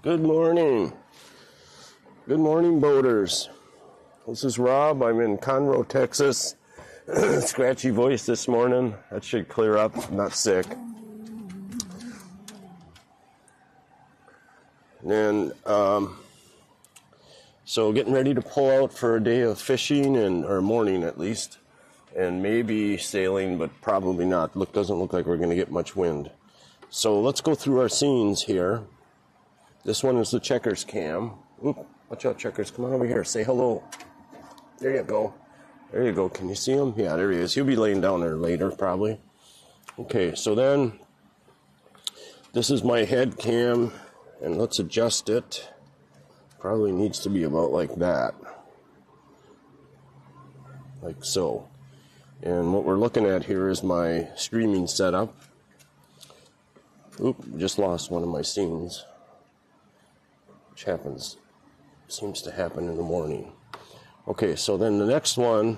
Good morning. Good morning, boaters. This is Rob. I'm in Conroe, Texas. Scratchy voice this morning. That should clear up. I'm not sick. And so getting ready to pull out for a day of fishing, or morning at least, and maybe sailing, but probably not. Doesn't look like we're going to get much wind. So let's go through our scenes here. This one is the checkers cam. Oop, watch out, checkers. Come on over here. Say hello. There you go. There you go. Can you see him? Yeah, there he is. He'll be laying down there later, probably. Okay, so then this is my head cam, and let's adjust it. Probably needs to be about like that. Like so. And what we're looking at here is my streaming setup. Oop, just lost one of my scenes. Which seems to happen in the morning. Okay, so then the next one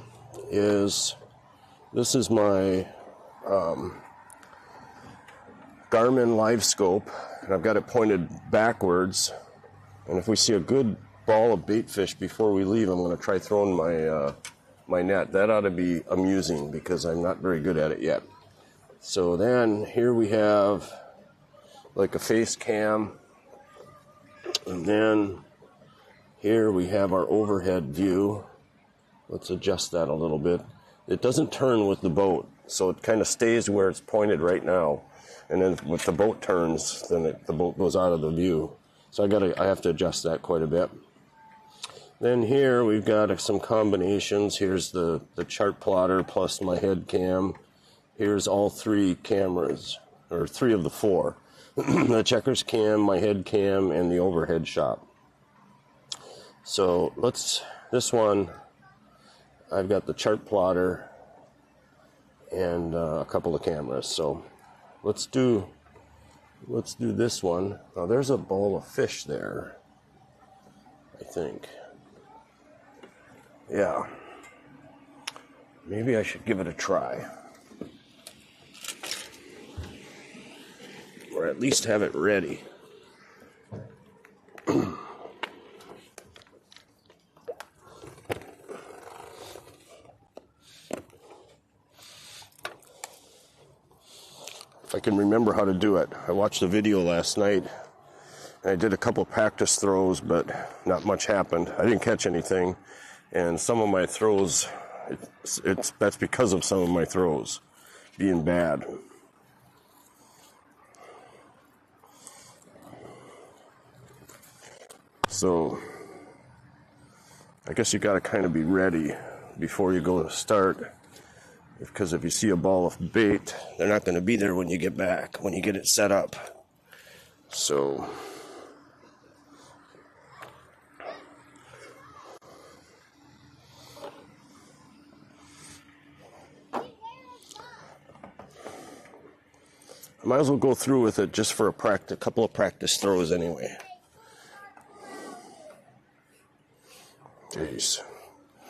is, this is my Garmin live scope, and I've got it pointed backwards, and if we see a good ball of bait fish before we leave, I'm going to try throwing my net. That ought to be amusing because I'm not very good at it yet. So then here we have like a face cam. And then here we have our overhead view. Let's adjust that a little bit. It doesn't turn with the boat, so it kind of stays where it's pointed right now. And then if the boat turns, then the boat goes out of the view. So I have to adjust that quite a bit. Then here we've got some combinations. Here's the chart plotter plus my head cam. Here's all three cameras, or three of the four. The checkers cam, my head cam, and the overhead shot. So this one, I've got the chart plotter and a couple of cameras. So let's do this one. Now there's a bowl of fish there, I think. Yeah. Maybe I should give it a try. Or at least have it ready. If I can remember how to do it. I watched a video last night, and I did a couple practice throws, but not much happened. I didn't catch anything, and some of my throws, that's because of some of my throws being bad. So I guess you got to kind of be ready before you go to start, because if you see a ball of bait, they're not going to be there when you get back, when you get it set up. So I might as well go through with it just for a couple of practice throws anyway. Jeez,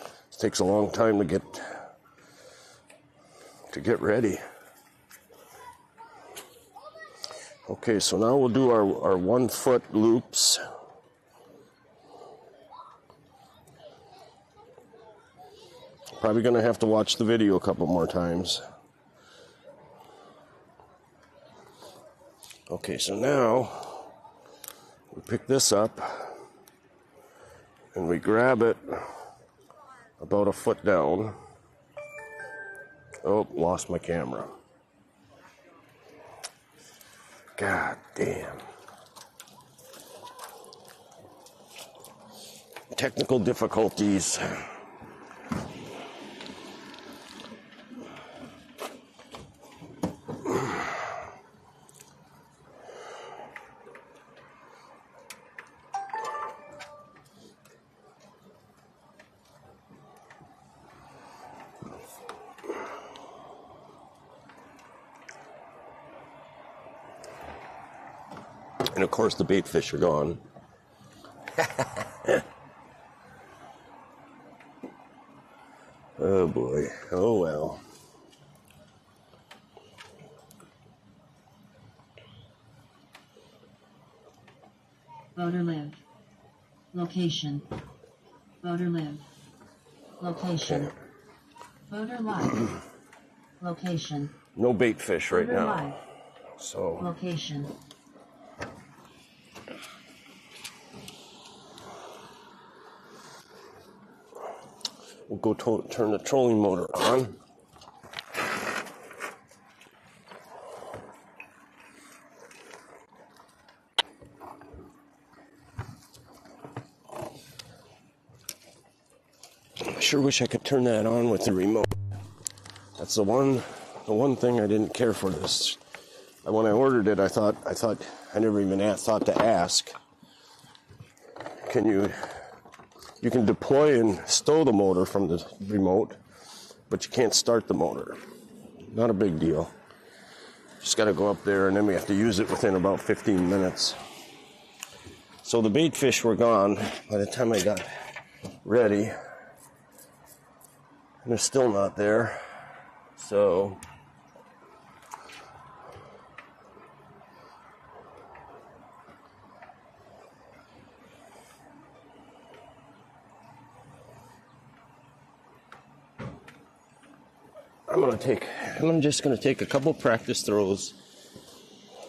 it takes a long time to get ready. Okay, so now we'll do our 1 foot loops. Probably going to have to watch the video a couple more times. Okay, so now we pick this up and we grab it about a foot down. Oh, lost my camera. God damn. Technical difficulties. And of course the bait fish are gone. Oh boy, oh well. Boater live. Location. Boater live. Location. Okay. Boater live. Location. No bait fish right Boater now. live. So Location. we'll go turn the trolling motor on. I sure wish I could turn that on with the remote. That's the one thing I didn't care for this. When I ordered it, I thought I never even thought to ask. You can deploy and stow the motor from the remote, but you can't start the motor. Not a big deal. Just got to go up there, and then we have to use it within about 15 minutes. So the bait fish were gone by the time I got ready. And they're still not there. So I'm just going to take a couple practice throws,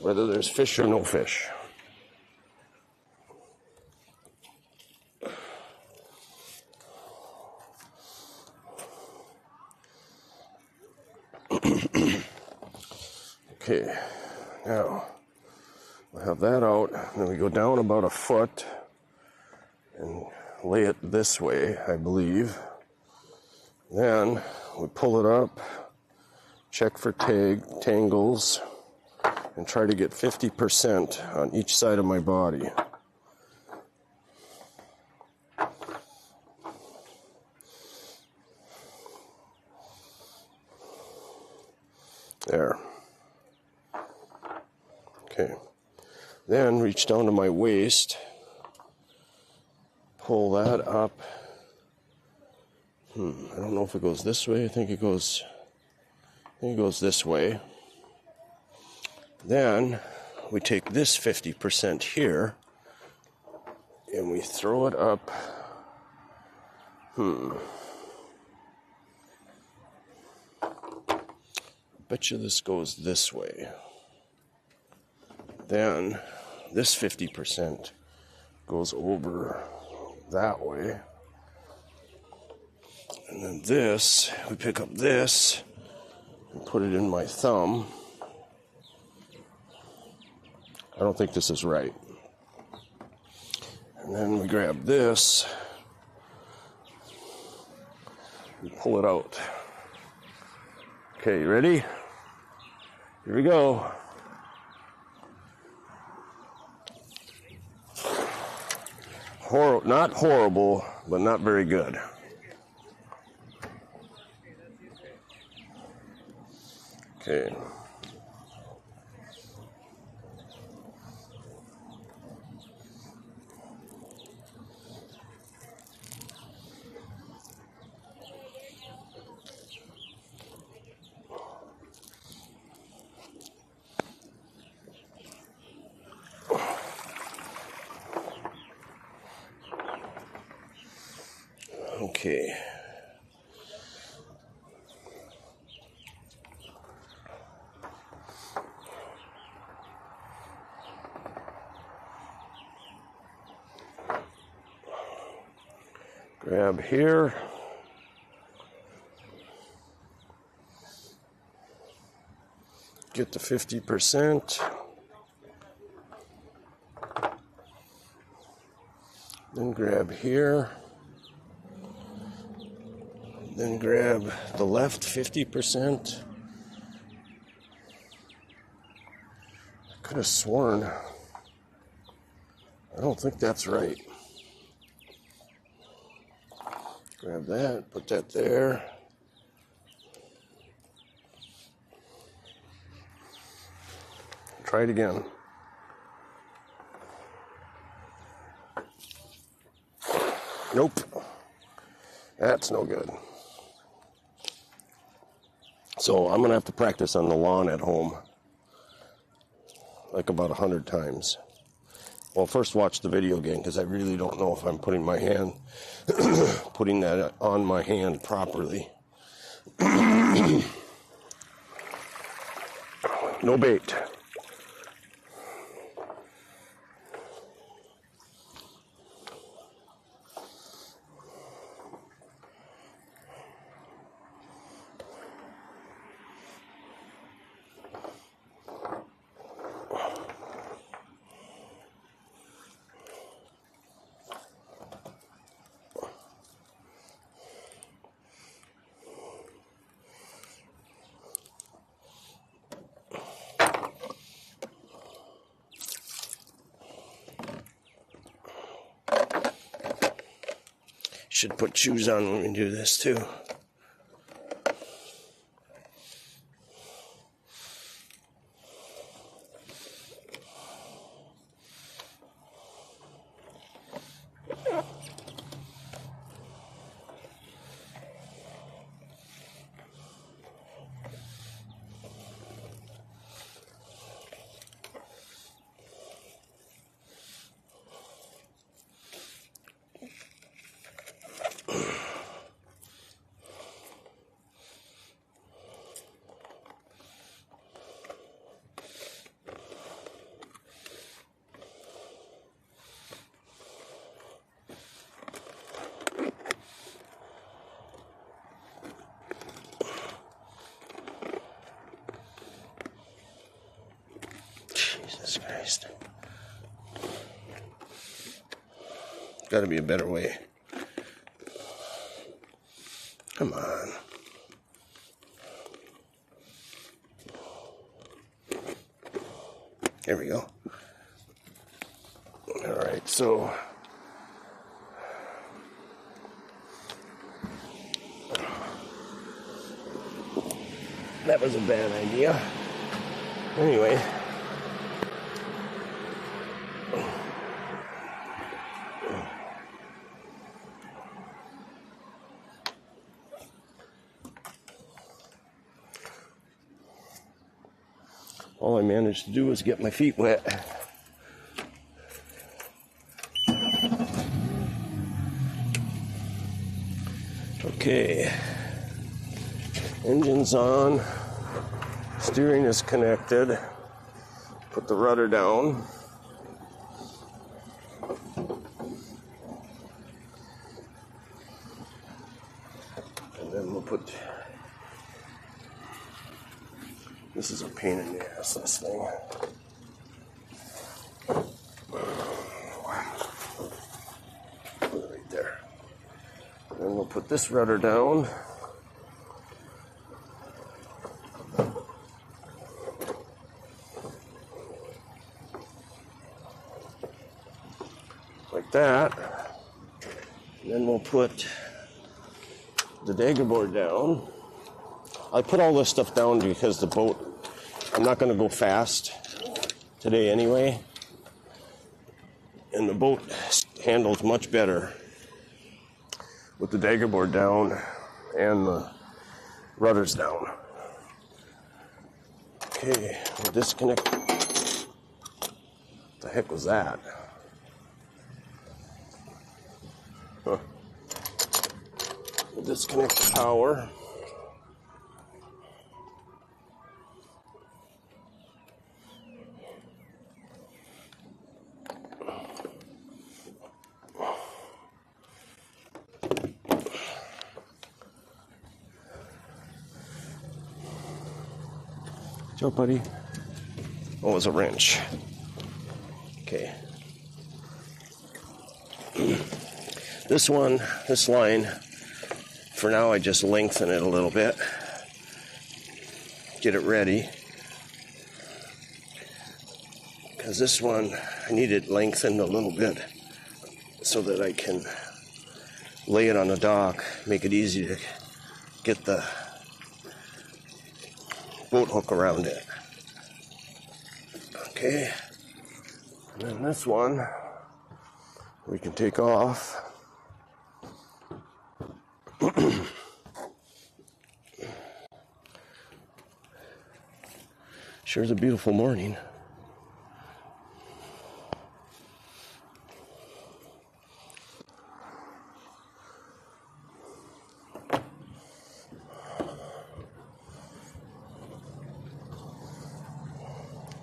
whether there's fish or no fish. Okay, now we'll have that out, and then we go down about a foot and lay it this way, I believe. Then we pull it up, check for tangles, and try to get 50% on each side of my body. There. Okay. Then reach down to my waist, pull that up. I don't know if it goes this way. I think it goes this way. Then we take this 50% here and we throw it up. Bet you this goes this way. Then this 50% goes over that way. And then this, we pick up this and put it in my thumb. I don't think this is right. And then we grab this and pull it out. Okay, you ready? Here we go. Not horrible, but not very good. Okay. Okay. Grab here. Get the 50%. Then grab here. Then grab the left 50%. I could have sworn. I don't think that's right. Grab that, put that there. Try it again. Nope. That's no good. So I'm going to have to practice on the lawn at home. Like about 100 times. Well, first watch the video again, because I really don't know if I'm putting my hand, putting that on my hand properly. No bait. Should put shoes on when we do this too. Jesus Christ. Gotta be a better way. Come on. There we go. All right, so that was a bad idea. Anyway. All I managed to do was get my feet wet. Okay. Engine's on. Steering is connected. Put the rudder down. And then we'll put... This is a pain in the ass, this thing. Put it right there. Then we'll put this rudder down. Like that. And then we'll put the dagger board down. I put all this stuff down because the boat, I'm not going to go fast today anyway. And the boat handles much better with the dagger board down and the rudders down. Okay, we'll disconnect. What the heck was that? Huh. We'll disconnect the power. Joe, buddy. Oh, it was a wrench. Okay. This line, for now I just lengthen it a little bit. Get it ready. Because this one, I need it lengthened a little bit so that I can lay it on the dock, make it easy to get the boat hook around it. Okay. And then this one we can take off. Sure is a beautiful morning.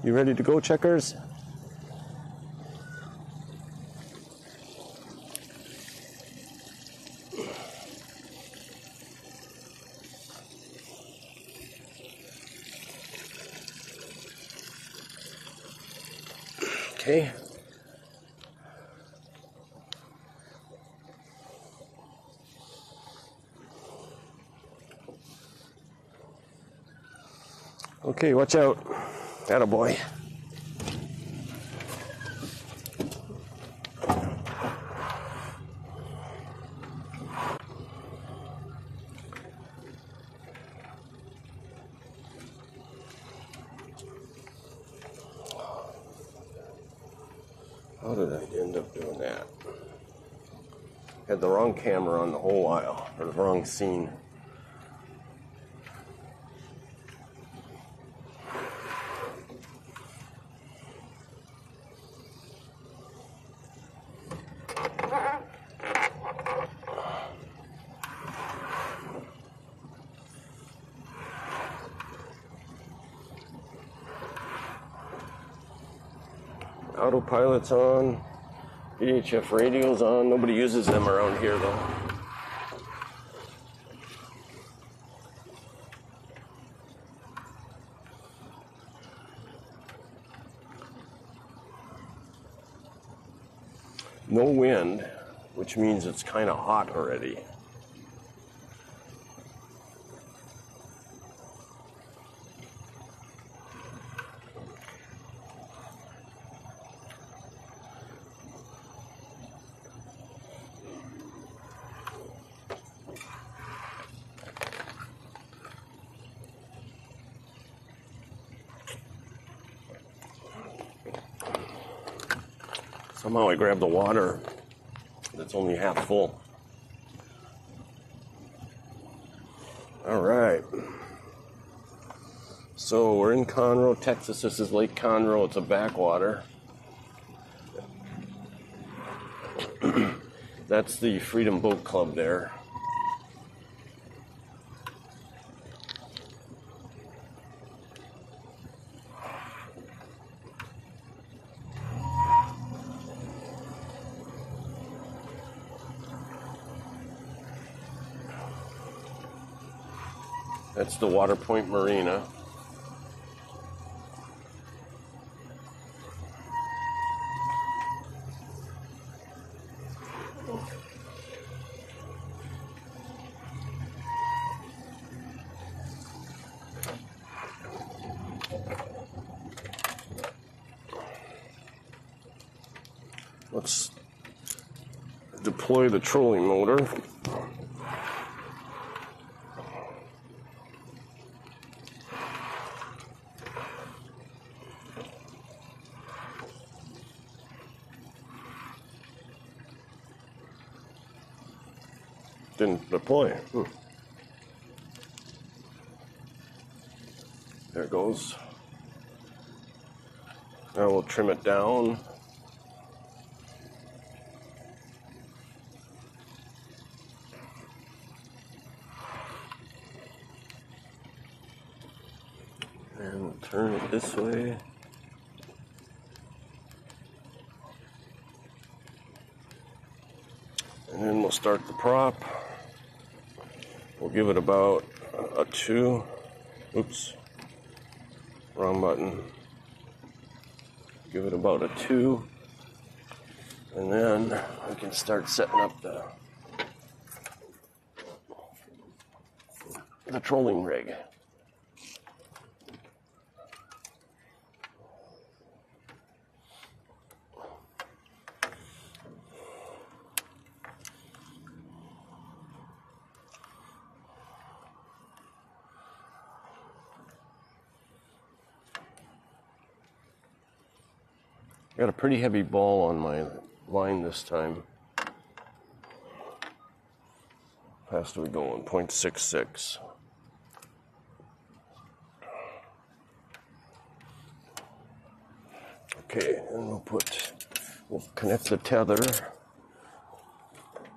You ready to go, checkers? Okay. Okay, watch out. Attaboy. How did I end up doing that? Had the wrong camera on the whole while, or the wrong scene. Autopilot's on, VHF radio's on. Nobody uses them around here though. No wind, which means it's kind of hot already. Somehow I grabbed the water that's only half full. All right. So we're in Conroe, Texas. This is Lake Conroe. It's a backwater. That's the Freedom Boat Club there. That's the Water Point Marina. Let's deploy the trolling motor. Didn't deploy. There it goes. Now we'll trim it down. And we'll turn it this way. And then we'll start the prop. We'll give it about a 2. Oops. Wrong button. Give it about a 2. And then we can start setting up the trolling rig. Got a pretty heavy ball on my line this time. How fast are we going? 0.66. Okay, and we'll connect the tether,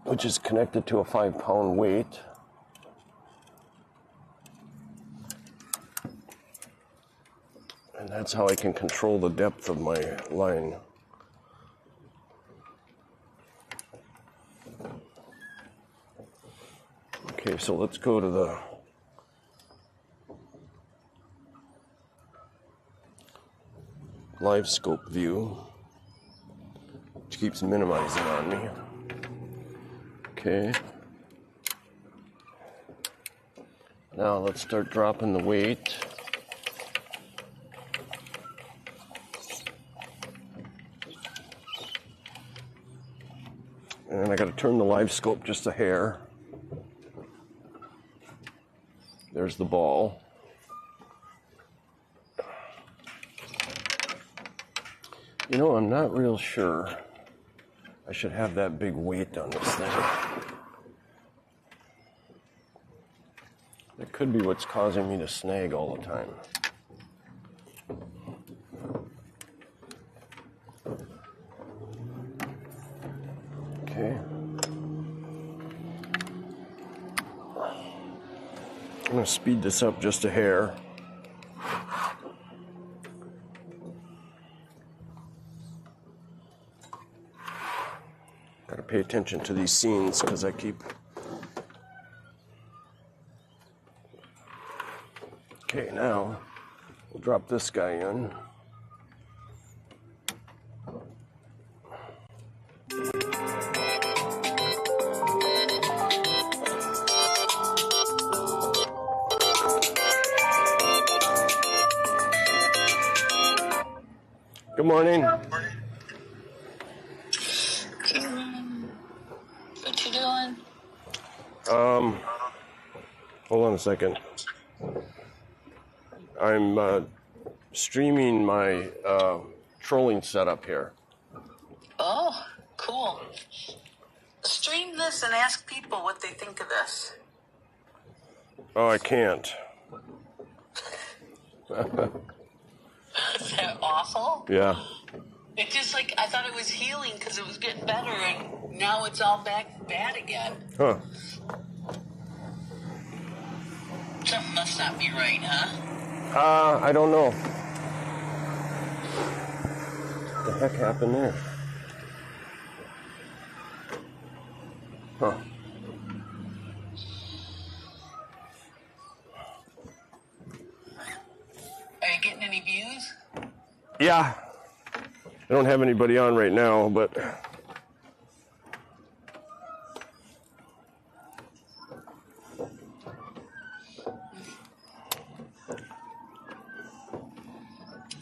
which is connected to a 5-pound weight. And that's how I can control the depth of my line. Okay, so let's go to the live scope view, which keeps minimizing on me. Okay. Now let's start dropping the weight. And I got to turn the live scope just a hair. There's the ball. You know, I'm not real sure I should have that big weight on this thing. That could be what's causing me to snag all the time. Okay. I'm going to speed this up just a hair. Got to pay attention to these scenes because I keep... Okay, now we'll drop this guy in. Good morning. What you doing? Hold on a second. I'm streaming my trolling setup here. Oh, cool. Stream this and ask people what they think of this. Oh, I can't. Is that awful? Yeah. It just like, I thought it was healing because it was getting better and now it's all back bad again. Huh. Something must not be right, huh? I don't know. What the heck happened there? Huh. Are you getting any views? Yeah. I don't have anybody on right now, but...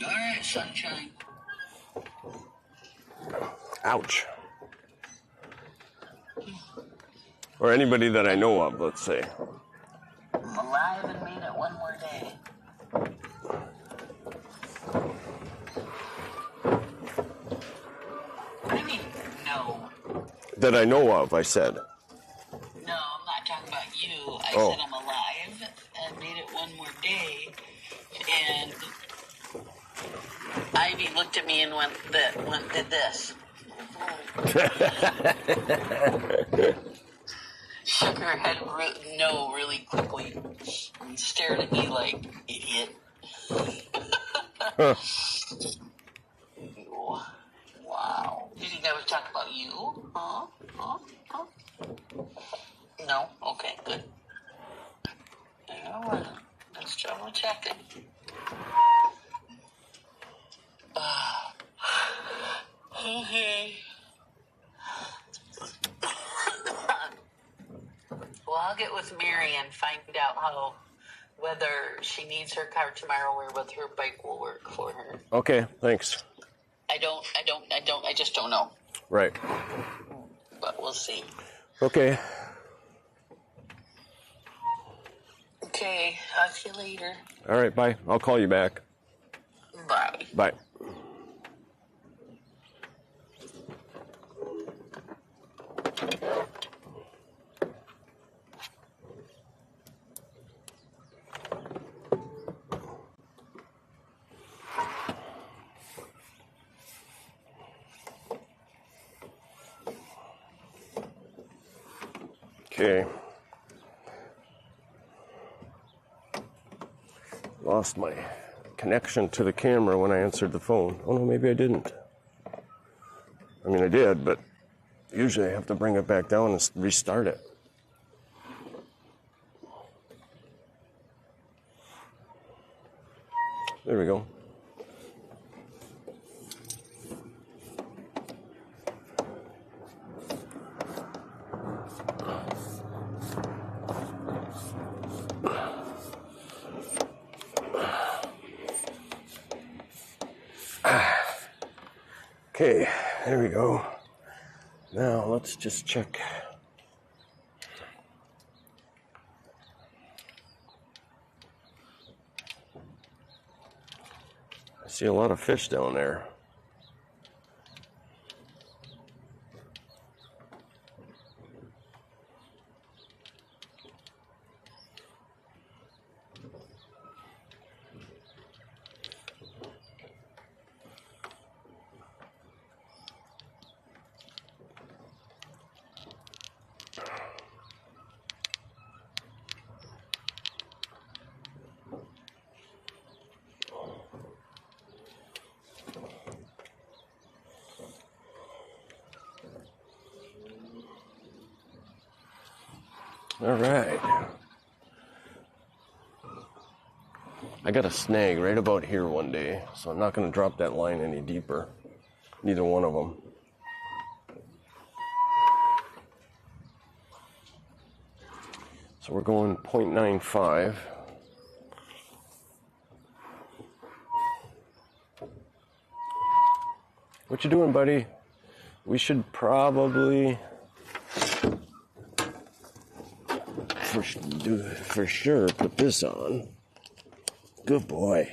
All right, sunshine. Ouch. Or anybody that I know of, let's say. I'm alive and made it one more day. What do you mean, no? That I know of, I said. No, I'm not talking about you. I Oh. said I'm alive and made it one more day. And Ivy looked at me and did this. Shook her head no really quickly and stared at me like, idiot. Huh. Wow. Did he never talk about you? Huh? No? Okay, good. All right. Let's double check it. Okay. Well, I'll get with Mary and find out whether she needs her car tomorrow or whether her bike will work for her. Okay, thanks. I just don't know. Right. But we'll see. Okay. Okay, talk to you later. All right, bye. I'll call you back. Bye. Bye. Okay. Lost my connection to the camera when I answered the phone. Oh no, maybe I didn't. I mean, I did, but usually I have to bring it back down and restart it. There we go. Okay, there we go. Now let's just check. I see a lot of fish down there. All right. I got a snag right about here one day, so I'm not going to drop that line any deeper. Neither one of them. So we're going 0.95. What you doing, buddy? We should probably for sure put this on. Good boy.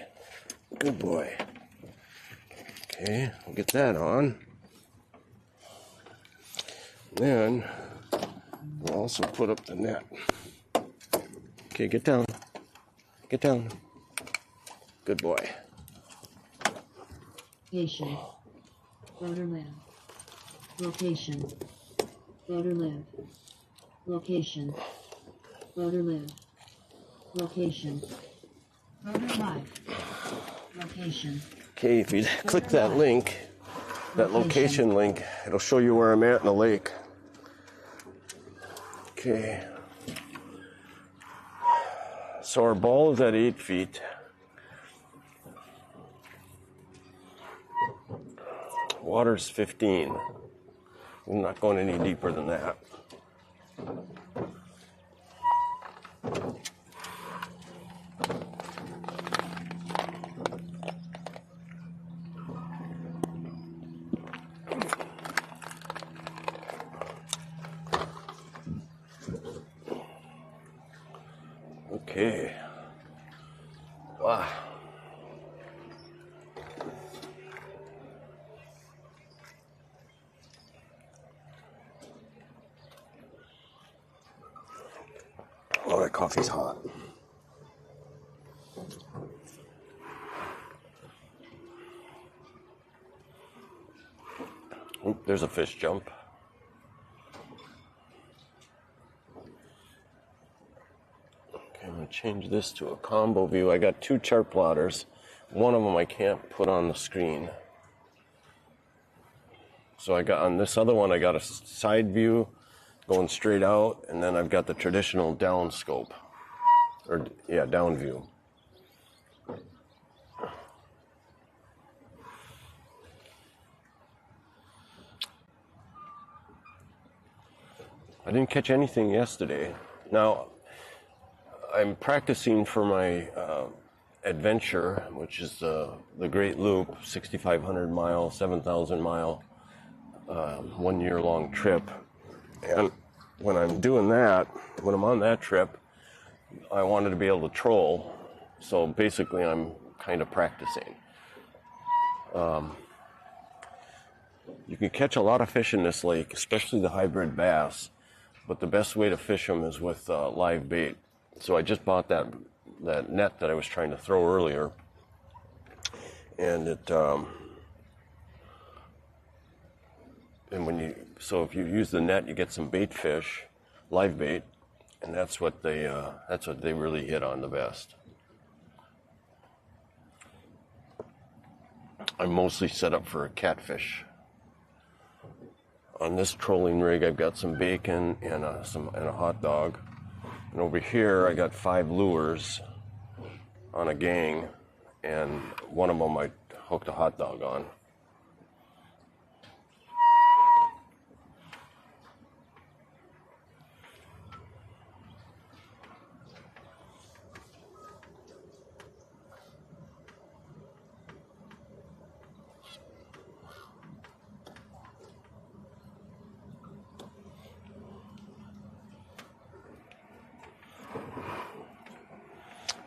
Good boy. Okay, we'll get that on. Then we'll also put up the net. Okay, get down. Get down. Good boy. Location. Voter live. Location. Voter live. Location. Voter live. Location. Voter live. Location. Okay, if you click that link, that location link, it'll show you where I'm at in the lake. Okay. So our ball is at 8 feet. Water's 15. I'm not going any deeper than that. Okay. Wow. Oh, that coffee's hot. Oop, there's a fish jump. I'm going to change this to a combo view. I got 2 chart plotters. One of them I can't put on the screen. So I got on this other one, I got a side view going straight out, and then I've got the traditional down scope. Or, yeah, down view. I didn't catch anything yesterday. Now, I'm practicing for my adventure, which is the Great Loop, 6,500 mile, 7,000 mile, 1 year long trip. And when I'm doing that, when I'm on that trip, I wanted to be able to troll. So basically I'm kind of practicing. You can catch a lot of fish in this lake, especially the hybrid bass, but the best way to fish them is with live bait. So I just bought that net that I was trying to throw earlier, and it so if you use the net, you get some bait fish, live bait, and that's what they really hit on the best. I'm mostly set up for a catfish. On this trolling rig, I've got some bacon and a hot dog. And over here, I got 5 lures on a gang, and one of them I hooked a hot dog on.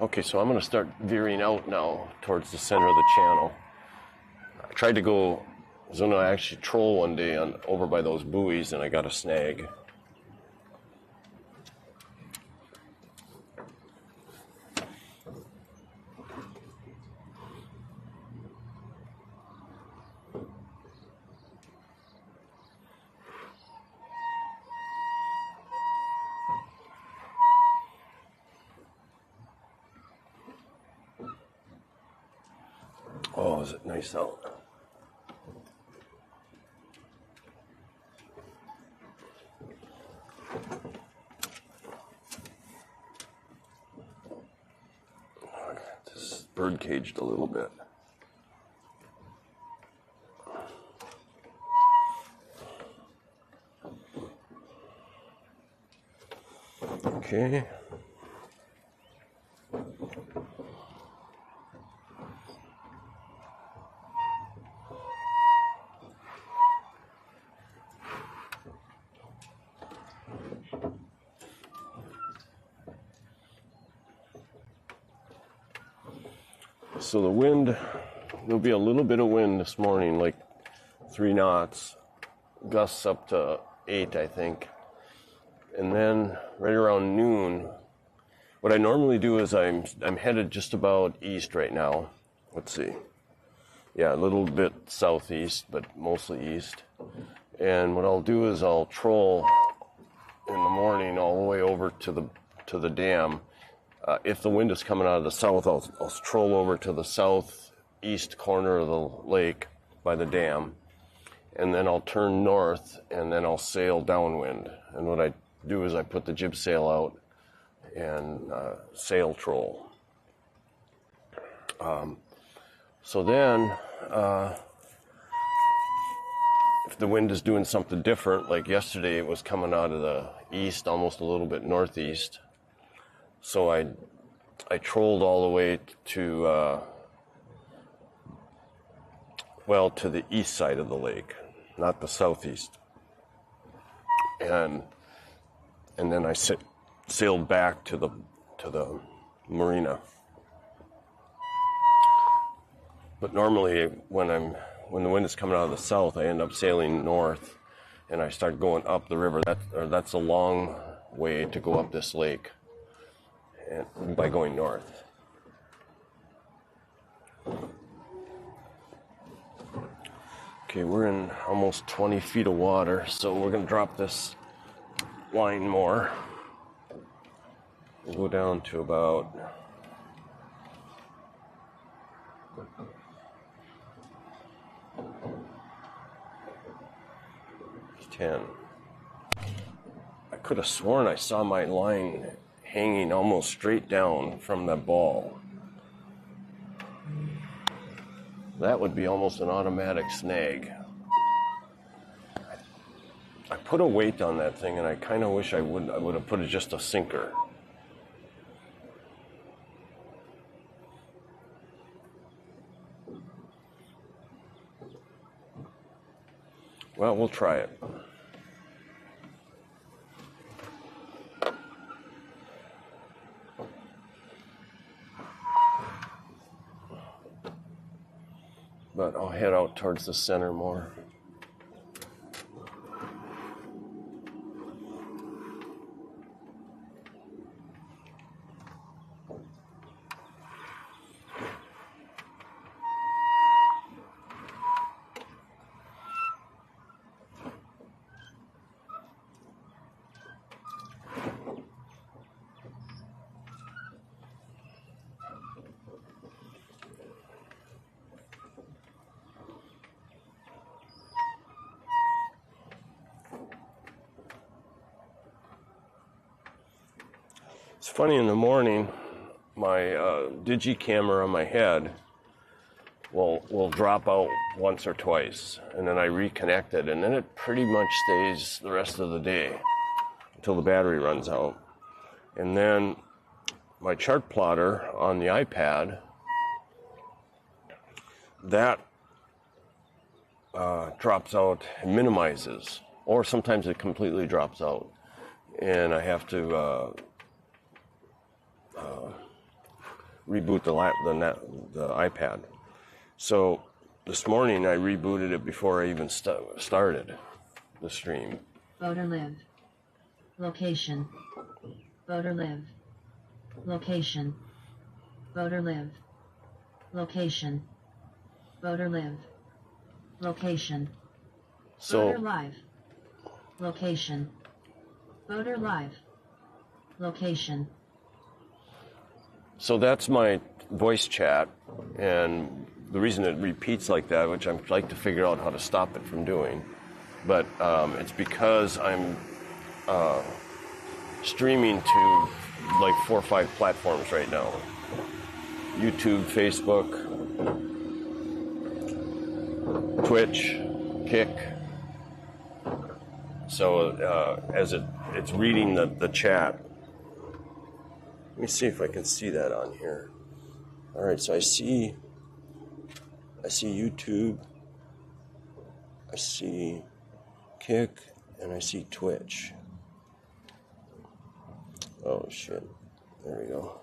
Okay, so I'm going to start veering out now towards the center of the channel. I tried to go, I was going to actually troll one day over by those buoys, and I got a snag. Oh, is it nice out? This is bird caged a little bit. Okay. So the wind, there'll be a little bit of wind this morning, like 3 knots, gusts up to 8, I think. And then right around noon, what I normally do is I'm headed just about east right now. Let's see. Yeah, a little bit southeast, but mostly east. And what I'll do is I'll troll in the morning all the way over to the dam. If the wind is coming out of the south, I'll troll over to the southeast corner of the lake by the dam, and then I'll turn north, and then I'll sail downwind. And what I do is I put the jib sail out and sail troll. So then, if the wind is doing something different, like yesterday it was coming out of the east, almost a little bit northeast, so I trolled all the way to, to the east side of the lake, not the southeast. And then I sailed back to the marina. But normally when the wind is coming out of the south, I end up sailing north, and I start going up the river. That's a long way to go up this lake, and by going north. Okay, we're in almost 20 feet of water, so we're going to drop this line more. We'll go down to about 10. I could have sworn I saw my line hanging almost straight down from the ball. That would be almost an automatic snag. I put a weight on that thing, and I kind of wish I would have put it just a sinker. Well, we'll try it. But I'll head out towards the center more. It's funny, in the morning, my digi camera on my head will drop out once or twice, and then I reconnect it, and then it pretty much stays the rest of the day until the battery runs out. And then my chart plotter on the iPad, that drops out and minimizes, or sometimes it completely drops out, and I have to reboot the iPad. So this morning I rebooted it before I even started the stream. Voter live. Location. Voter live. Location. Voter live. Location. Voter live. Location. Voter So live. Location. Voter live. Location. so that's my voice chat, and the reason it repeats like that, which I'd like to figure out how to stop it from doing, but it's because I'm streaming to like 4 or 5 platforms right now. YouTube, Facebook, Twitch, Kick. So as it's reading the chat. Let me see if I can see that on here. All right, so I see YouTube, I see Kick, and I see Twitch. Oh shit, there we go.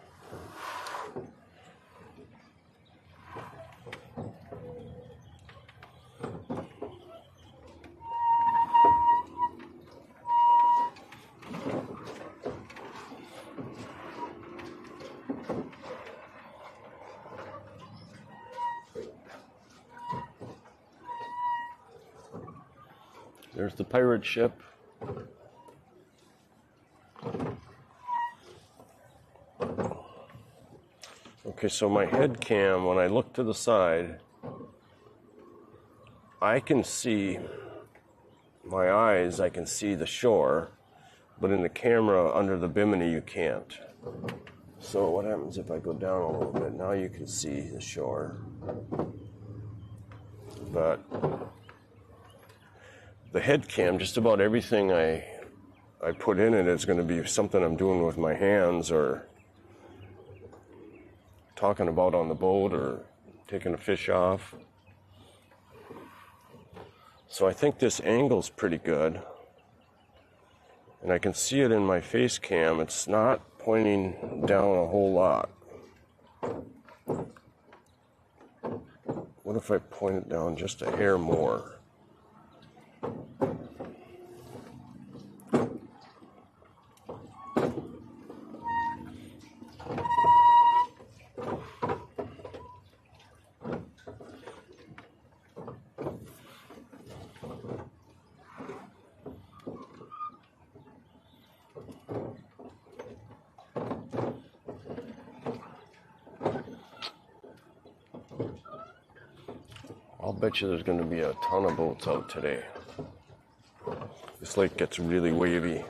There's the pirate ship. Okay, so my head cam, when I look to the side, I can see my eyes, I can see the shore, but in the camera under the bimini you can't. So what happens if I go down a little bit? Now you can see the shore. But the head cam, just about everything I put in it is going to be something I'm doing with my hands, or talking about on the boat, or taking a fish off. So I think this angle's pretty good. And I can see it in my face cam. It's not pointing down a whole lot. What if I point it down just a hair more? I'll bet you there's going to be a ton of boats out today. This lake gets really wavy.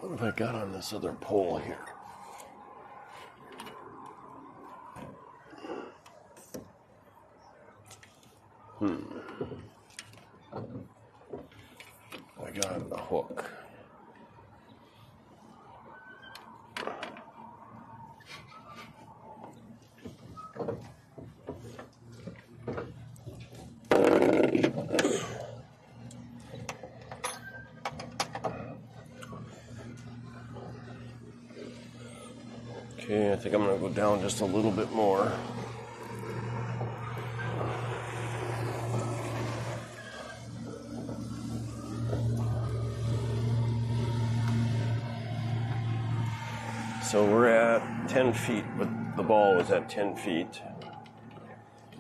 What have I got on this other pole here? got a hook. Okay, I think I'm going to go down just a little bit more. So we're at 10 feet, but the ball was at 10 feet.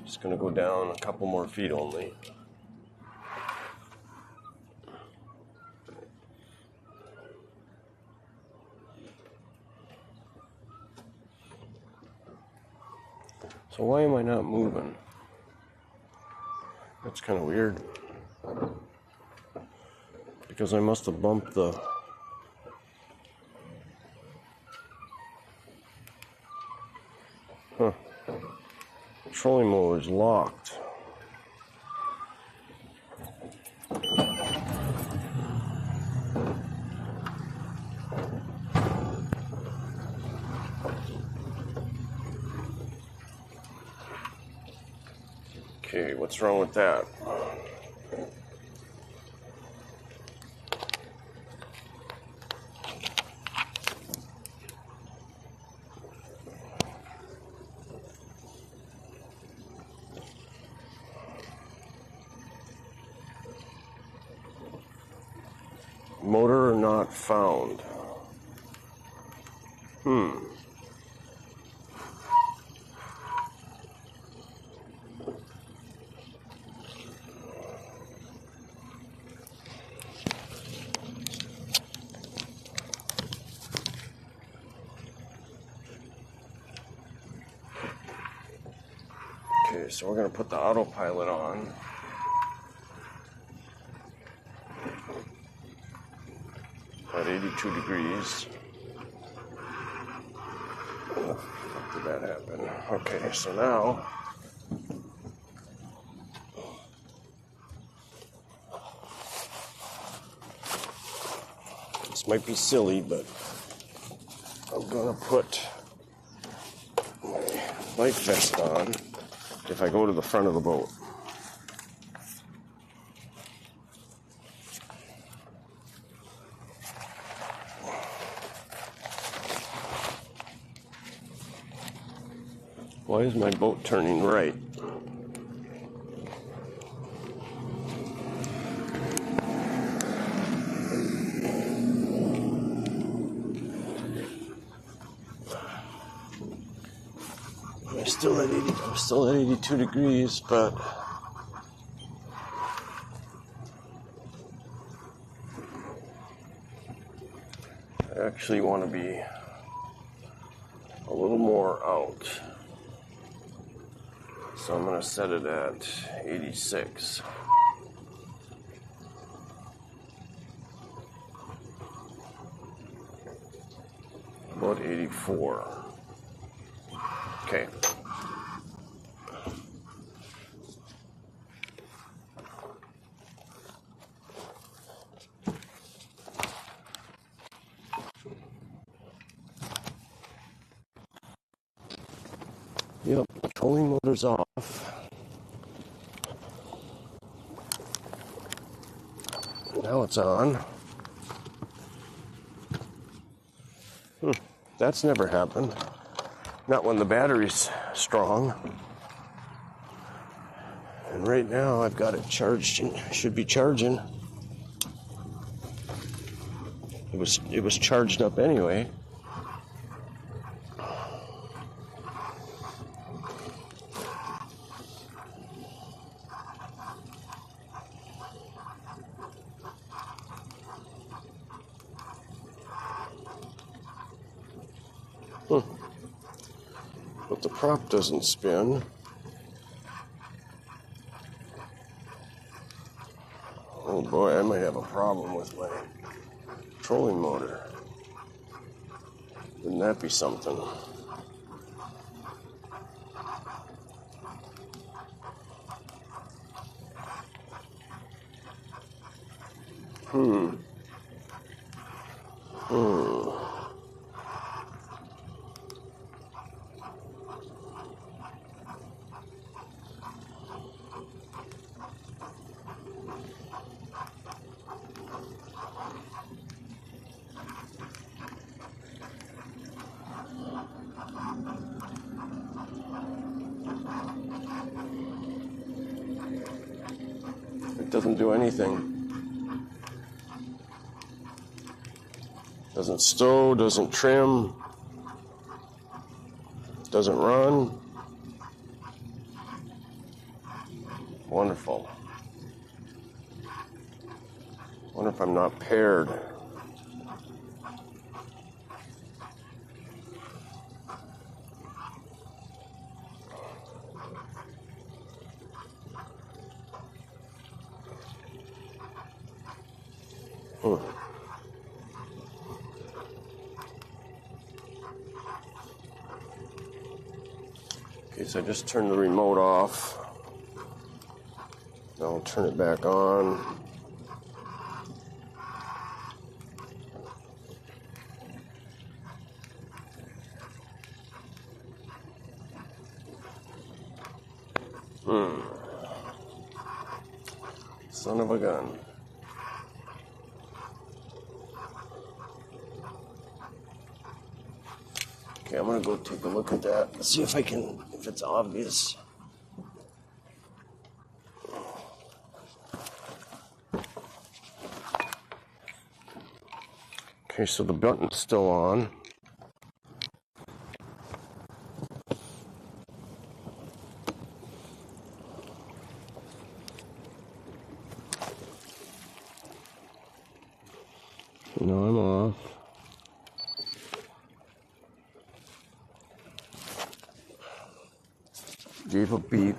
Just going to go down a couple more feet only. So why am I not moving? That's kind of weird. Because I must have bumped the... Huh. The trolling mower is locked. Okay, what's wrong with that? Motor not found. Okay, so we're going to put the autopilot on. At 82 degrees. How did that happen? Okay, so now this might be silly, but I'm gonna put my life vest on if I go to the front of the boat. Why is my boat turning right? I'm still at 82 degrees, but I actually want to be a little more out. So I'm going to set it at 86. About 84. Okay. Yep, trolling motor's off. Now it's on. That's never happened. Not when the battery's strong. And right now I've got it charged and should be charging. It was charged up anyway. But the prop doesn't spin. Oh boy, I might have a problem with my trolling motor. Wouldn't that be something? It doesn't do anything. Doesn't stow, doesn't trim, doesn't run. Wonderful. Wonder if I'm not paired. Okay, so I just turned the remote off. Now I'll turn it back on. Son of a gun. Okay, I'm gonna go take a look at that. See if if it's obvious. Okay, so the button's still on. Now I'm off. Gave a beep.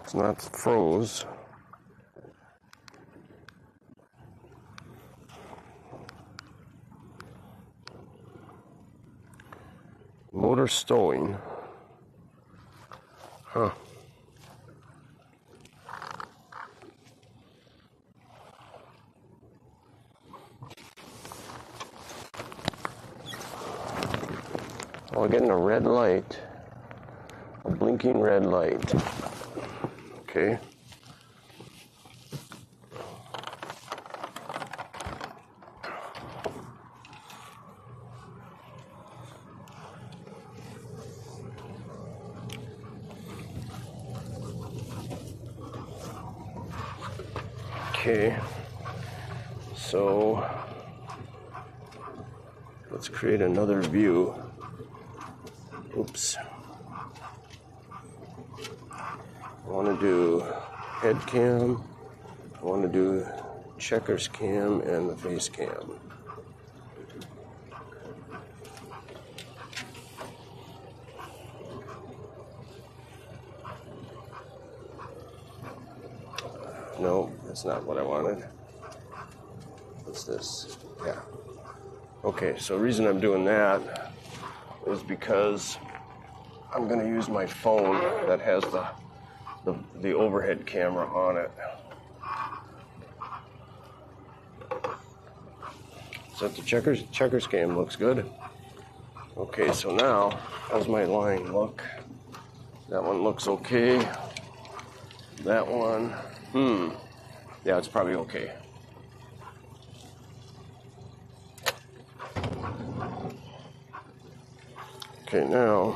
It's not froze. Motor stowing. Huh. Oh, I'm getting a red light. A blinking red light. Okay. Okay, so let's create another view. Oops. I want to do head cam, I want to do checkers cam and the face cam. No, that's not what I wanted. What's this? Yeah. Okay, so the reason I'm doing that is because I'm going to use my phone that has the overhead camera on it. So the checkers cam looks good. Okay, so now how's my line look? That one looks okay. That one, yeah, it's probably okay. Okay, now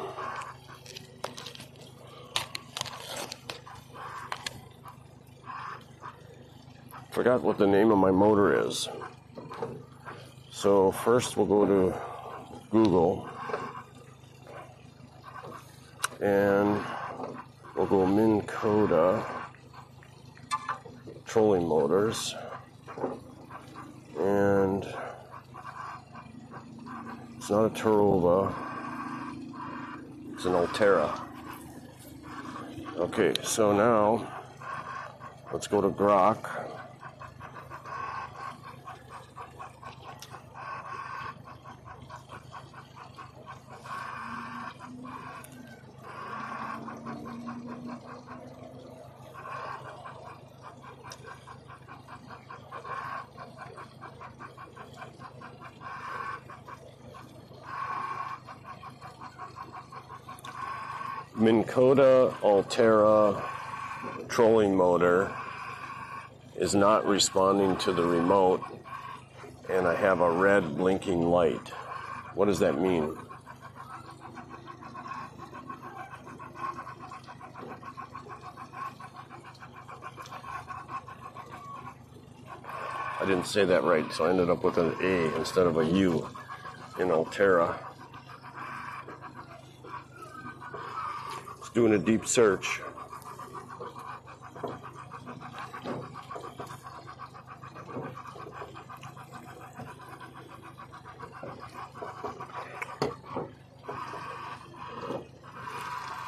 forgot what the name of my motor is. So first we'll go to Google and we'll go Minn Kota trolling motors, and it's not a Tarova, it's an Altera. Okay, so now let's go to Grok Minn Kota Altera trolling motor is not responding to the remote, and I have a red blinking light. What does that mean? I didn't say that right, so I ended up with an A instead of a U in Altera. It's doing a deep search.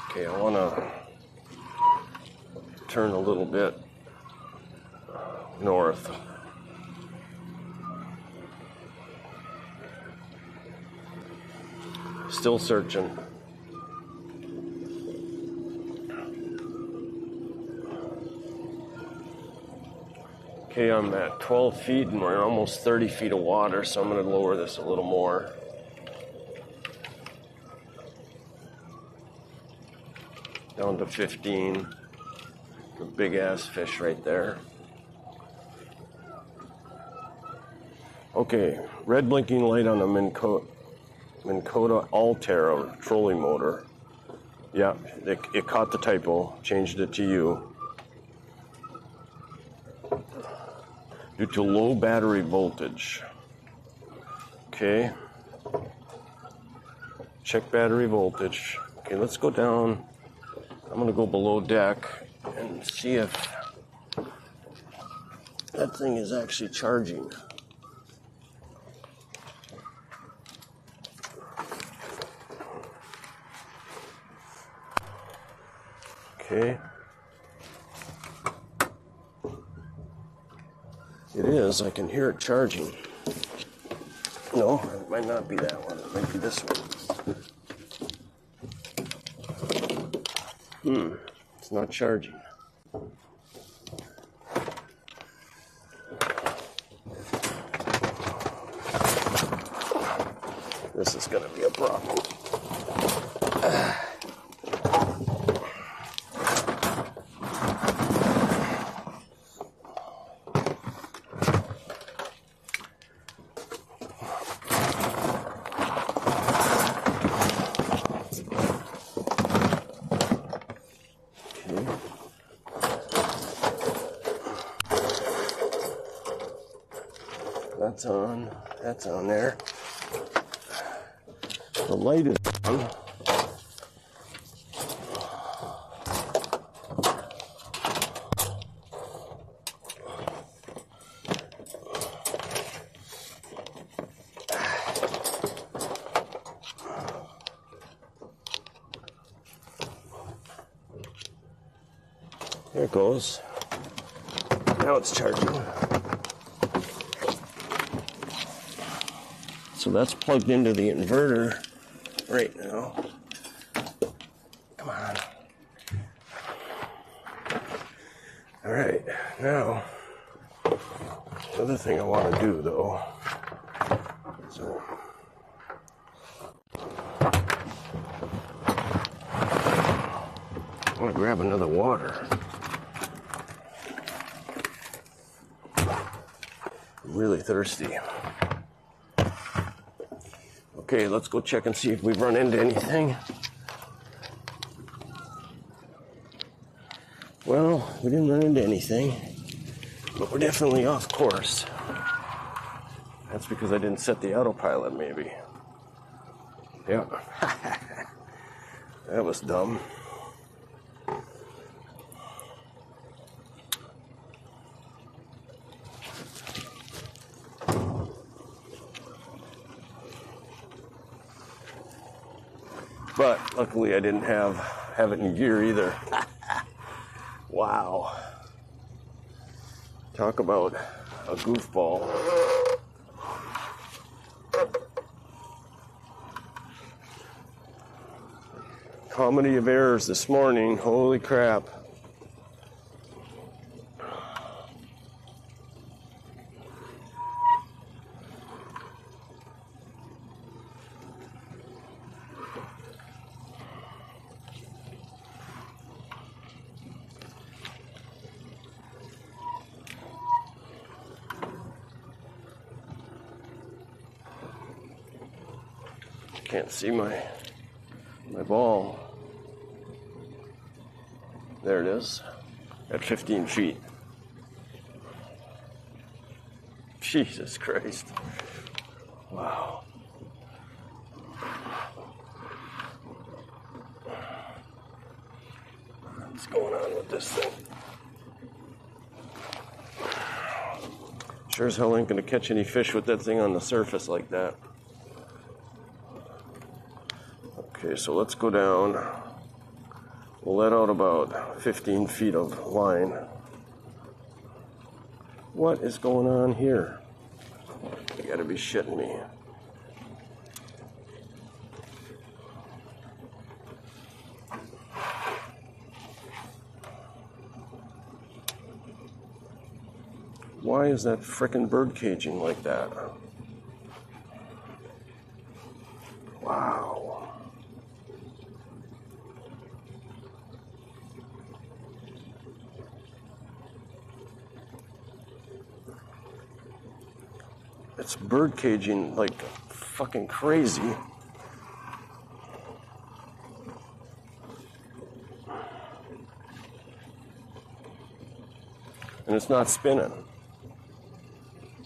Okay, I want to turn a little bit north. Still searching. Okay, I'm at 12 feet and we're almost 30 feet of water, so I'm going to lower this a little more. Down to 15. A big ass fish right there. Okay, red blinking light on the Minn Kota Altera trolling motor. Yeah, it caught the typo, changed it to U. Due to low battery voltage. Okay. Check battery voltage. Okay, let's go down. I'm going to go below deck and see if that thing is actually charging. Okay. It is. I can hear it charging. No, it might not be that one. It might be this one. It's not charging. This is going to be a problem. That's on there. The light is on. There it goes. Now it's charging. So that's plugged into the inverter right now. Come on. All right, now, the other thing I want to do though, so I want to grab another water. I'm really thirsty. Okay, let's go check and see if we've run into anything. Well, we didn't run into anything, but we're definitely off course. That's because I didn't set the autopilot, maybe. Yeah. That was dumb. But luckily I didn't have it in gear either. Wow. Talk about a goofball. Comedy of errors this morning. Holy crap. Can't see my ball. There it is, at 15 feet. Jesus Christ. Wow. What's going on with this thing? Sure as hell ain't gonna catch any fish with that thing on the surface like that. Okay, so let's go down. We'll let out about 15 feet of line. What is going on here? You gotta be shitting me. Why is that frickin' bird caging like that? Wow. It's bird caging like fucking crazy. And it's not spinning.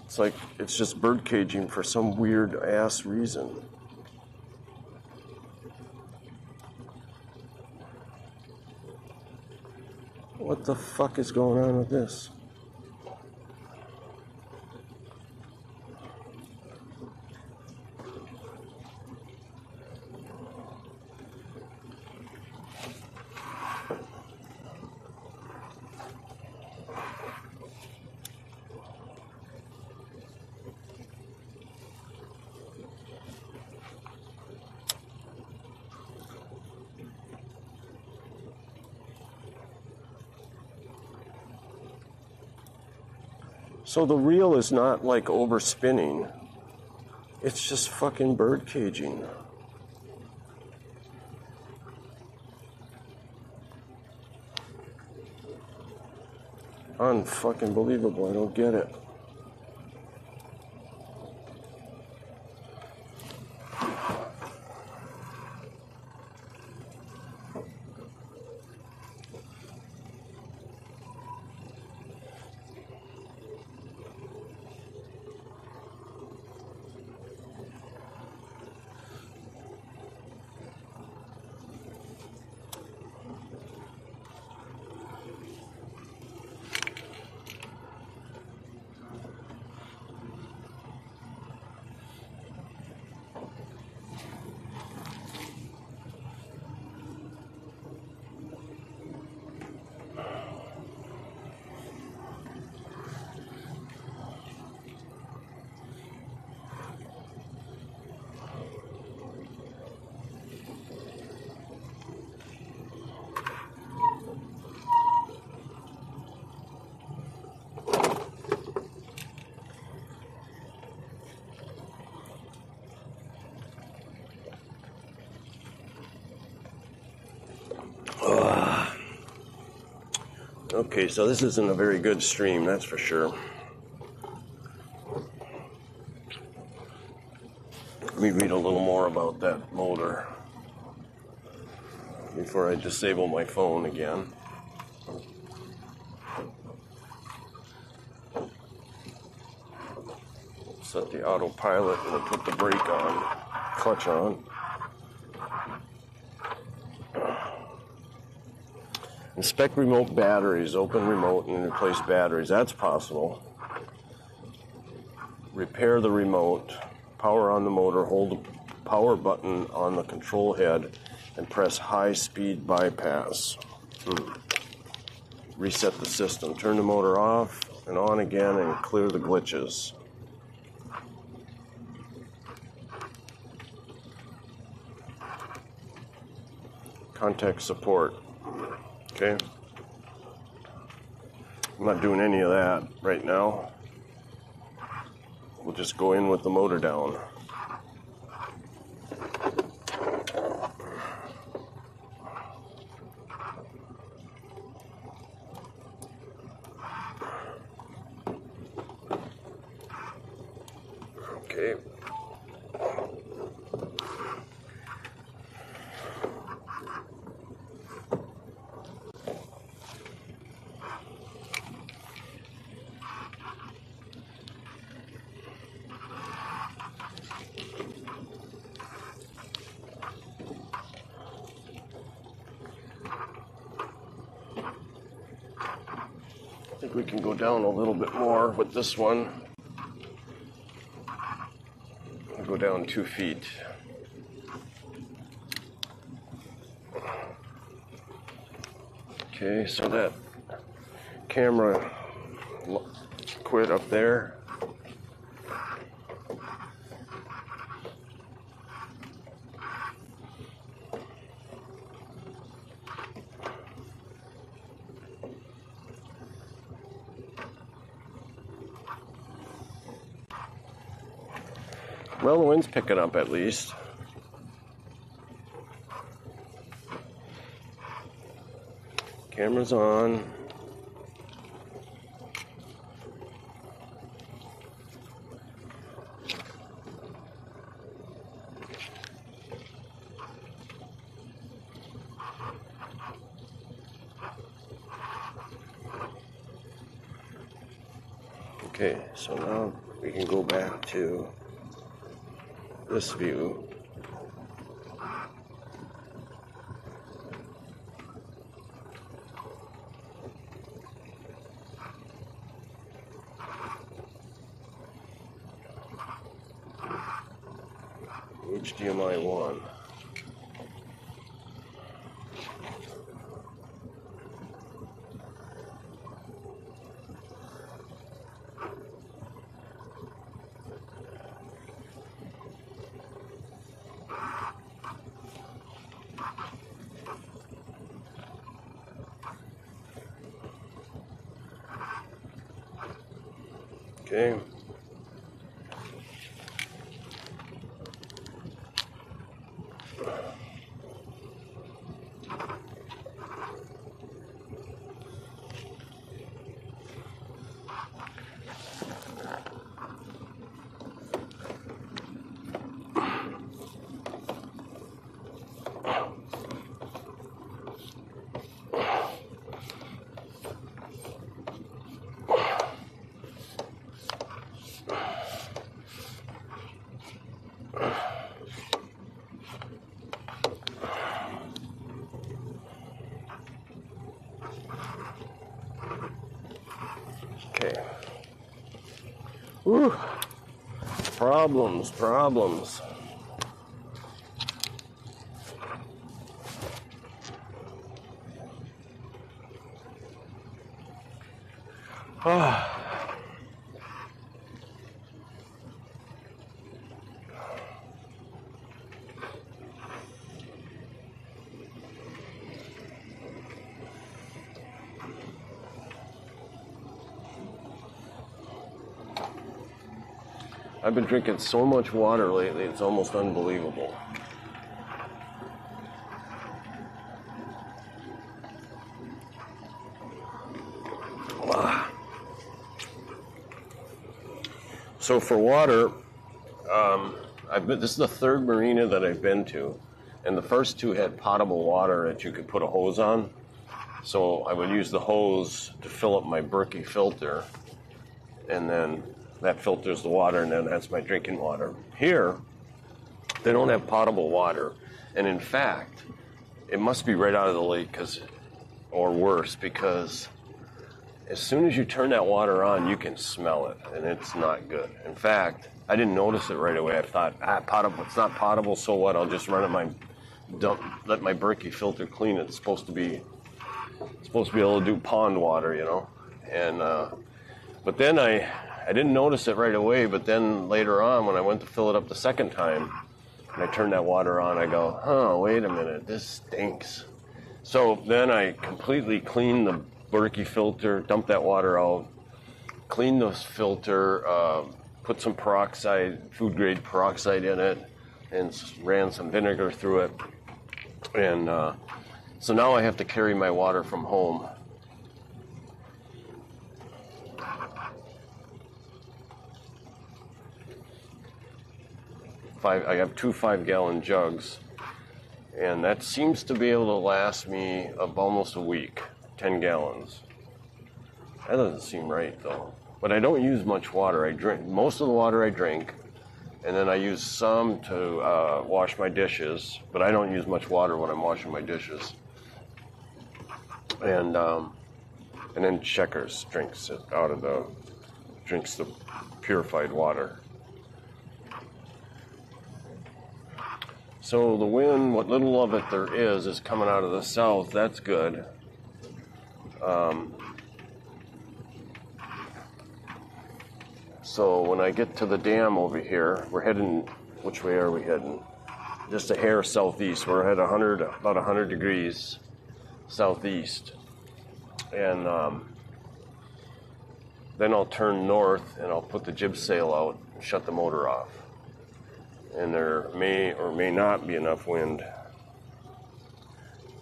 It's like it's just bird caging for some weird ass reason. What the fuck is going on with this? So the reel is not like overspinning. It's just fucking bird caging. Unfucking believable. I don't get it. Okay, so this isn't a very good stream, that's for sure. Let me read a little more about that motor before I disable my phone again. Set the autopilot and we'll put the brake on, clutch on. Inspect remote batteries, open remote and replace batteries. That's possible. Repair the remote, power on the motor, hold the power button on the control head and press high speed bypass. Reset the system, turn the motor off and on again and clear the glitches. Contact support. Okay. I'm not doing any of that right now. We'll just go in with the motor down. Okay. think we can go down a little bit more with this one. I'll go down 2 feet. Okay, so that camera quit up there. Well, the wind's picking up at least. Camera's on. Okay, so now we can go back to this view. HDMI 1. Okay. Okay. Whew. Problems. I've been drinking so much water lately, it's almost unbelievable. So for water, this is the third marina that I've been to, and the first two had potable water that you could put a hose on. So I would use the hose to fill up my Berkey filter, and then that filters the water, and then that's my drinking water. Here, they don't have potable water, and in fact, it must be right out of the lake, or worse, because as soon as you turn that water on, you can smell it, and it's not good. In fact, I didn't notice it right away. I thought, potable. It's not potable, so what? I'll just run it let my Berkey filter clean it. It's supposed to be able to do pond water, you know. And but then I didn't notice it right away. But then later on, when I went to fill it up the second time, and I turned that water on, I go, wait a minute, this stinks. So then I completely cleaned the Berkey filter, dumped that water out, cleaned the filter, put some peroxide, food grade peroxide in it, and ran some vinegar through it. And so now I have to carry my water from home. I have 2 5-gallon jugs, and that seems to be able to last me almost a week, 10 gallons. That doesn't seem right, though. But I don't use much water. I drink most of the water I drink, and then I use some to wash my dishes, but I don't use much water when I'm washing my dishes. And And then Checkers drinks the purified water. So the wind, what little of it there is coming out of the south. That's good. So when I get to the dam over here, we're heading, which way are we heading? Just a hair southeast. We're at about 100 degrees southeast. And then I'll turn north and I'll put the jib sail out and shut the motor off. And there may or may not be enough wind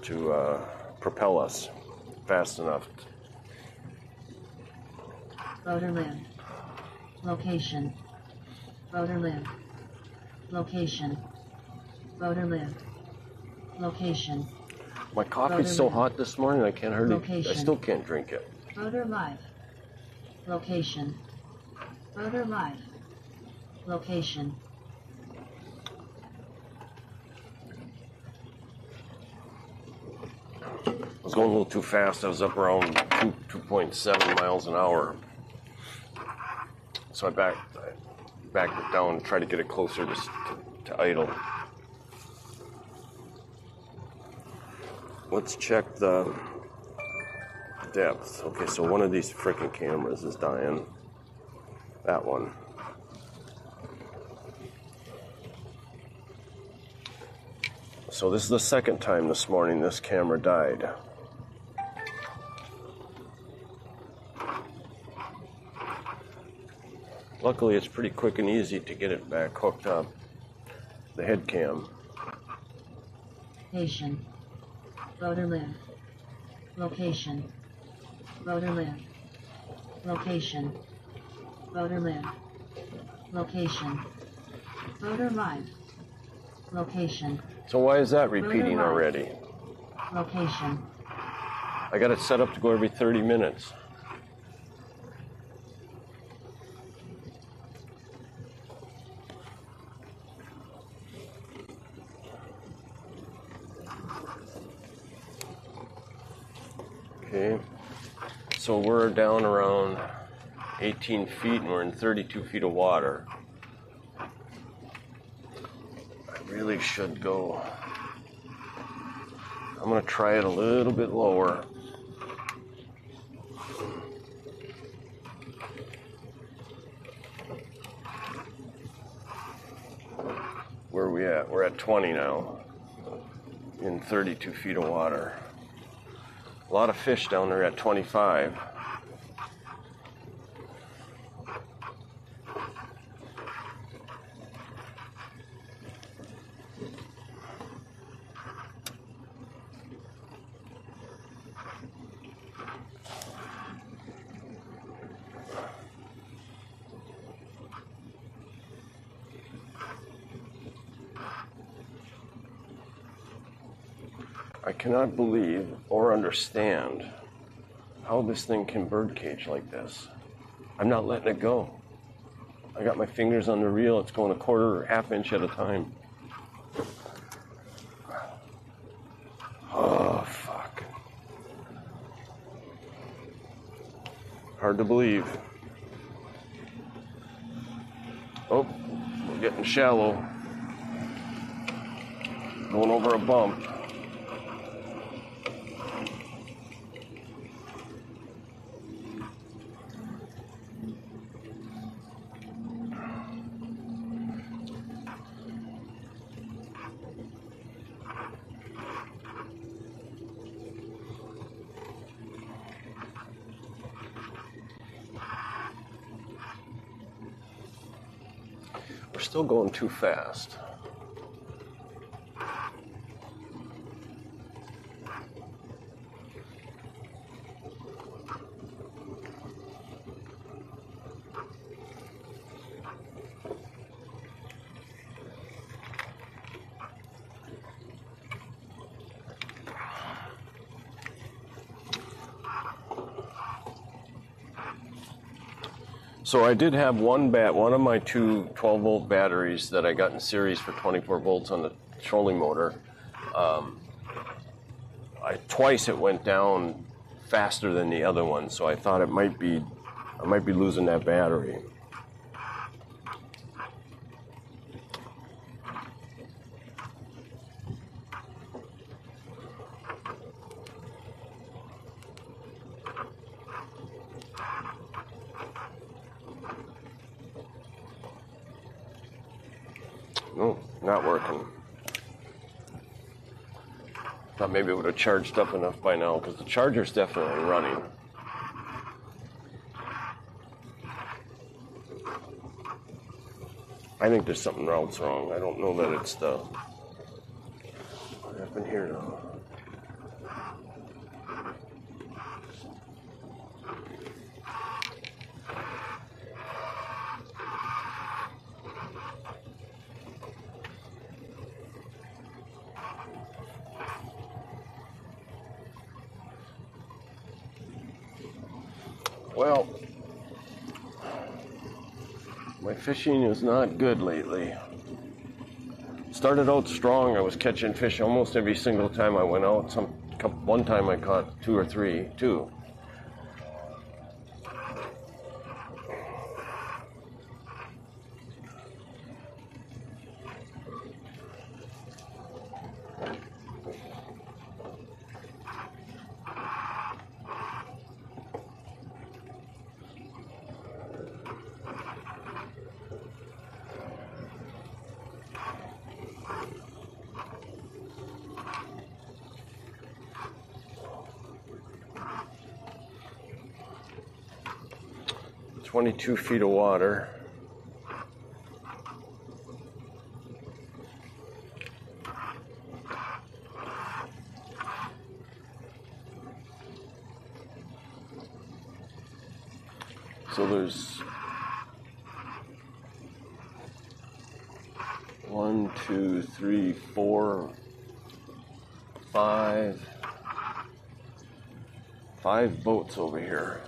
to propel us fast enough. Boater live. Location. Boater live. Location. Boater live. Location. My coffee's so hot this morning I can't hardly. Location. I still can't drink it. Boater live. Location. Boater live. Location. I was going a little too fast. I was up around 2.7 miles an hour. So I backed it down and tried to get it closer to idle. Let's check the depth. Okay, so one of these frickin' cameras is dying. That one. So this is the second time this morning this camera died. Luckily, it's pretty quick and easy to get it back hooked up. The head cam. Location. Boater live. Location. Boater live. Location. Boater live. Location. Boater live. Location. So why is that repeating already? Location. I got it set up to go every 30 minutes. Okay, so we're down around 18 feet and we're in 32 feet of water. I really should go. I'm going to try it a little bit lower. Where are we at? We're at 20 now in 32 feet of water. A lot of fish down there at 25. I cannot believe or understand how this thing can birdcage like this. I'm not letting it go. I got my fingers on the reel. It's going a quarter or half inch at a time. Oh, fuck. Hard to believe. Oh, we're getting shallow. Going over a bump. We're still going too fast. So I did have one of my two 12-volt batteries that I got in series for 24 volts on the trolling motor. Twice it went down faster than the other one, so I thought I might be losing that battery. No, not working. Thought maybe it would have charged up enough by now, because the charger's definitely running. I think there's something else wrong. I don't know that it's the... What happened here now? Well, my fishing is not good lately. Started out strong. I was catching fish almost every single time I went out. One time I caught two. 22 feet of water. So there's 1, 2, 3, 4, 5 boats over here.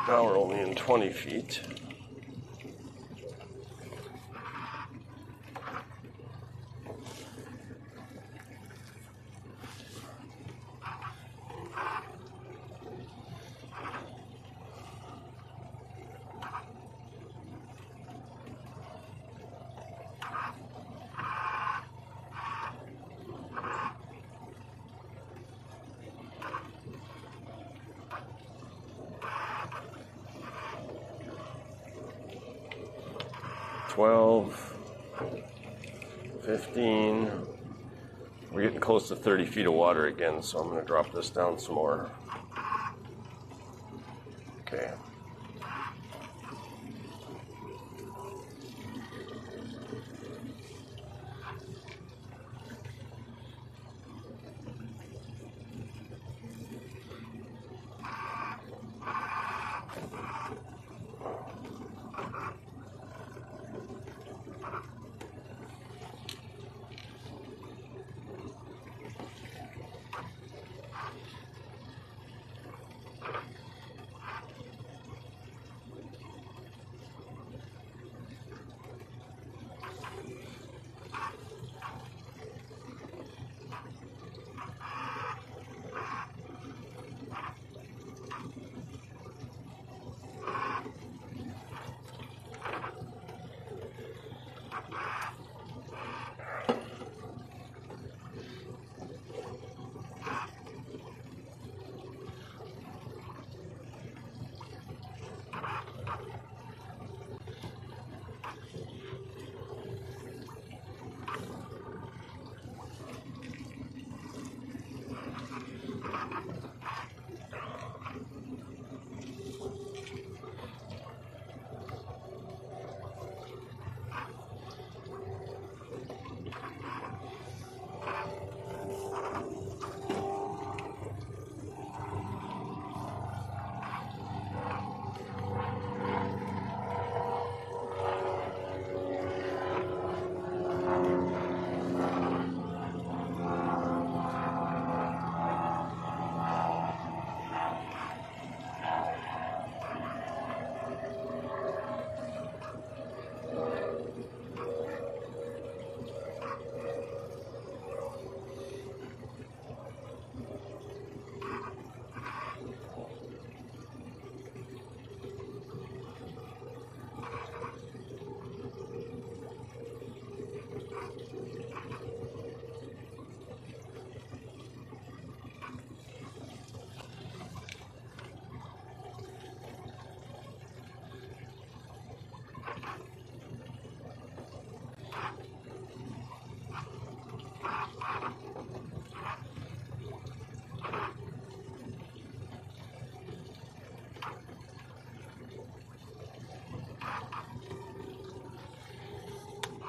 Now we're only in 20 feet. $12, $15. We're getting close to 30 feet of water again, so I'm going to drop this down some more. Okay.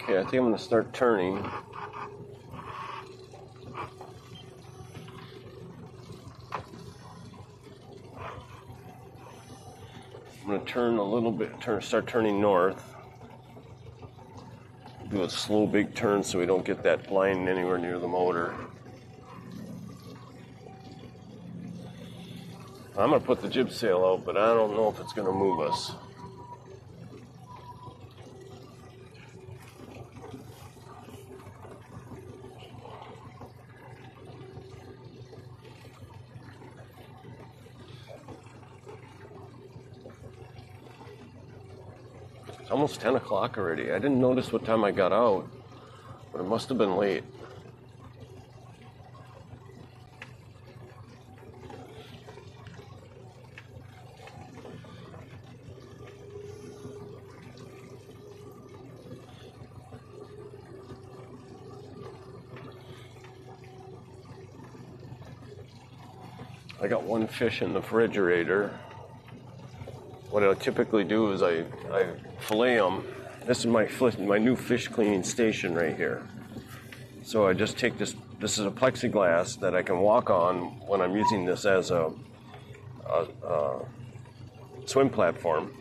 Okay, I think I'm going to start turning. I'm going to turn a little bit, start turning north. Do a slow big turn so we don't get that line anywhere near the motor. I'm going to put the jib sail out, but I don't know if it's going to move us. It's almost 10 o'clock already. I didn't notice what time I got out, but it must have been late. I got one fish in the refrigerator. What I typically do is I fillet them. This is my new fish cleaning station right here. So I just take this is a plexiglass that I can walk on when I'm using this as a swim platform,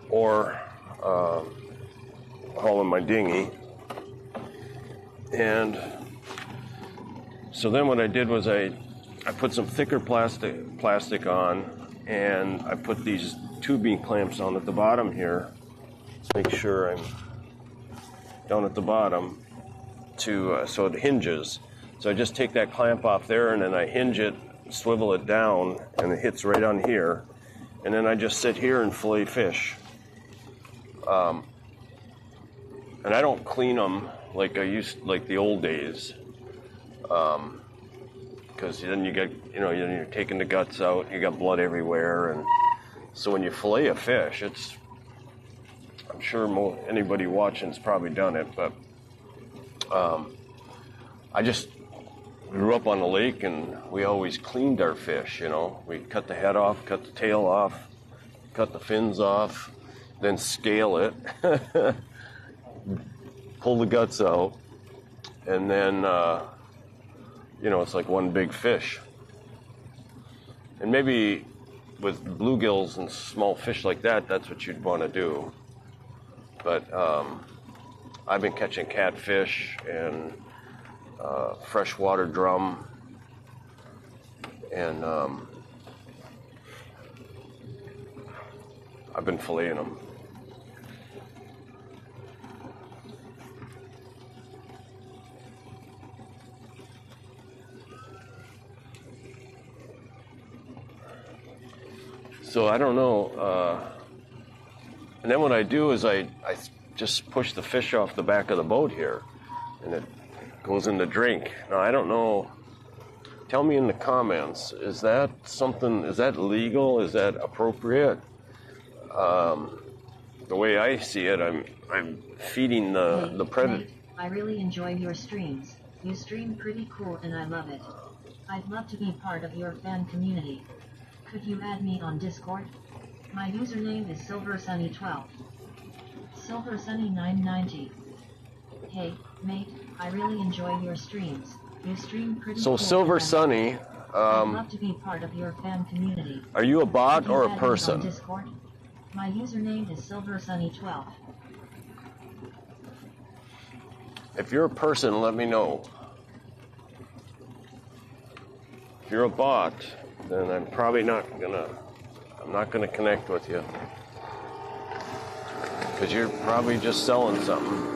or hauling my dinghy. And so then what I did was I put some thicker plastic on, and I put these tubing clamps on at the bottom here. Let's make sure I'm down at the bottom so it hinges. So I just take that clamp off there, and then I hinge it, swivel it down, and it hits right on here. And then I just sit here and fillet fish. And I don't clean them like the old days. Because then you're taking the guts out, you got blood everywhere, and so when you fillet a fish, I'm sure anybody watching's probably done it, but I just grew up on the lake, and we always cleaned our fish. We cut the head off, cut the tail off, cut the fins off, then scale it, pull the guts out, and then it's like one big fish. And maybe with bluegills and small fish like that, that's what you'd want to do. But I've been catching catfish and freshwater drum, and I've been filleting them. So I don't know. And then what I do is I just push the fish off the back of the boat here, and it goes in the drink. Now, I don't know. Tell me in the comments, is that legal? Is that appropriate? The way I see it, I'm feeding the predator. Nate, I really enjoy your streams. You stream pretty cool and I love it. I'd love to be part of your fan community. Could you add me on Discord? My username is SilverSunny12. SilverSunny990. Hey, mate, I really enjoy your streams. You stream pretty cool. So Silver Sunny, I'd love to be part of your fan community. Are you a bot Could you or a add me person? on Discord? My username is SilverSunny12. If you're a person, let me know. If you're a bot, then I'm probably not gonna connect with you, because you're probably just selling something.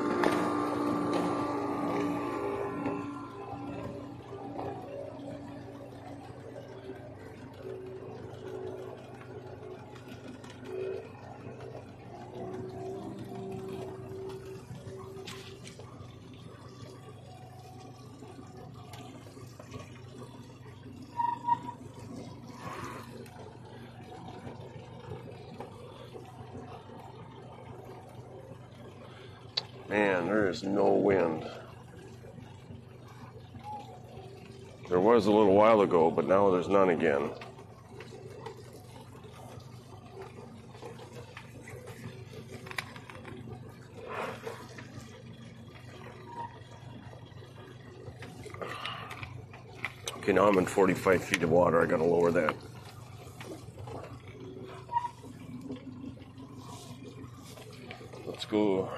Man, there is no wind. There was a little while ago, but now there's none again. Okay, now I'm in 45 feet of water. I gotta lower that. Let's go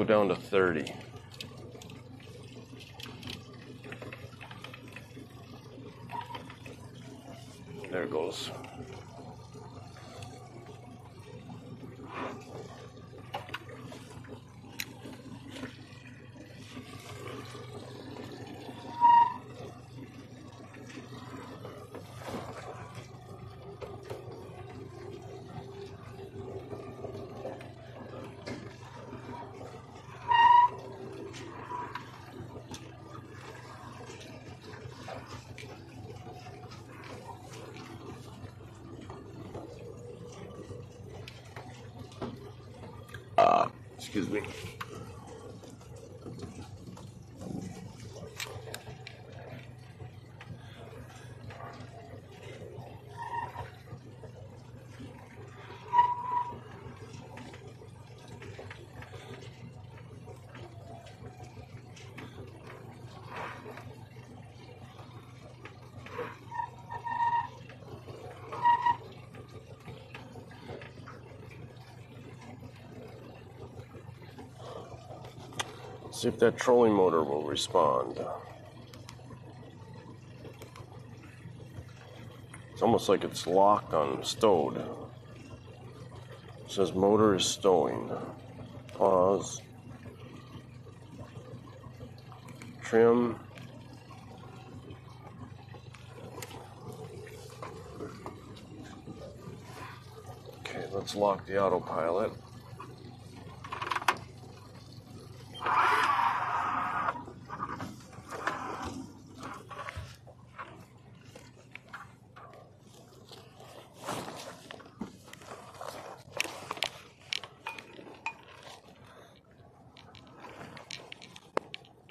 down to 30. There it goes. Excuse me. See if that trolling motor will respond. It's almost like it's locked on stowed. It says motor is stowing. Pause. Trim. Okay, let's lock the autopilot.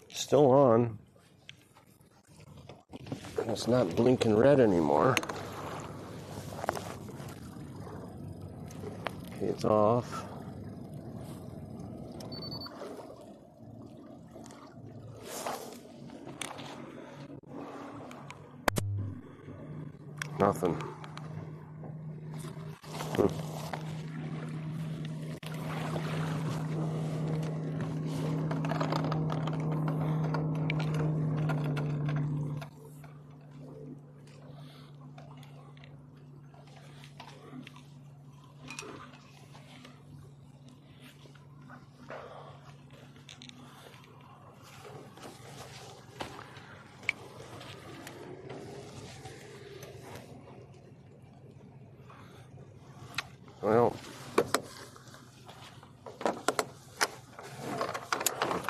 Still on. And it's not blinking red anymore. Okay, it's off. Nothing. Well, let's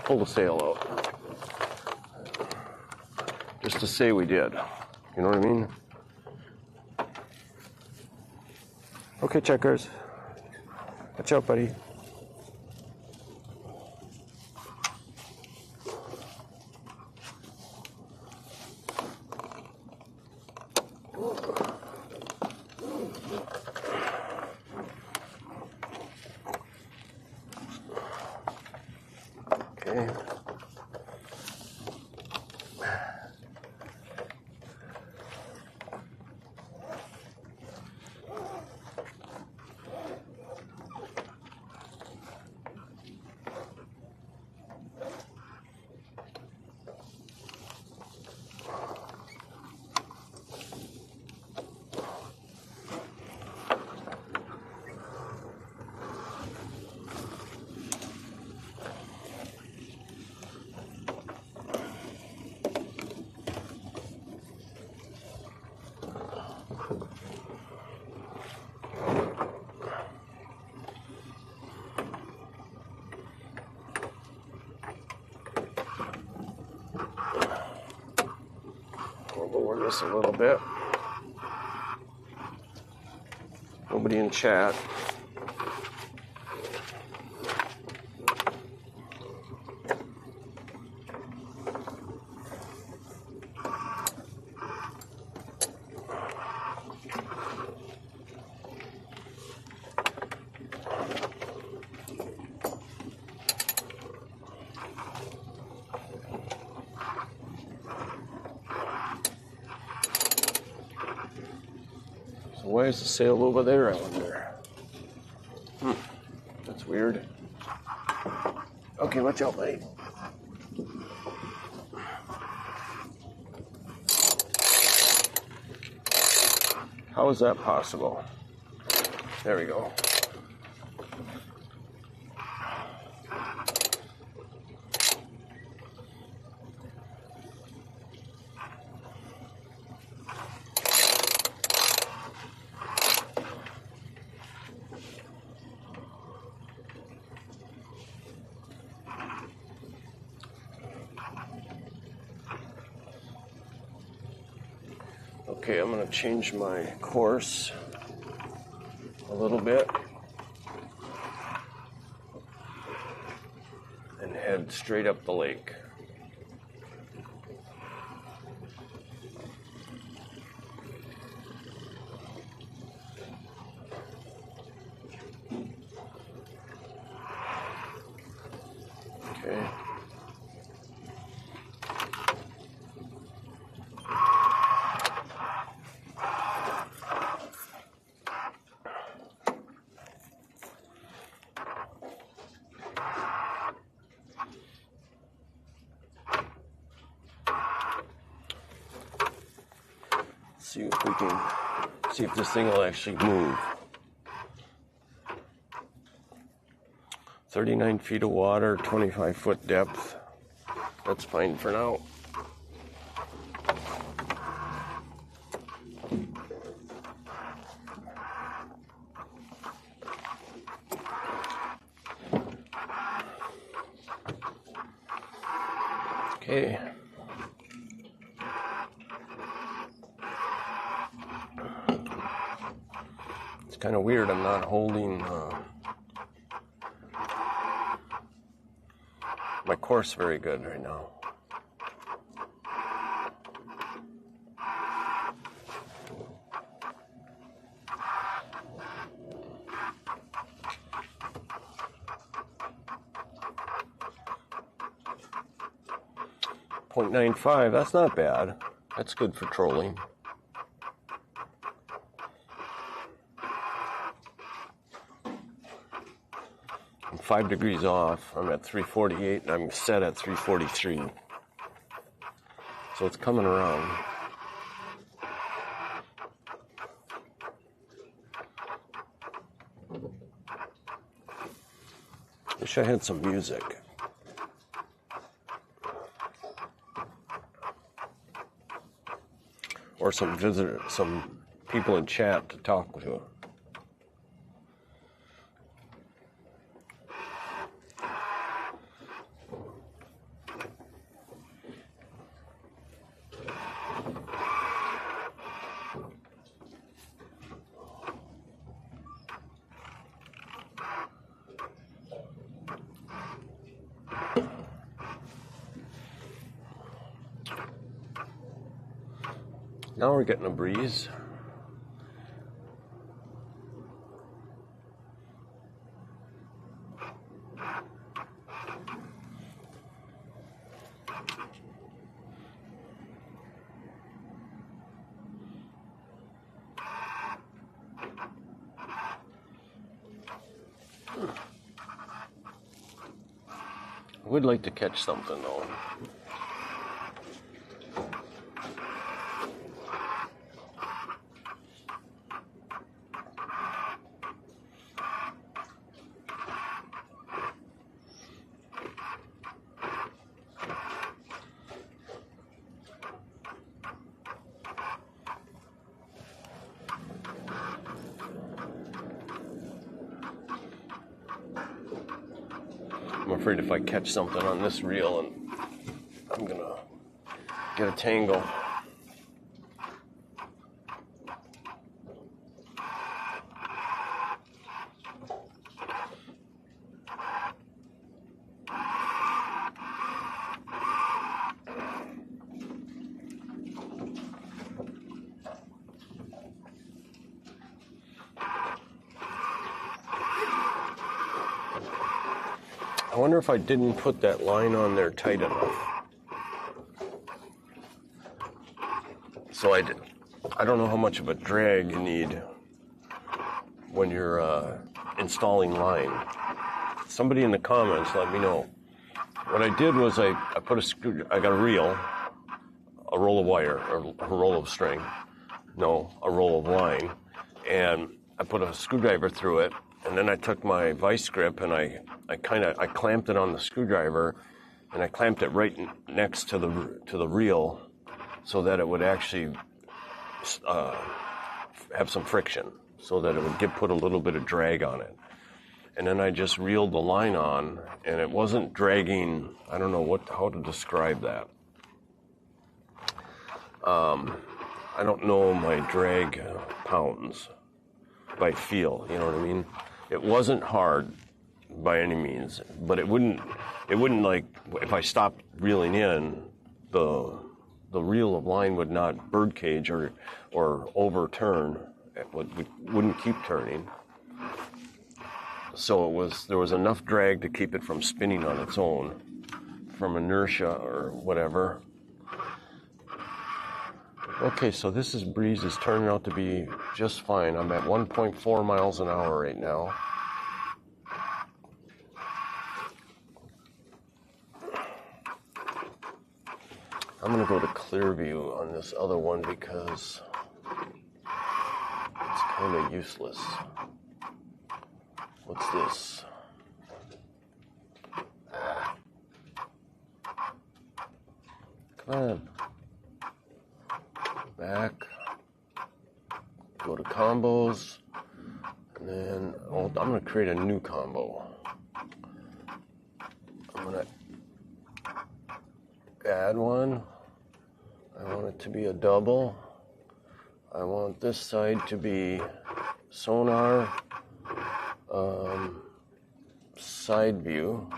pull the sail out. Just to say we did. You know what I mean? Okay, checkers. Watch out, buddy. Okay. We'll lower this a little bit. Nobody in chat. Why is the sail over there, I wonder? That's weird. Okay, watch out, buddy. How is that possible? There we go. Okay, I'm going to change my course a little bit and head straight up the lake. Okay. See if we can see if this thing will actually move. 39 feet of water, 25-foot depth. That's fine for now. Okay. It's kind of weird. I'm not holding my course very good right now. .95, that's not bad. That's good for trolling. I'm 5 degrees off. I'm at 348 and I'm set at 343. So it's coming around. Wish I had some music. Or some people in chat to talk to. Now we're getting a breeze. I would like to catch something though. I'm afraid if I catch something on this reel and I'm gonna get a tangle. I wonder if I didn't put that line on there tight enough. So I don't know how much of a drag you need when you're installing line. Somebody in the comments let me know. What I did was I put I got a reel, a roll of wire, or a roll of string. No, a roll of line. And I put a screwdriver through it, and then I took my vice grip and I clamped it on the screwdriver, and I clamped it right next to the reel so that it would actually have some friction, so that it would put a little bit of drag on it. And then I just reeled the line on, and it wasn't dragging. I don't know how to describe that. I don't know my drag pounds by feel, you know what I mean? It wasn't hard by any means, but it wouldn't like, if I stopped reeling in, the reel of line would not birdcage or overturn. It wouldn't keep turning. So there was enough drag to keep it from spinning on its own, from inertia or whatever. Okay, so breeze is turning out to be just fine. I'm at 1.4 miles an hour right now. I'm going to go to Clearview on this other one because it's kind of useless. What's this? Come on. Back. Go to combos. And then I'm going to create a new combo. I'm going to add one. I want it to be a double. I want this side to be sonar, side view,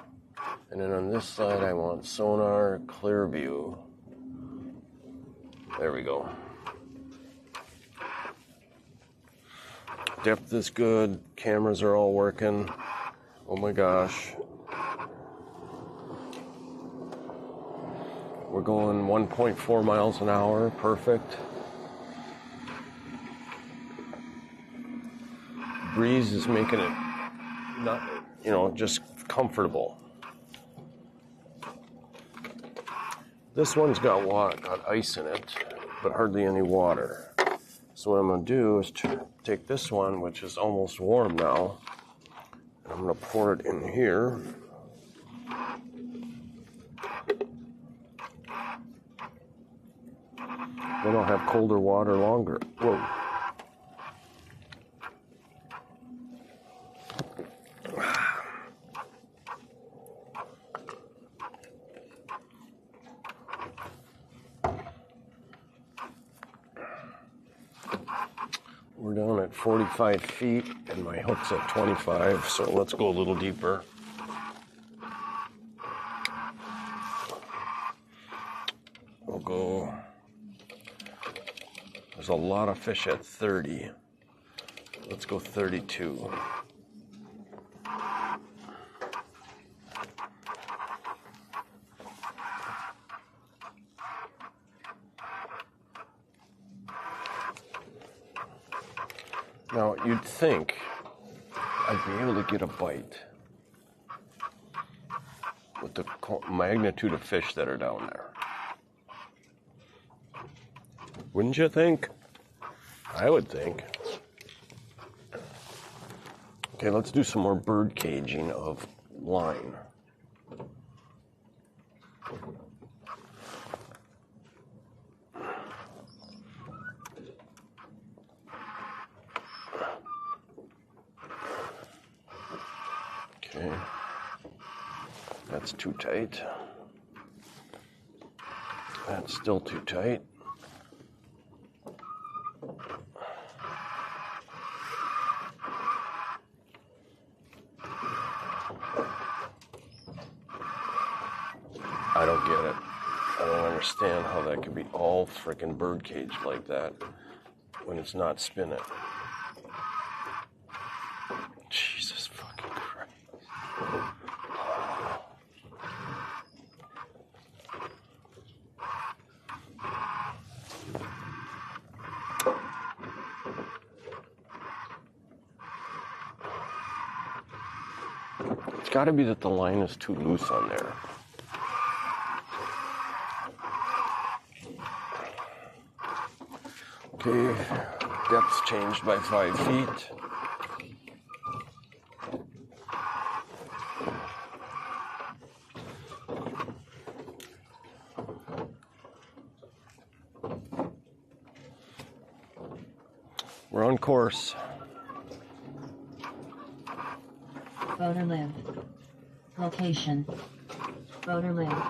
and then on this side I want sonar, clear view. There we go. Depth is good. Cameras are all working. Oh my gosh. We're going 1.4 miles an hour. Perfect. Breeze is making it not, just comfortable. This one's got ice in it, but hardly any water. So what I'm going to do is take this one, which is almost warm now, and I'm going to pour it in here. Then I'll have colder water longer. Whoa. We're down at 45 feet and my hook's at 25, so let's go a little deeper. We'll go. There's a lot of fish at 30. Let's go 32. Now, you'd think I'd be able to get a bite with the magnitude of fish that are down there. Wouldn't you think? I would think. Okay, let's do some more bird caging of line. Okay, that's too tight. That's still too tight. I don't get it. I don't understand how that could be all frickin' bird caged like that when it's not spinning. Jesus fucking Christ. got to be that the line is too loose on there. Okay, depth's changed by 5 feet. We're on course. Boater live. Location. Boater live.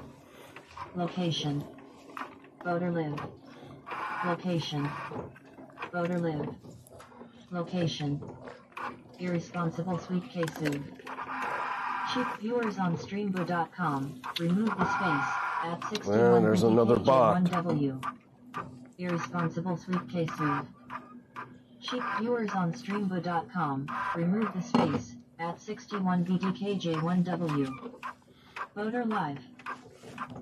Location. Boater live. Location. Boater live. Location. Irresponsible sweepcase soup. Cheap viewers on streambo.com. Remove the space at 61. Well, there's another bot. 1W. Irresponsible sweepcase soup. Cheap viewers on streambo.com. Remove the space at 61 BDKJ1W. Boater live.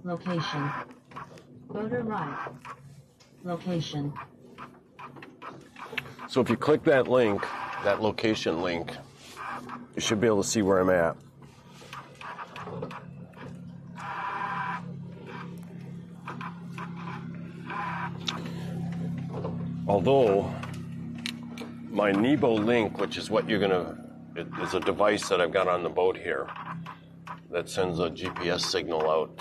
Location. Boater live. Location. So if you click that link, that location link, you should be able to see where I'm at. Although my Nebo link, which is what it is a device that I've got on the boat here that sends a GPS signal out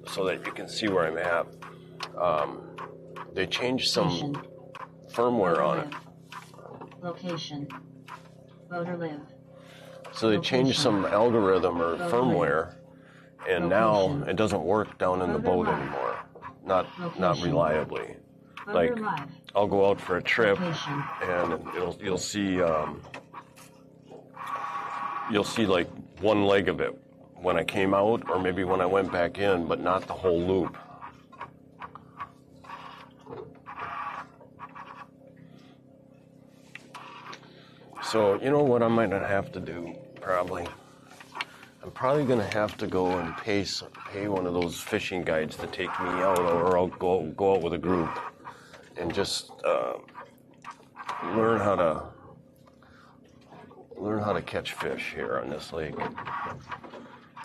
so that you can see where I'm at. They changed some firmware on it. Location. Boater live. So they changed some algorithm or firmware, and now it doesn't work down in the boat anymore. Not reliably. Like, I'll go out for a trip, and you'll see like one leg of it when I came out, or maybe when I went back in, but not the whole loop. So, you know what I might not have to do, probably? I'm probably going to have to go and pay one of those fishing guides to take me out, or I'll go out with a group and just learn how to catch fish here on this lake,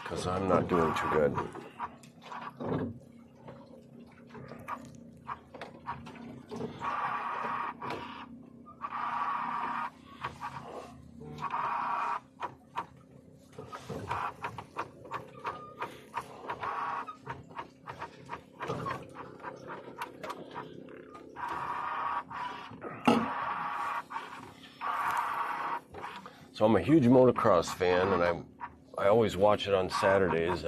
because I'm not doing too good. So I'm a huge motocross fan, and I always watch it on Saturdays.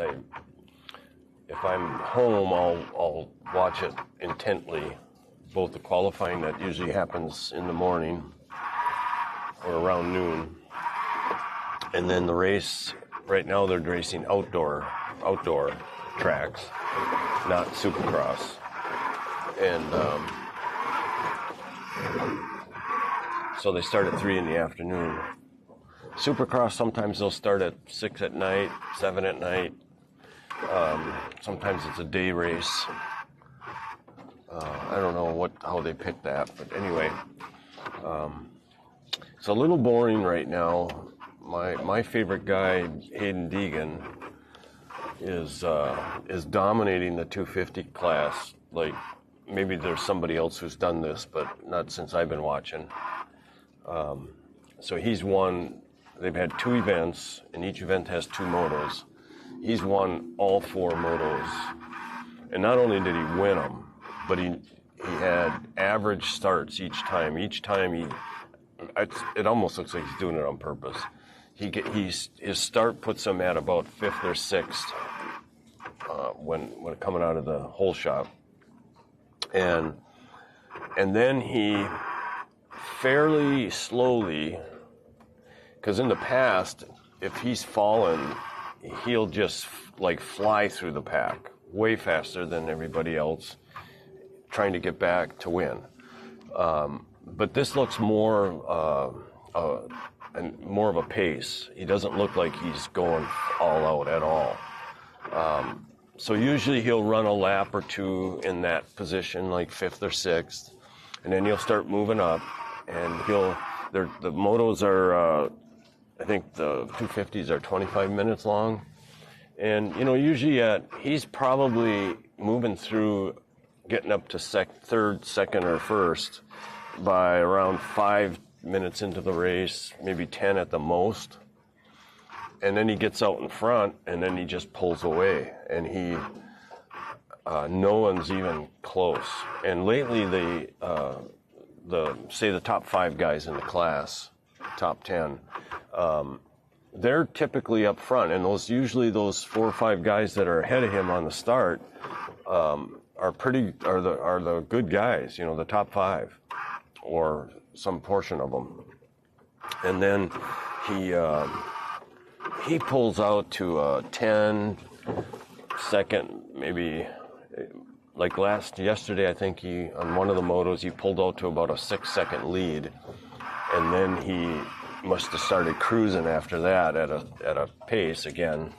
If I'm home, I'll watch it intently, both the qualifying that usually happens in the morning or around noon, and then the race. Right now they're racing outdoor tracks, not Supercross, and so they start at 3 in the afternoon. Supercross, sometimes they'll start at 6 at night, 7 at night. Sometimes it's a day race. I don't know how they pick that, but anyway. It's a little boring right now. My favorite guy, Hayden Deegan, is dominating the 250 class. Like, maybe there's somebody else who's done this, but not since I've been watching. So he's won. They've had 2 events, and each event has 2 motos. He's won all 4 motos. And not only did he win them, but he had average starts each time. Each time it almost looks like he's doing it on purpose. His start puts him at about 5th or 6th when coming out of the hole shop. And then he fairly slowly, because in the past, if he's fallen, he'll just like fly through the pack way faster than everybody else, trying to get back to win. But this looks more of a pace. He doesn't look like he's going all out at all. So usually he'll run a lap or 2 in that position, like 5th or 6th, and then he'll start moving up, and the motos are I think the 250s are 25 minutes long. And, usually he's probably moving through, getting up to third, second, or first by around 5 minutes into the race, maybe 10 at the most. And then he gets out in front, and then he just pulls away, and no one's even close. And lately, the top 5 guys in the class, top 10, they're typically up front, and usually those 4 or 5 guys that are ahead of him on the start are the good guys, the top 5, or some portion of them. And then he pulls out to a 10-second, maybe. Like yesterday, I think on one of the motos, he pulled out to about a 6-second lead, and then he must have started cruising after that at a pace again,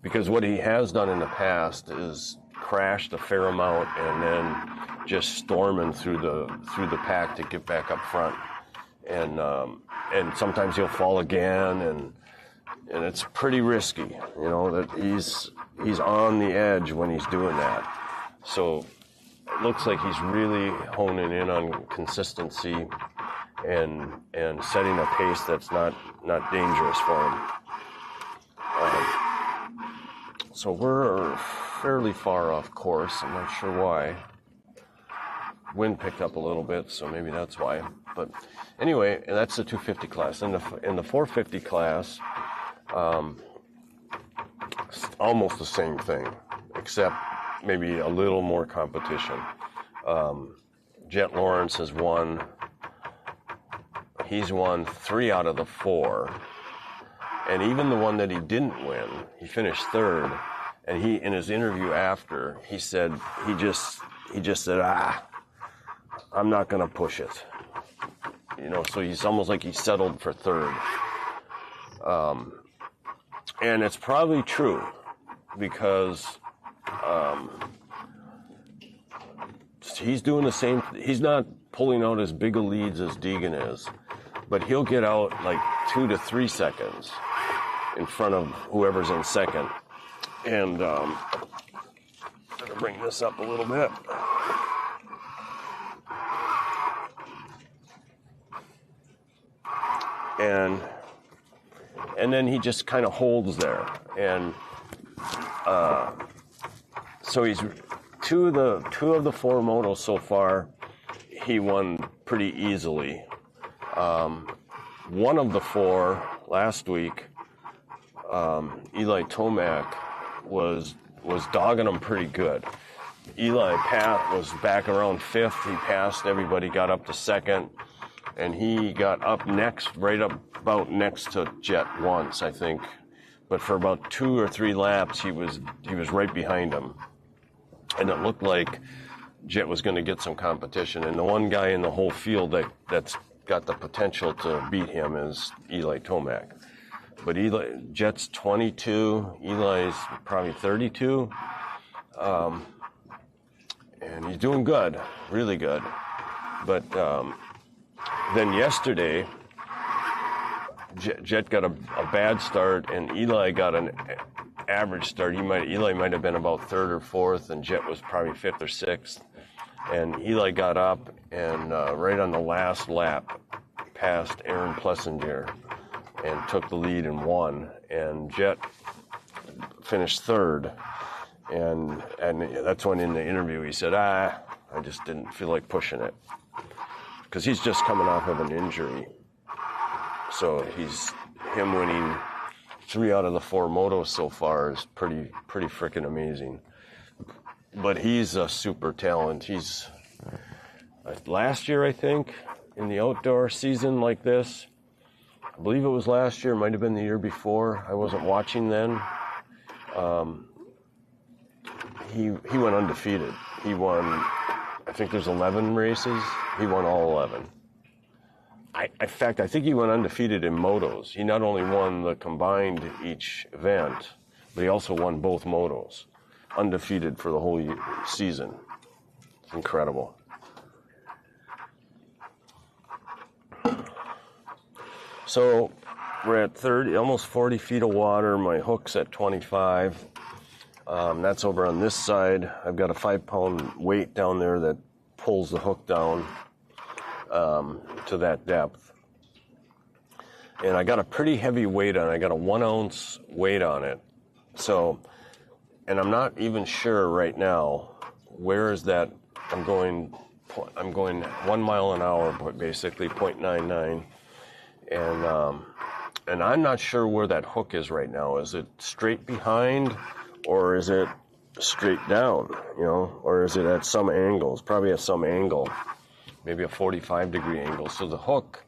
because what he has done in the past is crashed a fair amount and then just storming through the pack to get back up front, and sometimes he'll fall again, and it's pretty risky, that he's on the edge when he's doing that. So it looks like he's really honing in on consistency and setting a pace that's not dangerous for him. So we're fairly far off course. I'm not sure why. Wind picked up a little bit, so maybe that's why. But anyway, that's the 250 class. In the 450 class, almost the same thing, except maybe a little more competition. Jet Lawrence has won. He's won 3 out of the 4. And even the one that he didn't win, he finished 3rd. And he, in his interview after, he said, he just said, I'm not going to push it. So he's almost like he settled for 3rd. And it's probably true, because he's doing the same. He's not pulling out as big a leads as Deegan is, but he'll get out like 2 to 3 seconds in front of whoever's in second. And I'm going to bring this up a little bit. And then he just kind of holds there. And so he's two of the 4 motos so far, he won pretty easily. One of the 4 last week, Eli Tomac was dogging him pretty good. Eli was back around 5th. He passed everybody, got up to 2nd, and he got up next, about next to Jet once, I think. But for about 2 or 3 laps, he was right behind him, and it looked like Jet was going to get some competition. And the one guy in the whole field that's got the potential to beat him is Eli Tomac. But Jet's 22, Eli's probably 32, and he's doing good, really good. But then yesterday, Jet got a bad start, and Eli got an average start. Eli might have been about 3rd or 4th, and Jet was probably 5th or 6th. And Eli got up and right on the last lap passed Aaron Plessinger and took the lead and won. And Jet finished 3rd. And that's when in the interview he said, I just didn't feel like pushing it. Because he's just coming off of an injury. So him winning 3 out of the 4 motos so far is pretty freaking amazing. But he's a super talent. He's last year, I think, in the outdoor season like this, I believe it was last year, might have been the year before. I wasn't watching then. He went undefeated. He won, I think there's 11 races. He won all 11. In fact, I think he went undefeated in motos. He not only won the combined each event, but he also won both motos. Undefeated for the whole season. It's incredible. So we're at 30, almost 40 feet of water. My hook's at 25. That's over on this side. I've got a 5-pound weight down there that pulls the hook down to that depth. And I got a pretty heavy weight on it. I got a 1 ounce weight on it. So, and I'm not even sure right now where is that. I'm going 1 mile an hour, but basically 0.99. And I'm not sure where that hook is right now. Is it straight behind, or is it straight down, you know, or is it at some angles? Probably at some angle, maybe a 45-degree angle. So the hook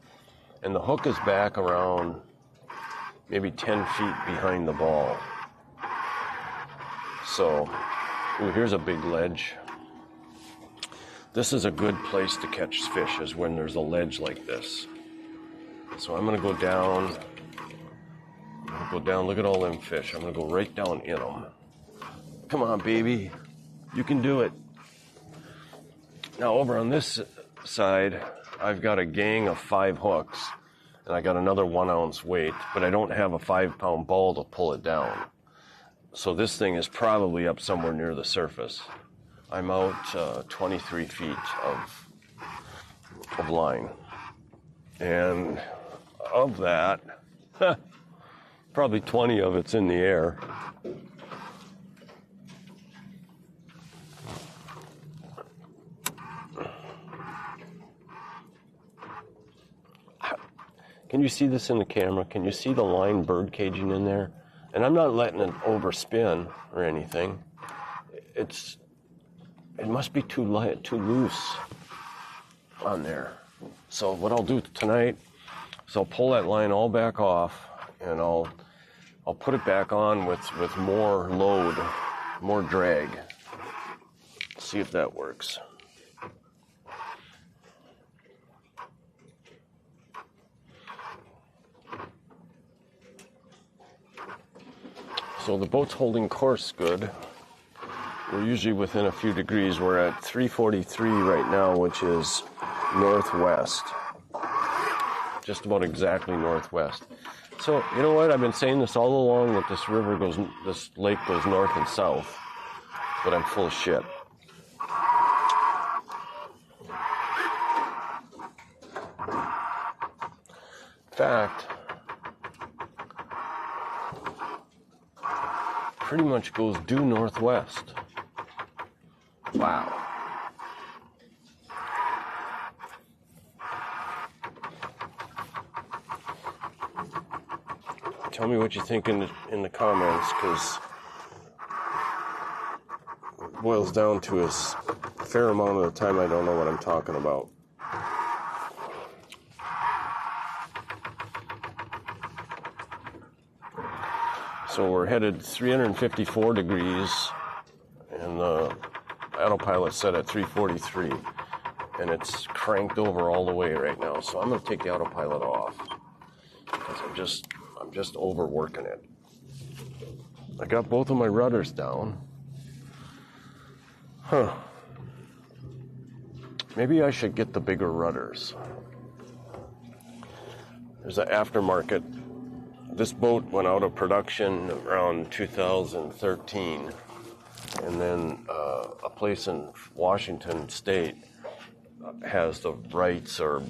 is back around maybe 10 feet behind the ball. So, ooh, here's a big ledge. This is a good place to catch fish, is when there's a ledge like this. So I'm gonna go down. Look at all them fish. I'm gonna go right down in them. Come on, baby. You can do it. Now over on this side, I've got a gang of 5 hooks, and I got another 1 ounce weight, but I don't have a 5-pound ball to pull it down. So this thing is probably up somewhere near the surface. I'm out 23 feet of line. And of that, probably 20 of it's in the air. Can you see this in the camera? Can you see the line bird caging in there? And I'm not letting it overspin or anything. It must be too light, too loose on there. So what I'll do tonight is I'll pull that line all back off, and I'll put it back on with more load, more drag. See if that works. So the boat's holding course good. We're usually within a few degrees. We're at 343 right now, which is northwest. Just about exactly northwest. So, you know what? I've been saying this all along, that this lake goes north and south, but I'm full of shit. In fact, pretty much goes due northwest. Wow. Tell me what you think in the comments, because it boils down to a fair amount of the time I don't know what I'm talking about. So we're headed 354 degrees, and the autopilot's set at 343, and it's cranked over all the way right now. So I'm going to take the autopilot off, because I'm just overworking it. I got both of my rudders down. Maybe I should get the bigger rudders. There's an aftermarket. This boat went out of production around 2013, and then a place in Washington State has the rights, or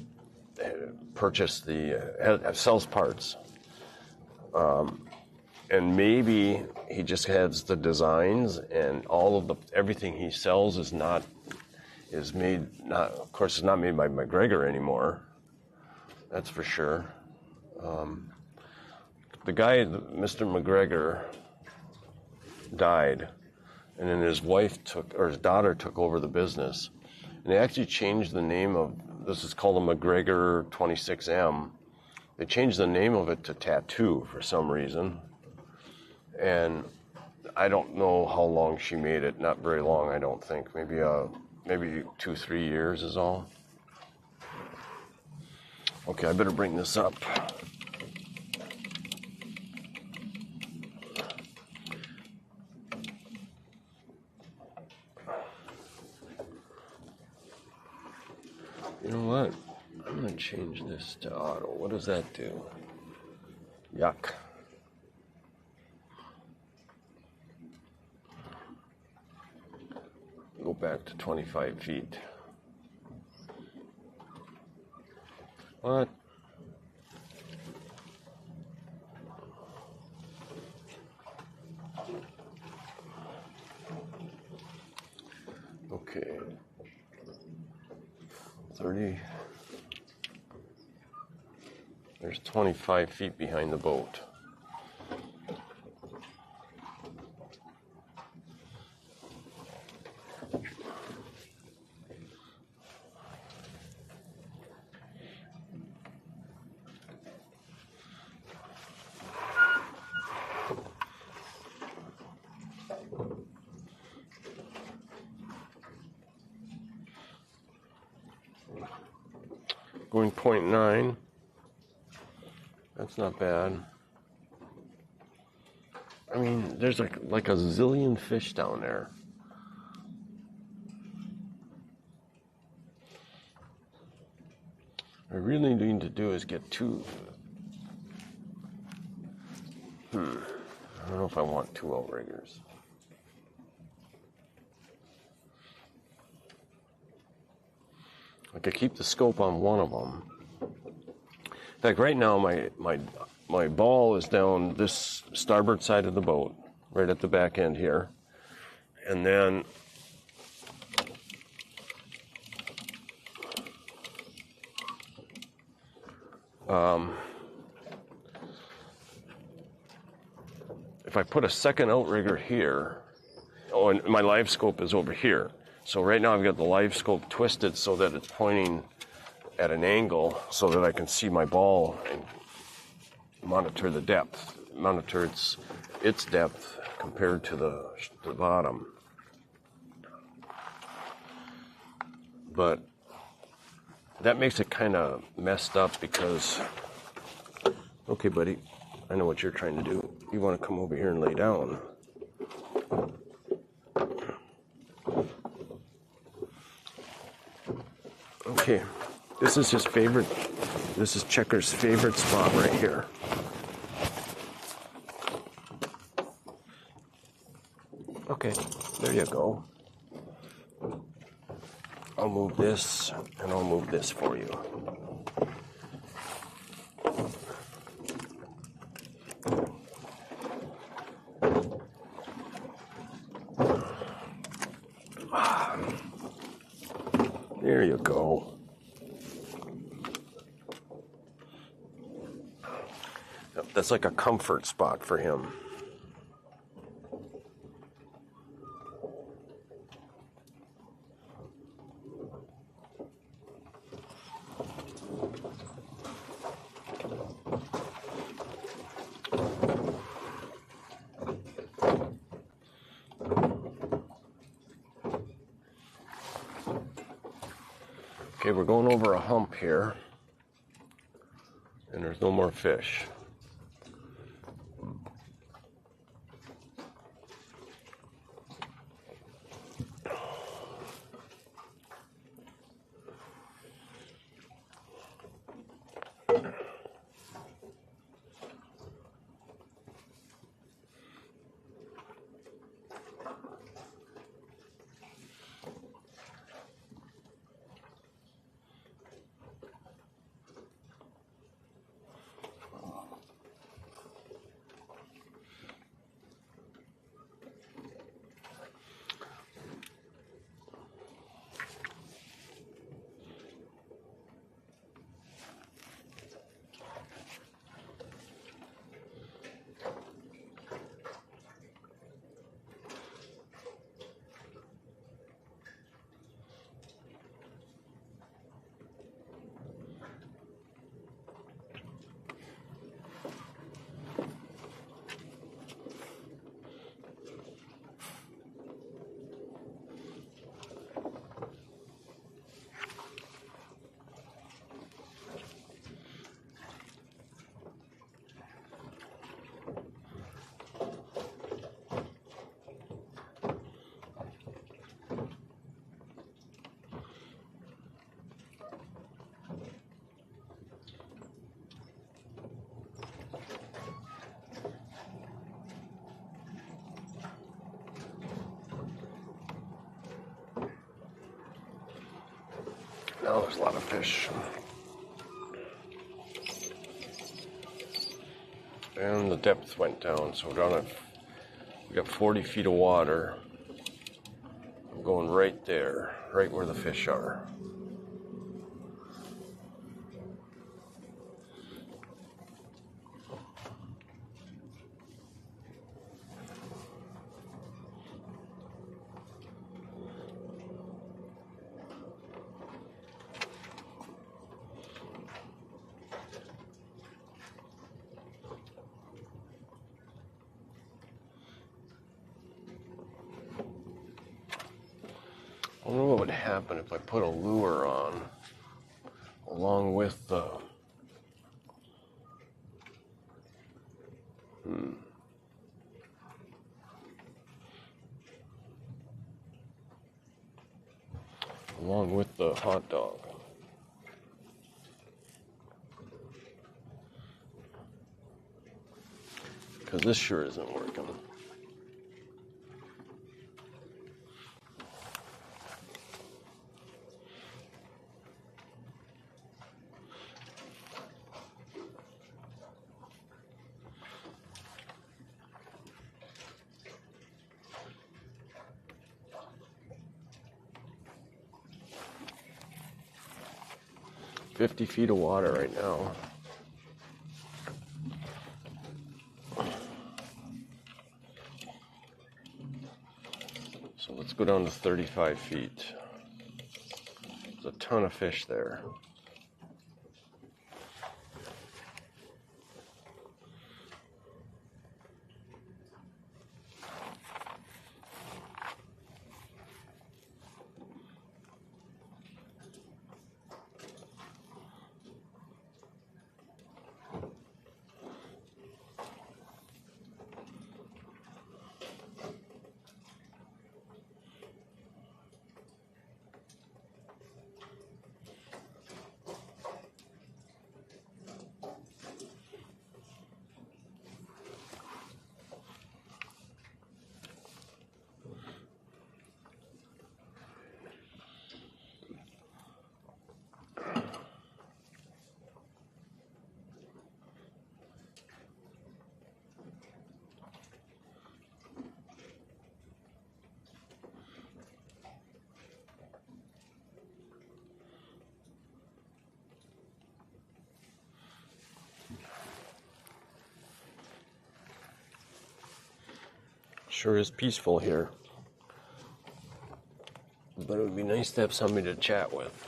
purchased sells parts. And maybe he just has the designs, and all of everything he sells is not made by McGregor anymore. That's for sure. The guy, Mr. McGregor, died, and then his daughter took over the business. And they actually changed the name of, this is called a McGregor 26M. They changed the name of it to Tattoo for some reason. And I don't know how long she made it. Not very long, I don't think. Maybe 2-3 years is all. Okay, I better bring this up. You know what? I'm I'm going to change this to auto. What does that do? Yuck. Go back to 25 feet. What? Okay. 30. There's 25 feet behind the boat. Going 0.9. That's not bad. I mean, there's like a zillion fish down there. What I really need to do is get two. I don't know if I want two outriggers. I could keep the scope on one of them. In fact, right now my ball is down this starboard side of the boat, right at the back end here. And then if I put a second outrigger here, oh, and my live scope is over here. So right now I've got the live scope twisted so that it's pointing at an angle so that I can see my ball and monitor the depth, monitor its depth compared to the bottom. But that makes it kind of messed up because, okay, buddy, I know what you're trying to do. You want to come over here and lay down. Okay, this is his favorite, this is Checker's favorite spot right here. Okay, there you go. I'll move this, and I'll move this for you. There you go. That's like a comfort spot for him. Okay, we're going over a hump here, and there's no more fish. now. There's a lot of fish. And the depth went down, so we got 40 feet of water. I'm going right there, right where the fish are. I wonder what would happen if I put a lure on along with the hot dog. Because this sure isn't working. $50 feet of water right now. So let's go down to 35 feet. There's a ton of fish there. Sure is peaceful here. But it would be nice to have somebody to chat with.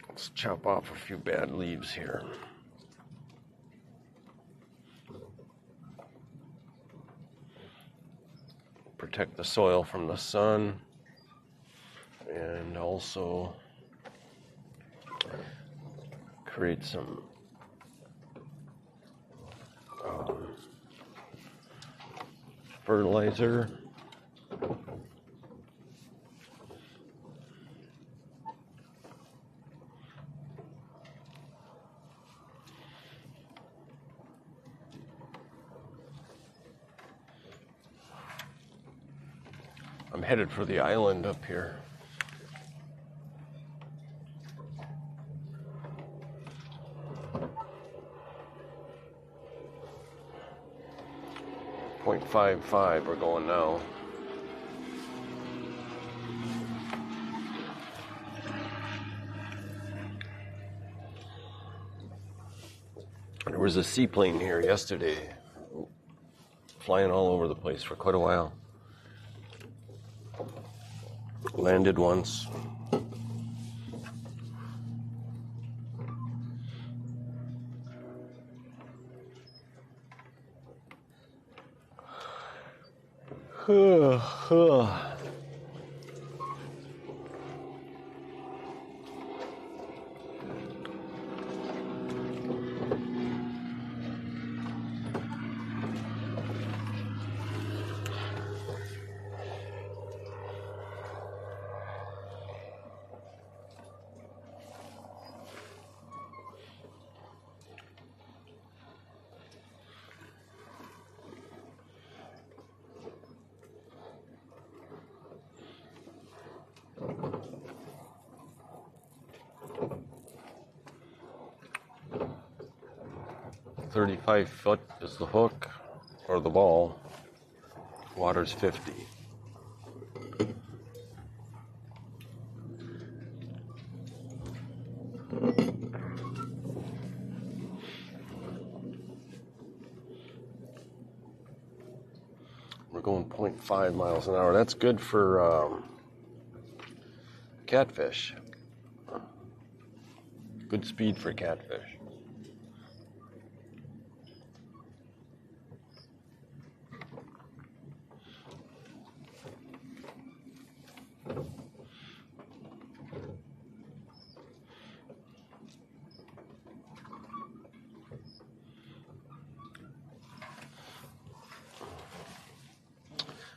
Let's chop off a few bad leaves here. Protect the soil from the sun, and also create some fertilizer. I'm headed for the island up here. .55 we're going now. There was a seaplane here yesterday, flying all over the place for quite a while. Landed once. $35 foot is the hook or the ball. Water's 50. We're going 0.5 miles an hour. That's good for catfish. Good speed for catfish.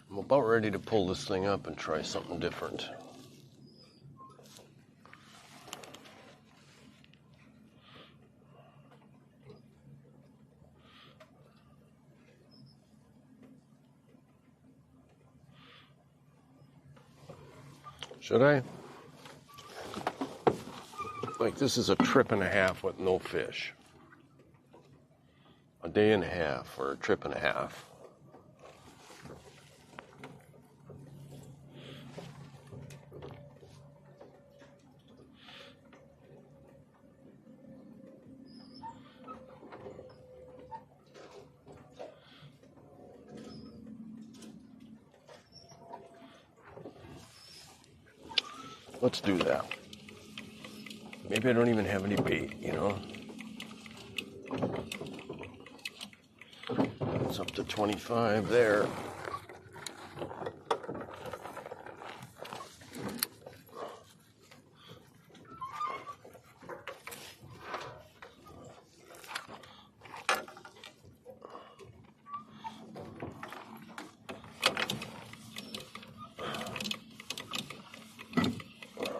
I'm about ready to pull this thing up and try something different. Should I? Like, this is a trip and a half with no fish. A day and a half or a trip and a half. Let's do that. Maybe I don't even have any bait, you know? It's up to 25 there.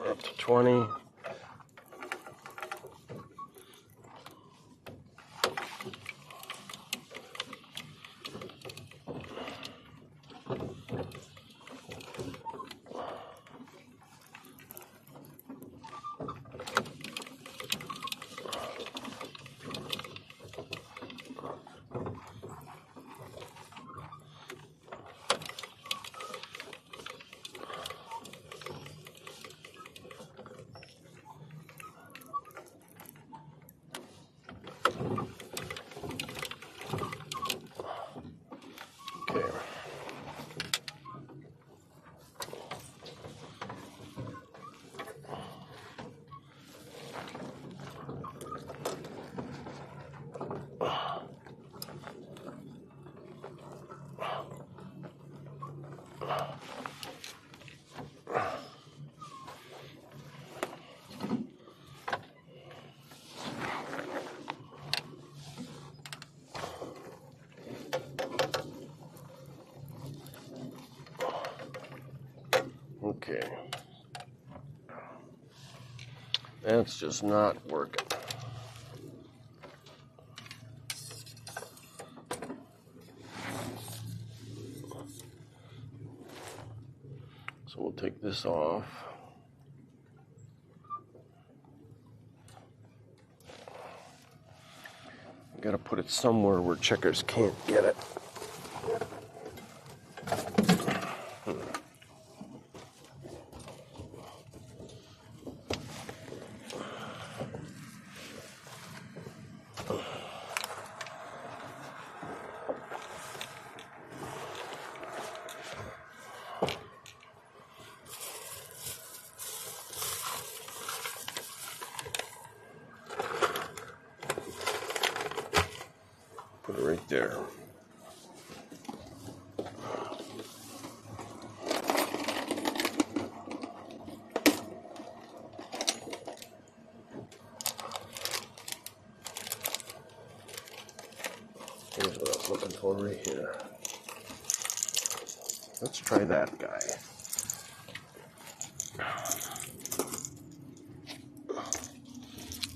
Up to 20. Okay. That's just not working. So we'll take this off. We gotta put it somewhere where checkers can't get it. Put it right there. over here. Let's try that guy.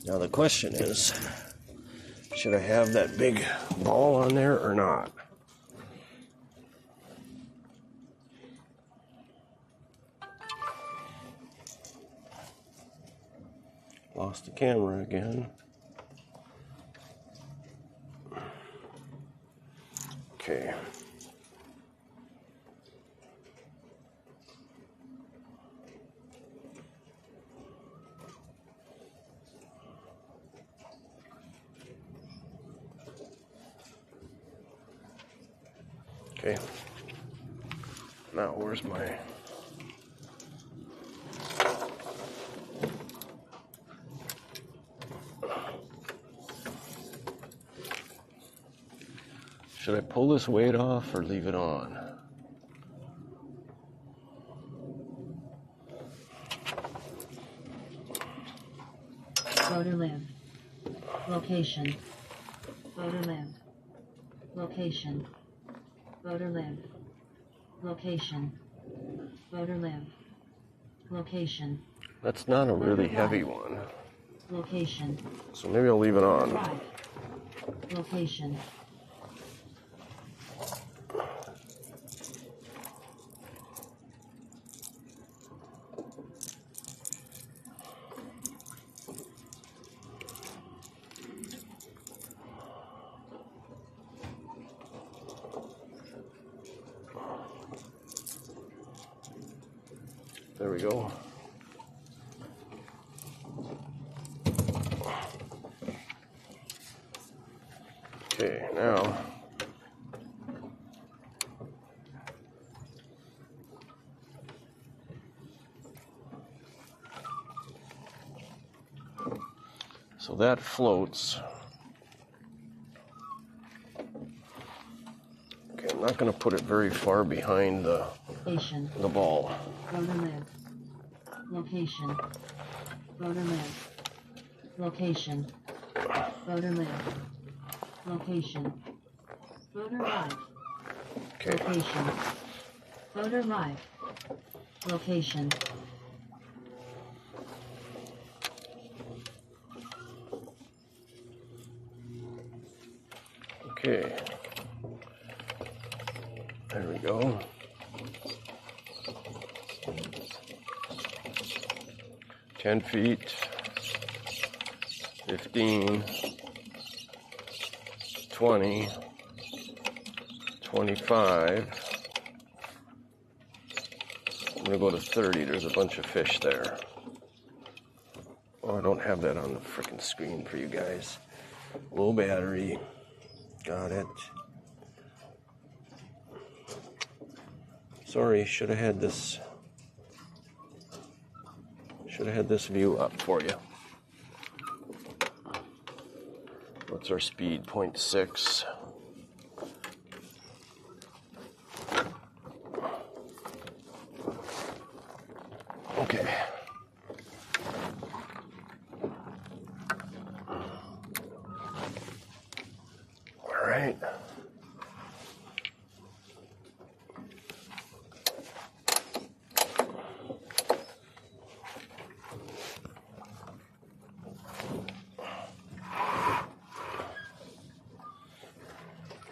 Now the question is, should I have that big ball on there or not? Lost the camera again. Okay. Okay. Now, where's my... Should I pull this weight off or leave it on? Voter live. Location. Voter live. Location. Voter live. Location. Voter live. Location. That's not a really heavy one. Location. So maybe I'll leave it on. Location. There we go. Okay, now so that floats. Okay, I'm not going to put it very far behind the ball. Voter live. Location. Voter live. Location. Voter live. Location. Voter live. Okay. Location. Voter live. Location. Okay. There we go. 10 feet, 15, 20, 25. I'm gonna go to 30. There's a bunch of fish there. Oh, I don't have that on the frickin' screen for you guys. Low battery. Got it. Sorry, should have had this view up for you. What's our speed? 0.6. Okay. All right.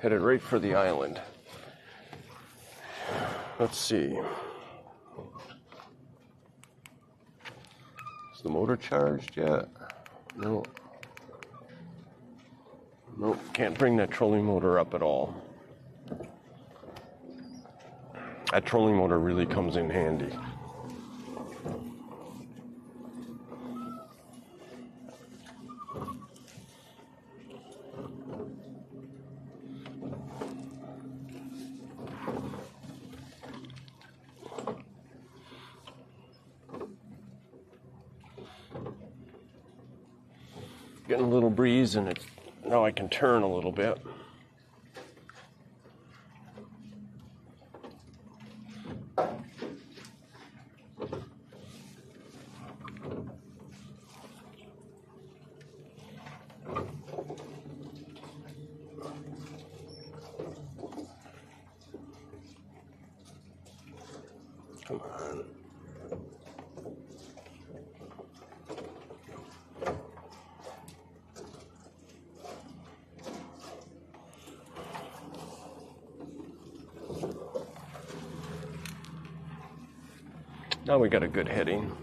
Headed right for the island. Let's see. Is the motor charged yet? No. Nope, can't bring that trolling motor up at all. That trolling motor really comes in handy. Getting a little breeze and now I can turn a little bit. Come on. Now we got a good heading.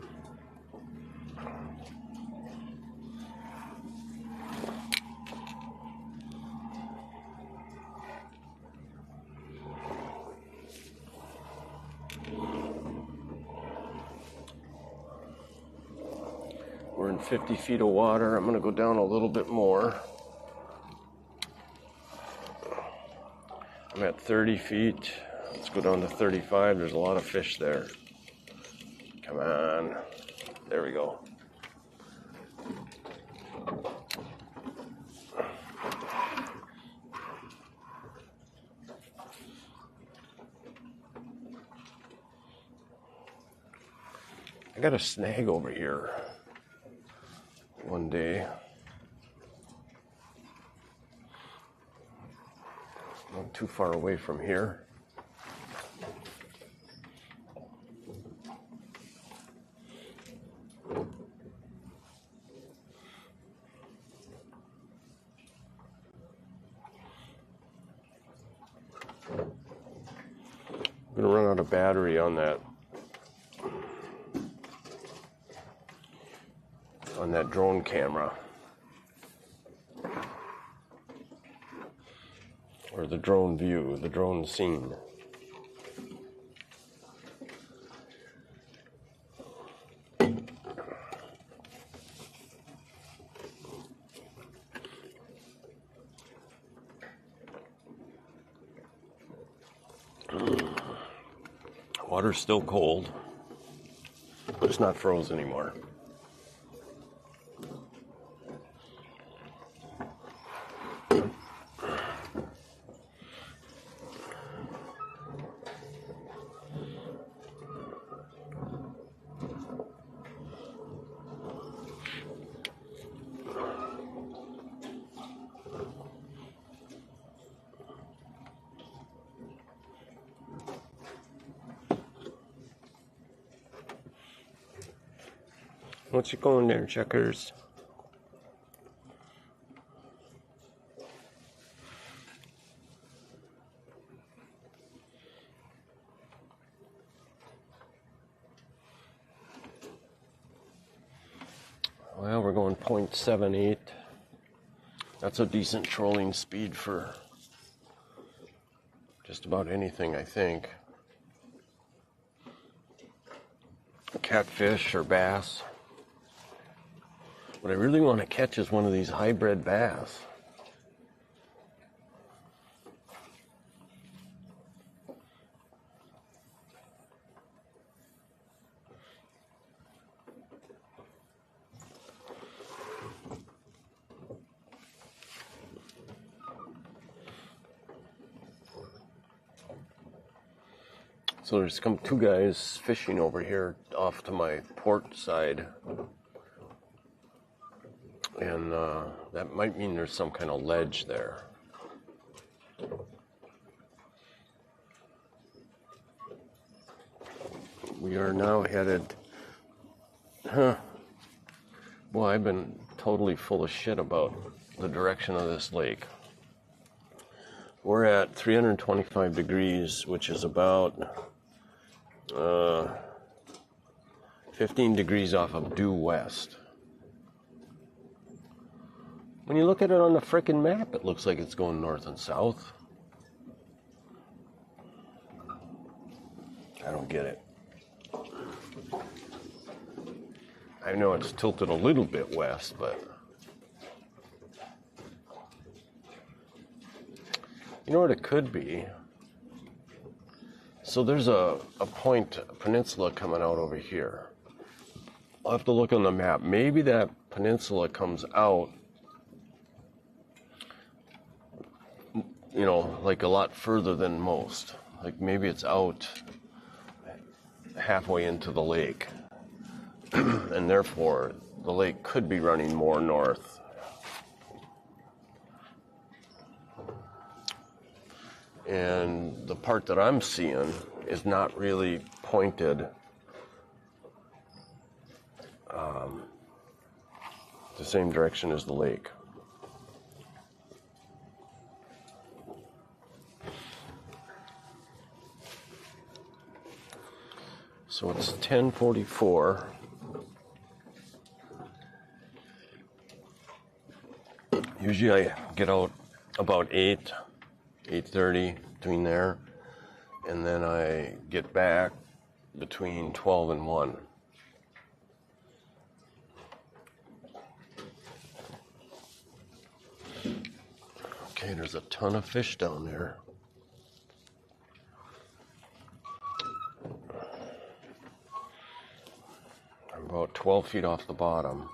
We're in 50 feet of water. I'm going to go down a little bit more. I'm at 30 feet. Let's go down to 35. There's a lot of fish there. Come on. There we go. I got a snag over here one day. Not too far away from here. I'm gonna run out of battery on that drone camera, or the drone view, the drone scene. Water's still cold, but it's not froze anymore. What's it going there, Checkers? Well, we're going 0.78. That's a decent trolling speed for just about anything, I think. Catfish or bass. What I really want to catch is one of these hybrid bass. So there's come two guys fishing over here off to my port side. And that might mean there's some kind of ledge there. We are now headed... Boy, I've been totally full of shit about the direction of this lake. We're at 325 degrees, which is about 15 degrees off of due west. When you look at it on the frickin' map, it looks like it's going north and south. I don't get it. I know it's tilted a little bit west, but... You know what it could be? So there's a peninsula coming out over here. I'll have to look on the map. Maybe that peninsula comes out, you know, like a lot further than most. Like maybe it's out halfway into the lake. And therefore, the lake could be running more north. And the part that I'm seeing is not really pointed the same direction as the lake. So it's 10:44. Usually I get out about 8:30, between there, and then I get back between 12 and 1. Okay, there's a ton of fish down there. I'm about 12 feet off the bottom.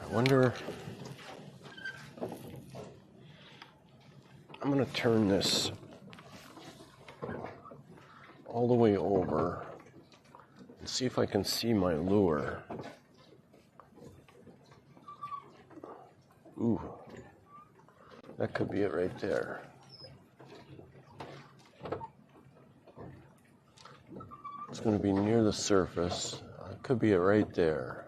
I wonder, I'm going to turn this all the way over and see if I can see my lure. Ooh, that could be it right there. It's going to be near the surface. It could be it right there.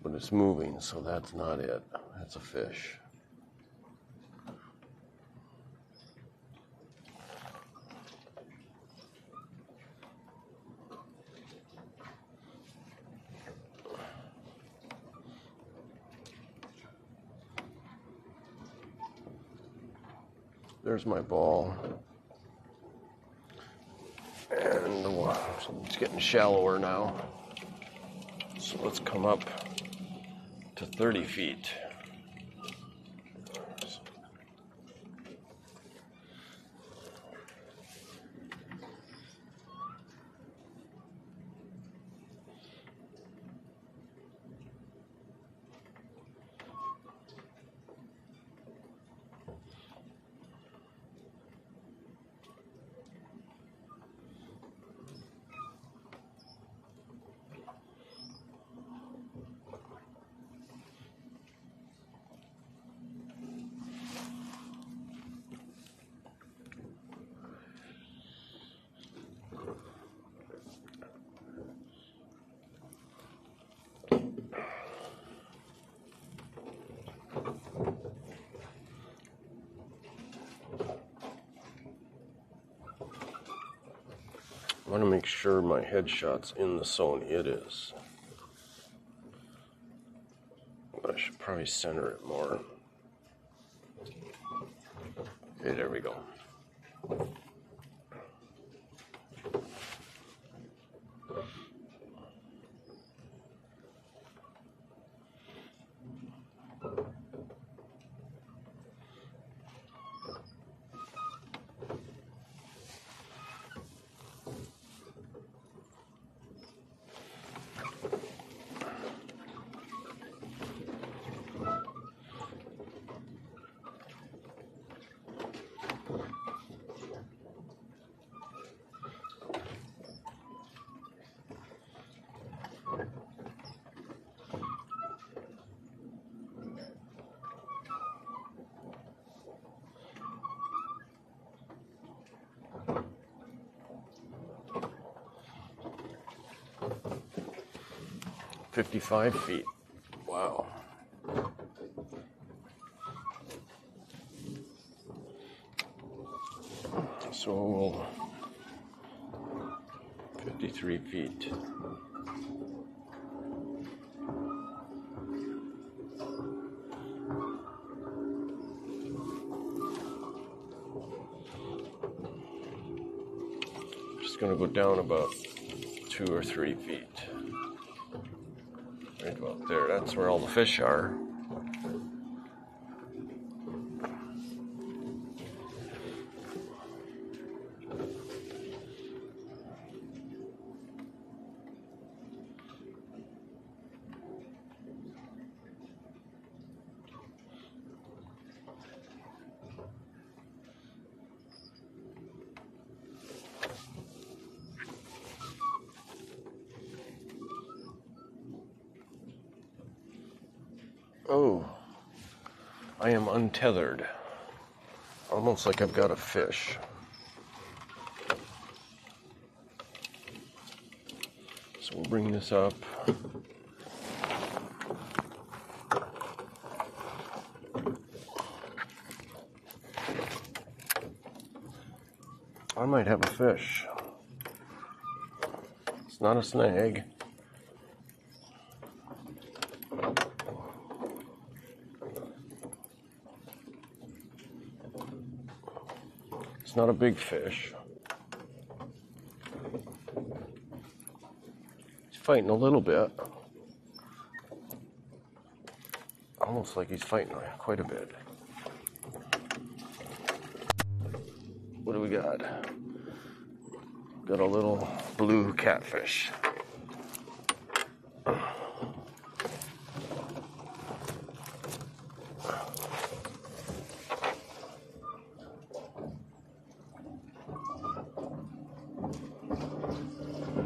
But it's moving, so that's not it. That's a fish. There's my ball. And the water, it's getting shallower now. So let's come up to 30 feet. I want to make sure my headshot's in the zone. It is. But I should probably center it more. Okay, there we go. "55 feet. Wow. So 53 feet. Just going to go down about 2 or 3 feet. Right about there. That's where all the fish are. Oh, I am untethered. Almost like I've got a fish. So we'll bring this up. I might have a fish. It's not a snag. It's not a big fish. He's fighting a little bit. Almost like he's fighting quite a bit. What do we got? Got a little blue catfish.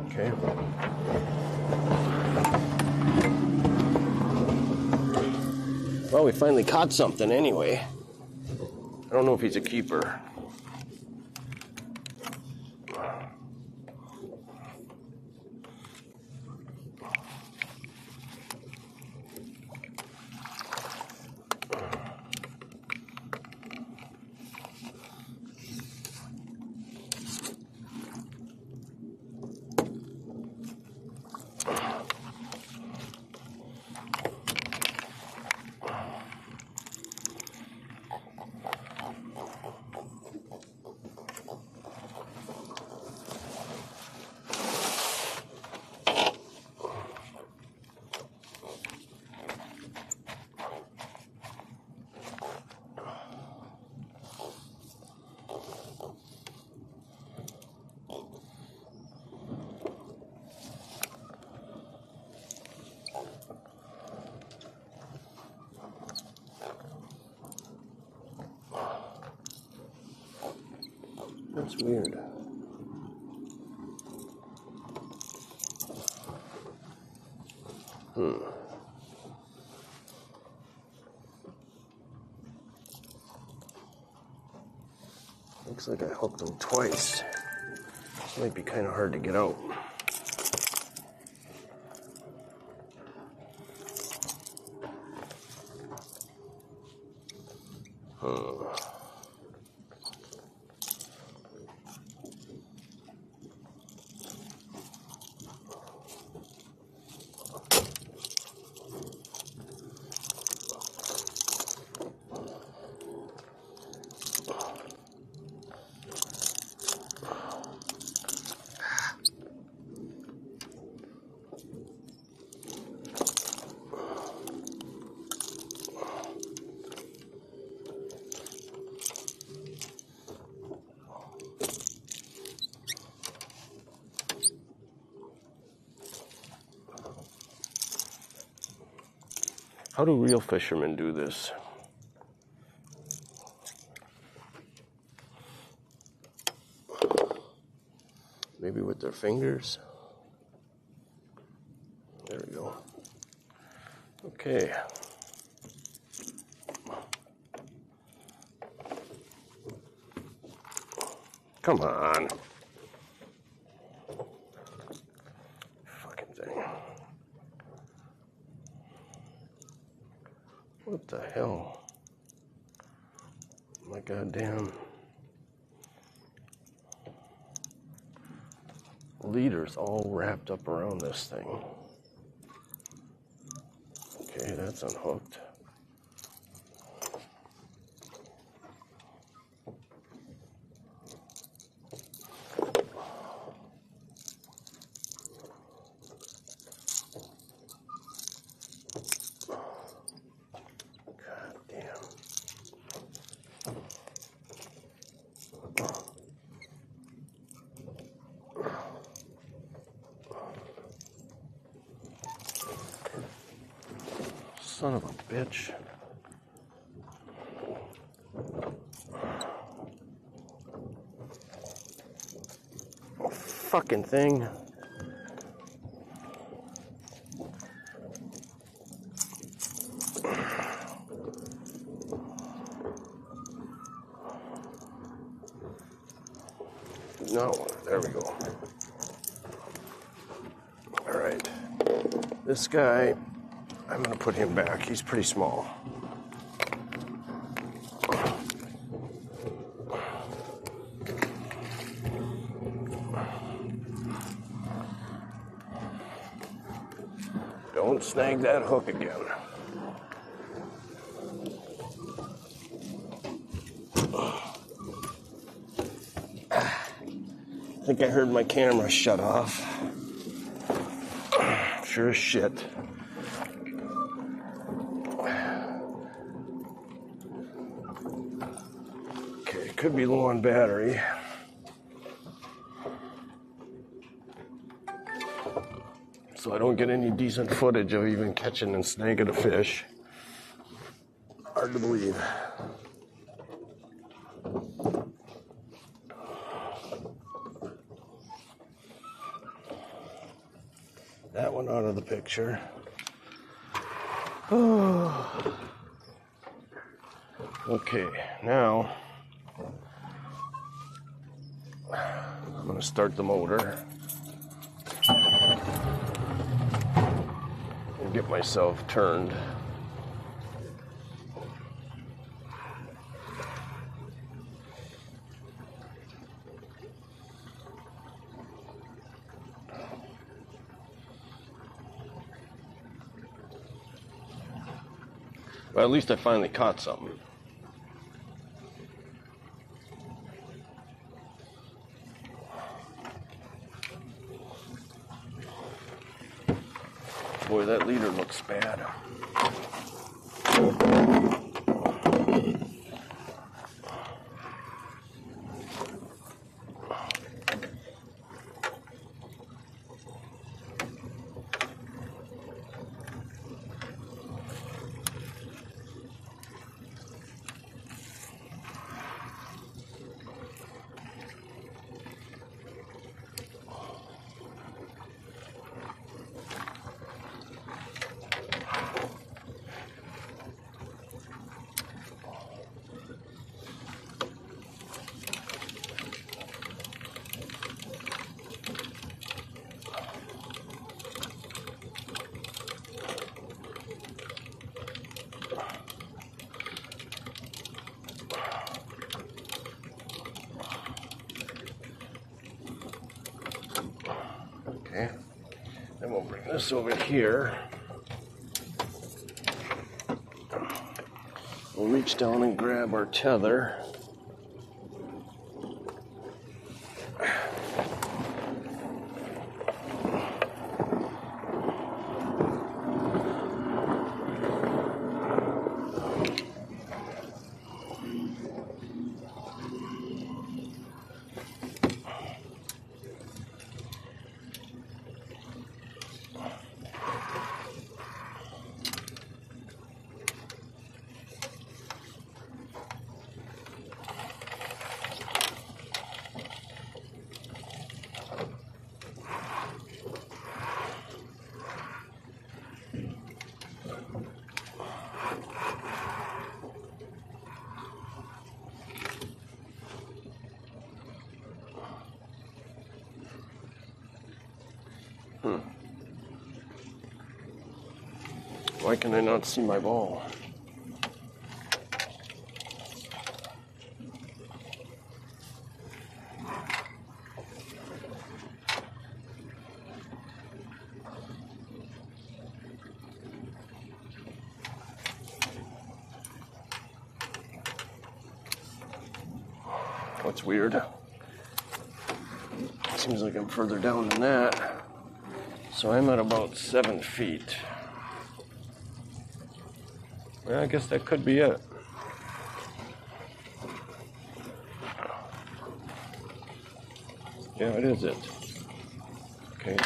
Okay. Well, we finally caught something anyway. I don't know if he's a keeper. That's weird. Looks like I hooked him twice. This might be kind of hard to get out. How do real fishermen do this? Maybe with their fingers? There we go. Okay. Come on. Fucking thing. What the hell? My goddamn leader's all wrapped up around this thing. Okay, that's unhooked. Son of a bitch. Oh, fucking thing. No, there we go. All right. This guy, I'm going to put him back. He's pretty small. Don't snag that hook again. I think I heard my camera shut off. Sure as shit. Okay, could be low on battery. So I don't get any decent footage of even catching and snagging a fish. Hard to believe. That one out of the picture. Oh. Okay, now I'm going to start the motor and get myself turned. Well, at least I finally caught something. Boy, that leader looks bad. Okay, then we'll bring this over here. We'll reach down and grab our tether. Why can I not see my ball? That's weird. Seems like I'm further down than that. So I'm at about 7 feet. Well, I guess that could be it. Yeah, it is it. Okay.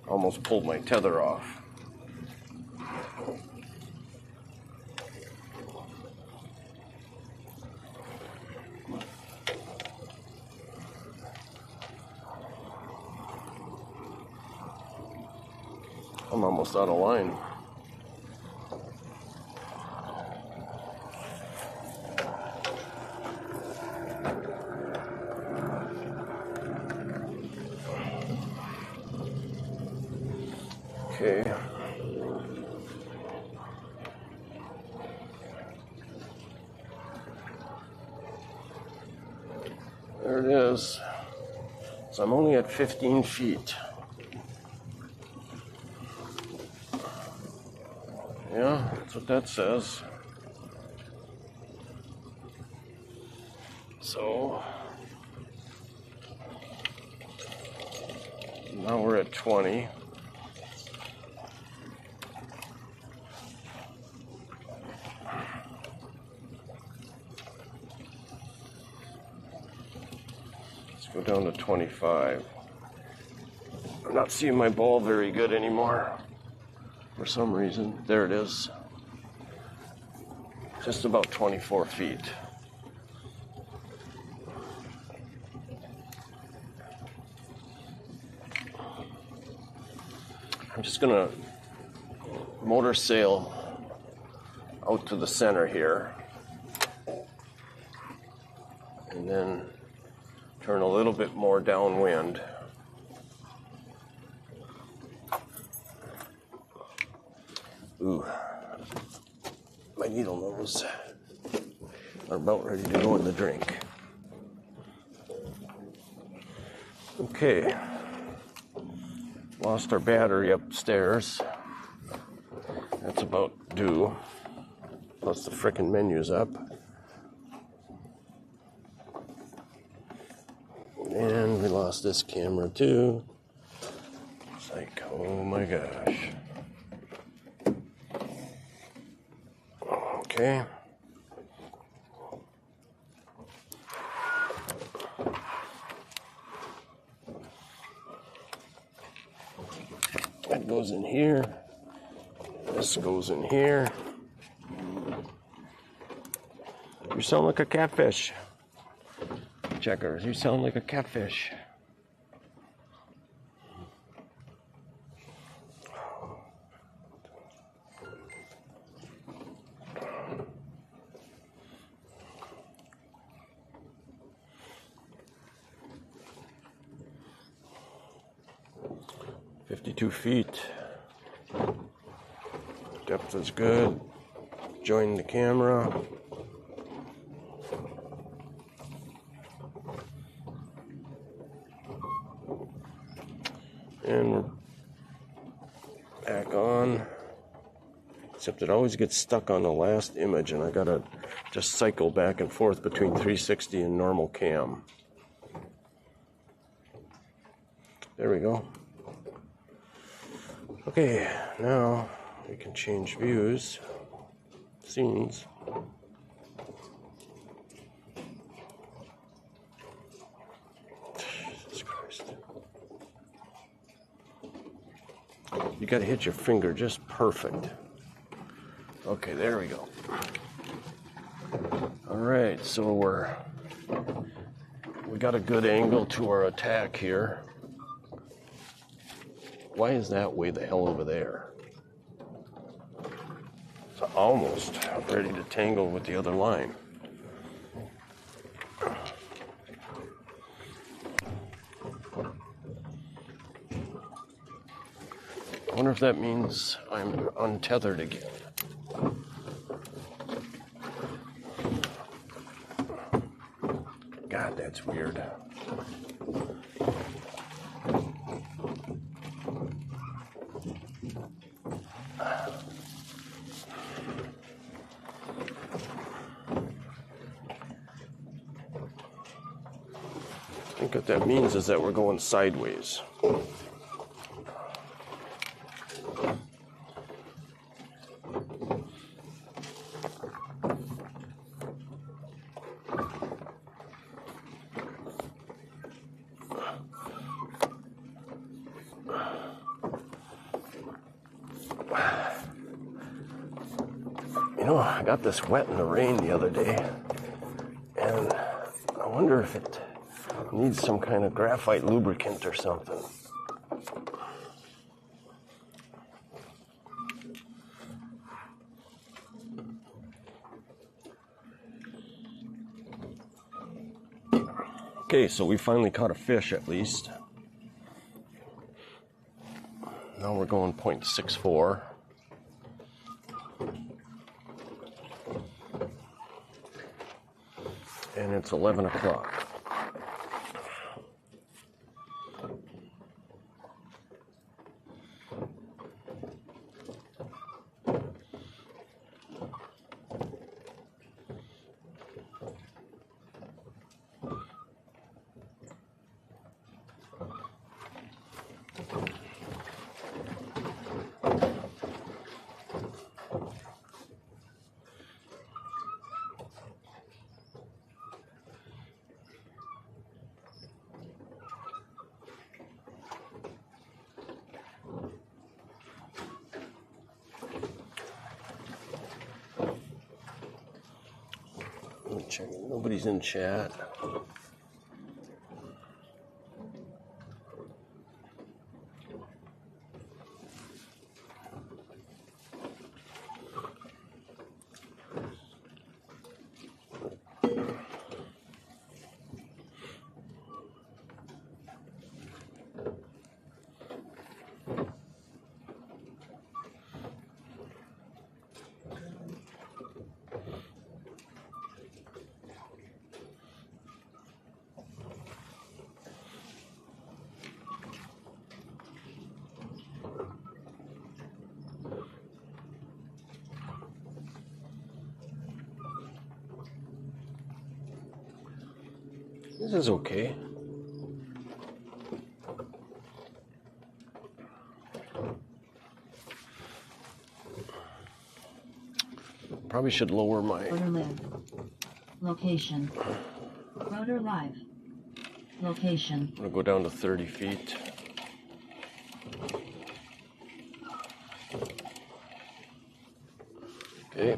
Almost pulled my tether off. I'm almost out of line. So I'm only at 15 feet. Yeah, that's what that says. So now we're at 20. Let's go down to 25. I'm not seeing my ball very good anymore for some reason. There it is. Just about 24 feet. I'm just gonna motor sail out to the center here and then turn a little bit more downwind. Ooh, my needle nose are about ready to go in the drink. Okay, lost our battery upstairs. That's about due. Plus the frickin' menu's up. And we lost this camera too. It's like, oh my gosh. Okay. That goes in here. This goes in here. You sound like a catfish. Checkers, you sound like a catfish. .52 feet. Depth is good. Join the camera. And we're back on. Except it always gets stuck on the last image, and I gotta just cycle back and forth between 360 and normal cam. There we go. Okay, now we can change views, scenes. Jesus Christ. You gotta hit your finger just perfect. Okay, there we go. All right, so we got a good angle to our attack here. Why is that way the hell over there? It's almost ready to tangle with the other line. I wonder if that means I'm untethered again. God, that's weird. I think what that means is that we're going sideways. You know, I got this wet in the rain the other day, and I wonder if it needs some kind of graphite lubricant or something. Okay, so we finally caught a fish at least. Now we're going 0.64. And it's 11 o'clock. Let me check. Nobody's in chat. This is okay. Probably should lower my... Rotor live. Location. Rotor live. Location. I'm going to go down to 30 feet. Okay.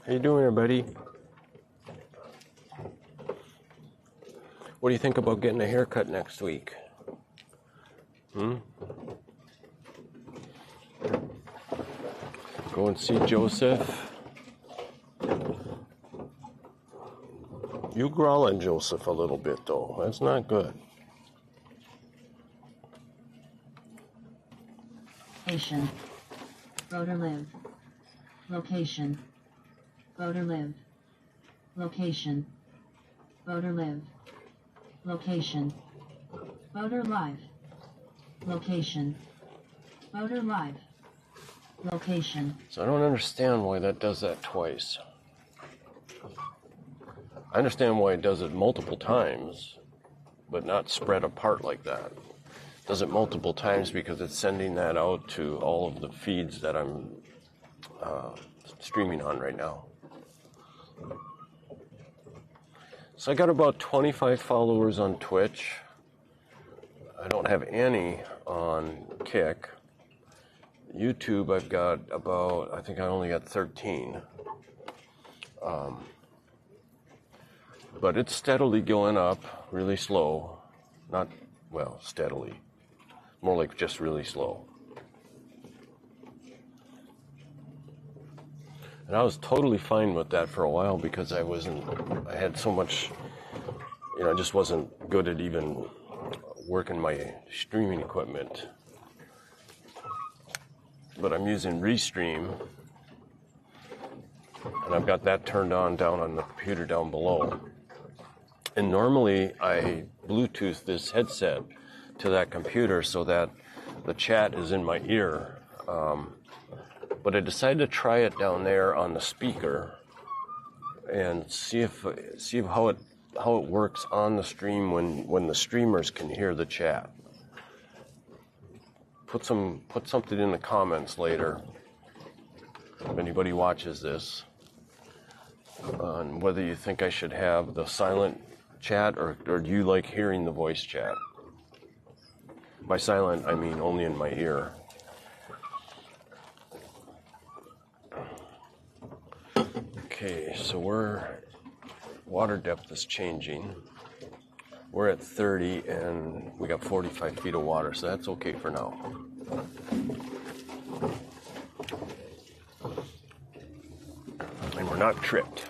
How you doing there, buddy? What do you think about getting a haircut next week? Go and see Joseph. You growling, Joseph, a little bit, though. That's not good. Location. Rotor live. Location. Rotor live. Location. Rotor live. Location. Rotor live. Location. Rotor live. Location. So I don't understand why that does that twice. I understand why it does it multiple times, but not spread apart like that. It does it multiple times because it's sending that out to all of the feeds that I'm streaming on right now. So I got about 25 followers on Twitch. I don't have any on Kick. YouTube, I've got about, I think I only got 13. But it's steadily going up, really slow. Not, well, steadily. More like just really slow. And I was totally fine with that for a while because I had so much, I just wasn't good at even working my streaming equipment. But I'm using Restream, and I've got that turned on down on the computer down below. And normally I Bluetooth this headset to that computer so that the chat is in my ear. But I decided to try it down there on the speaker and see how it works on the stream when the streamers can hear the chat. Put something in the comments later if anybody watches this on whether you think I should have the silent chat or do you like hearing the voice chat? By silent, I mean only in my ear. Okay, so water depth is changing. We're at 30 and we got 45 feet of water, so that's okay for now. And we're not tripped.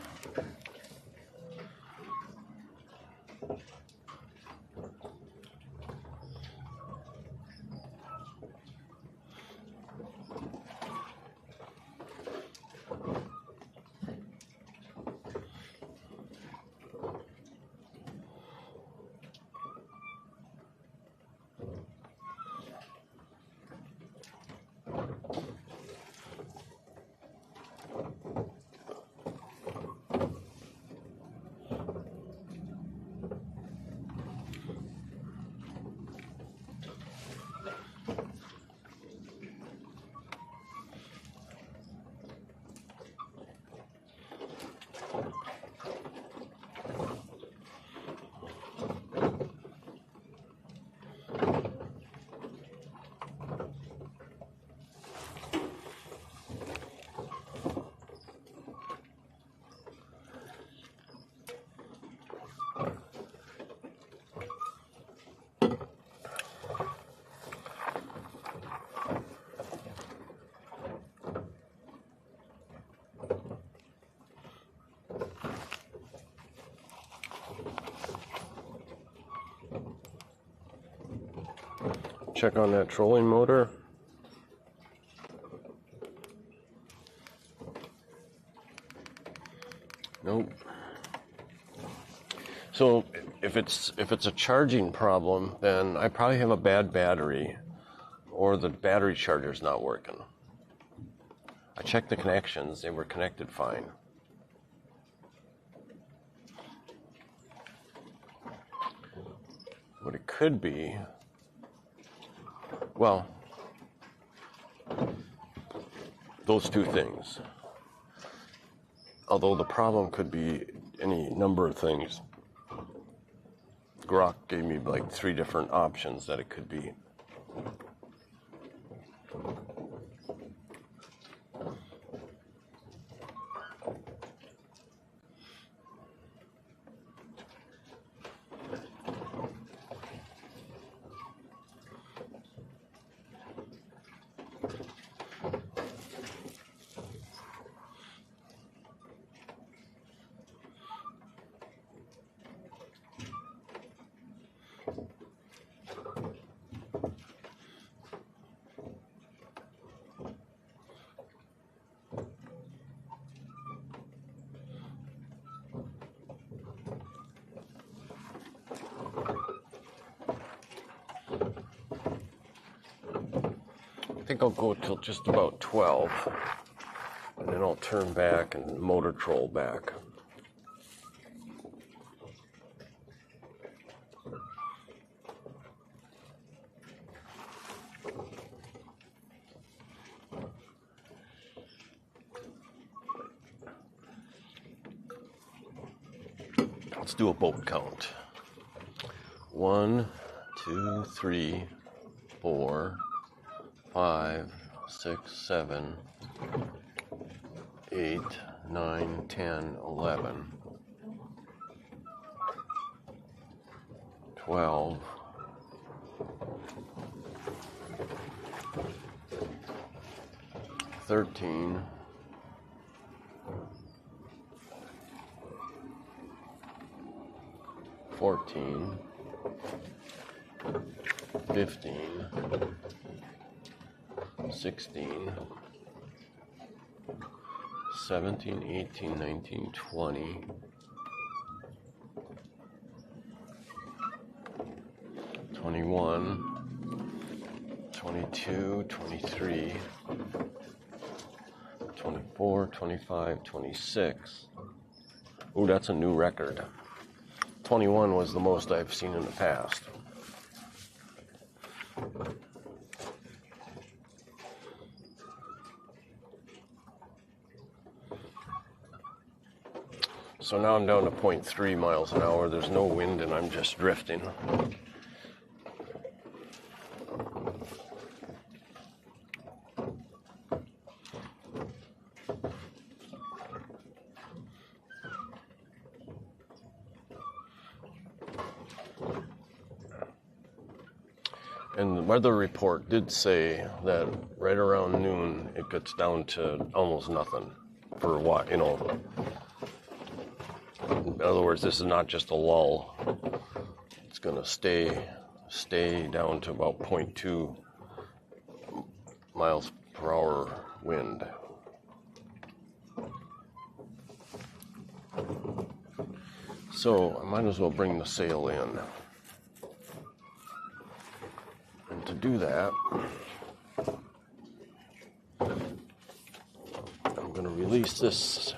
Check on that trolling motor. Nope. So if it's a charging problem, then I probably have a bad battery, or the battery charger's not working. I checked the connections; they were connected fine. What it could be, well, those two things. Although the problem could be any number of things. Grok gave me like 3 different options that it could be. I think I'll go till just about 12, and then I'll turn back and motor troll back. Let's do a boat count. 1, 2, 3, 4, 5, 6, 7, 8, 9, 10, 11, 12, 13, 14, 15, 16, 17, 18, 19, 20, 21, 22, 23, 24, 25, 26. Ooh, that's a new record. 21 was the most I've seen in the past. So now I'm down to 0.3 miles an hour. There's no wind and I'm just drifting. And the weather report did say that right around noon it gets down to almost nothing for a while, you know. In other words, this is not just a lull. It's going to stay down to about 0.2 miles per hour wind. So I might as well bring the sail in. And to do that, I'm going to release this.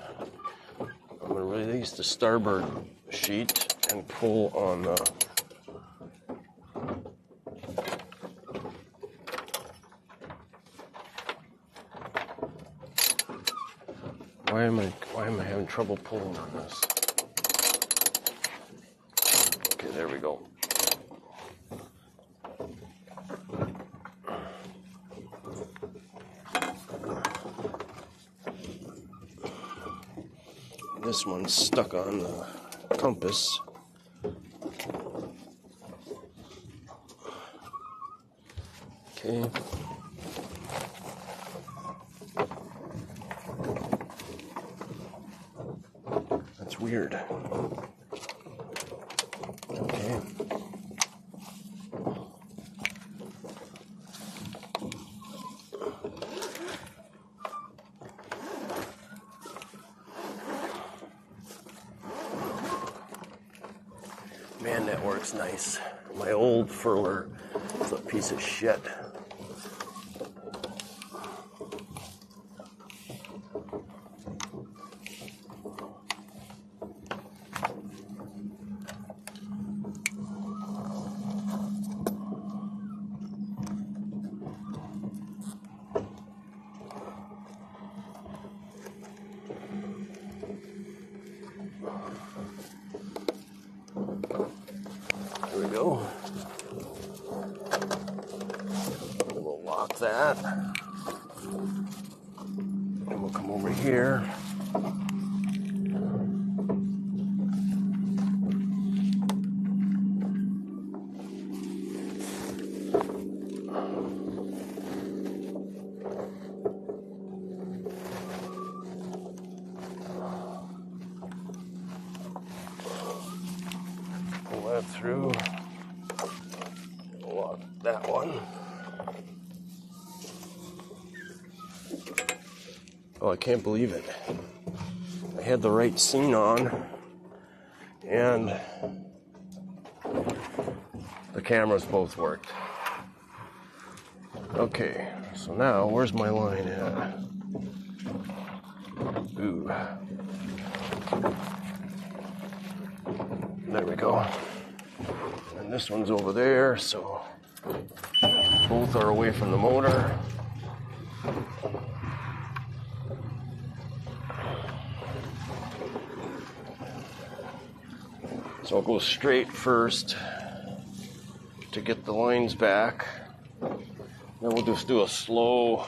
I'm going to release the starboard sheet and pull on the why am I having trouble pulling on this? Okay, there we go. This one's stuck on the compass. Okay. That's weird. Okay. Man, that works nice. My old furler is a piece of shit. There we go. We'll lock that. And we'll come over here. Pull that through. Lock that one. Oh, I can't believe it. I had the right scene on, and the cameras both worked. Okay, so now where's my line at? Ooh. There we go. And this one's over there, so both are away from the motor. So I'll go straight first to get the lines back. Then we'll just do a slow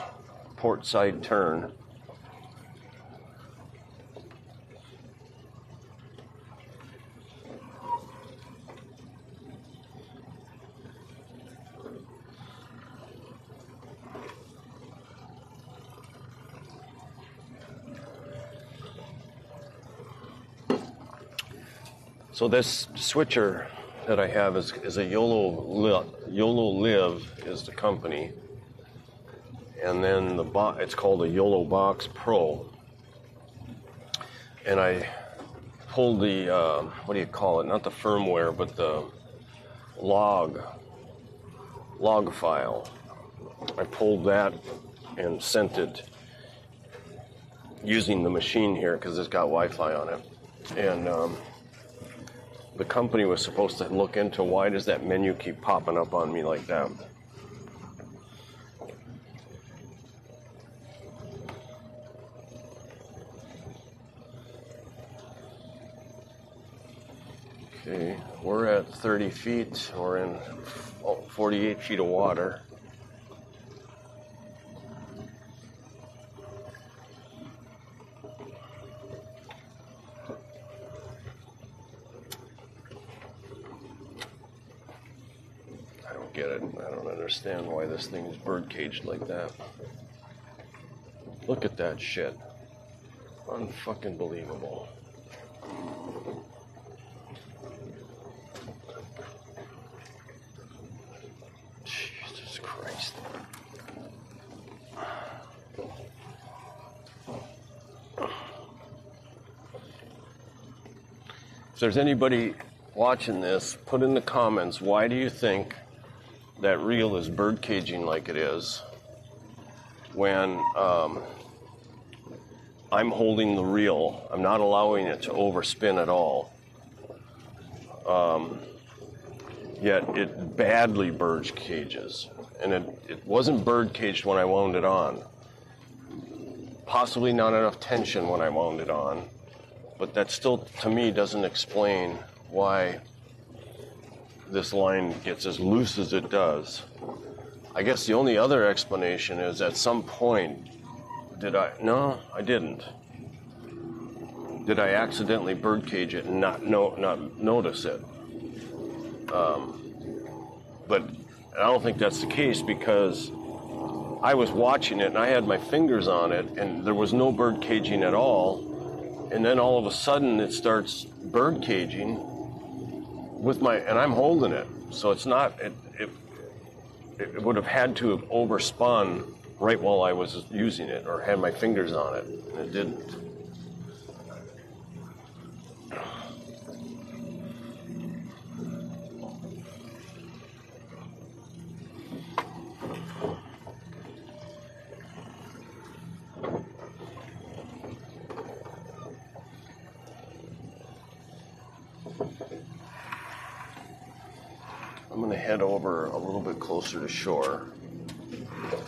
port side turn. So this switcher that I have is a YOLO Live is the company, and then it's called a YOLO Box Pro. And I pulled the what do you call it? Not the firmware, but the log file. I pulled that and sent it using the machine here because it's got Wi-Fi on it, and the company was supposed to look into why does that menu keep popping up on me like that. Okay, we're at 30 feet. We're in 48 feet of water. Get it. I don't understand why this thing is bird caged like that. Look at that shit. Unfucking believable. Jesus Christ. If there's anybody watching this, put in the comments, why do you think that reel is bird caging like it is when I'm holding the reel? I'm not allowing it to overspin at all. Yet it badly bird cages. And it wasn't bird caged when I wound it on. Possibly not enough tension when I wound it on. But that still, to me, doesn't explain why this line gets as loose as it does. I guess the only other explanation is at some point, no, I didn't. Did I accidentally bird cage it and not notice it? But I don't think that's the case because I was watching it and I had my fingers on it and there was no bird caging at all. And then all of a sudden it starts bird caging and I'm holding it, so it's not. It would have had to have overspun right while I was using it, or had my fingers on it, and it didn't. going to head over a little bit closer to shore.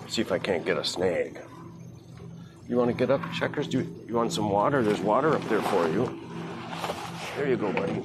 See if I can't get a snag. You want to get up, Checkers? You want some water? There's water up there for you. There you go, buddy.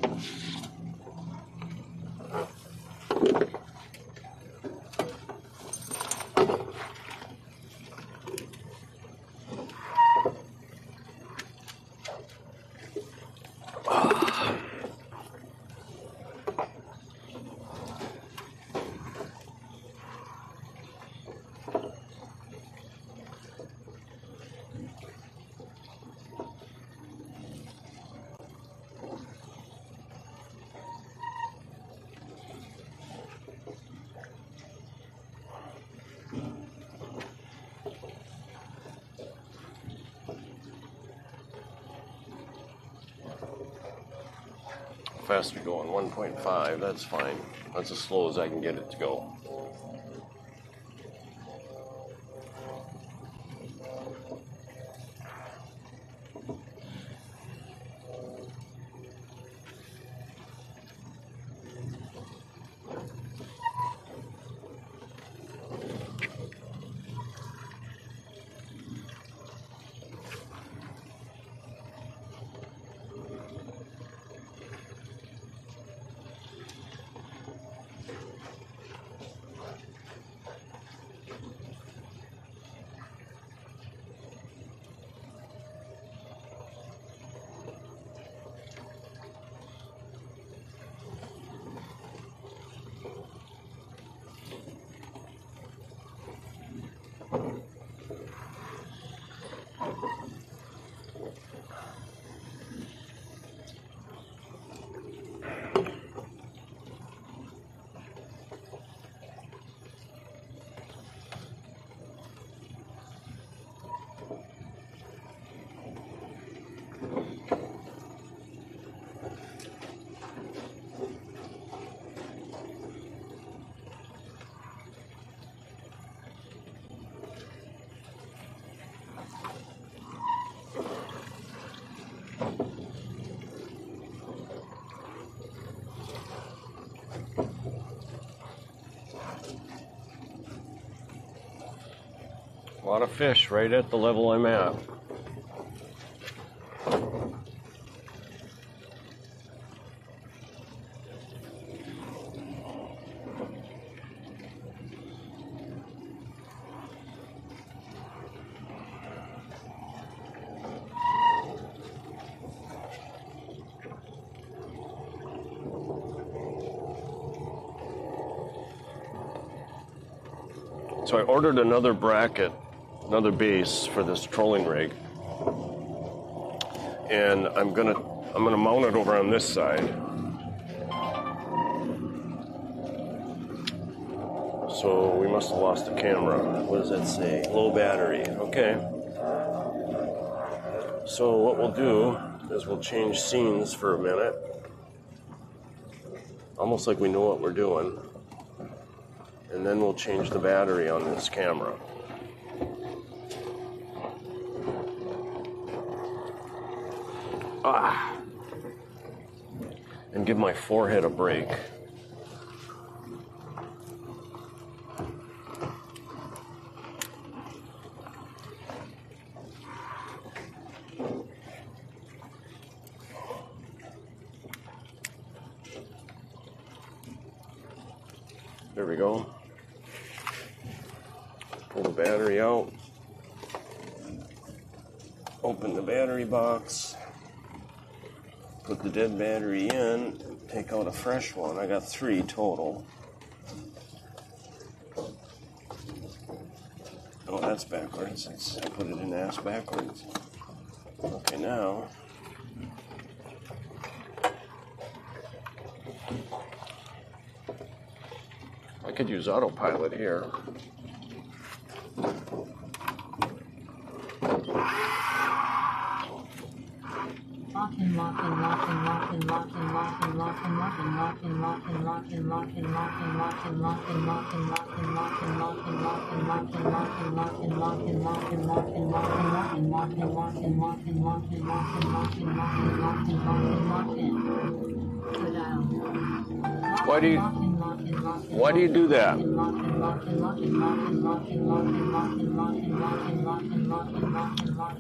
Faster going, 1.5, that's fine. That's as slow as I can get it to go. A lot of fish right at the level I'm at. So I ordered another bracket, another base for this trolling rig, and I'm gonna mount it over on this side. So we must have lost the camera. What does that say? Low battery. Okay. So what we'll do is we'll change scenes for a minute, almost like we know what we're doing, and then we'll change the battery on this camera. And give my forehead a break. There we go. Pull the battery out. Open the battery box. Put the dead battery in. Take out a fresh one. I got 3 total. Oh, that's backwards. I put it in ass backwards. Okay, now. I could use autopilot here. Why do you Why do you do that?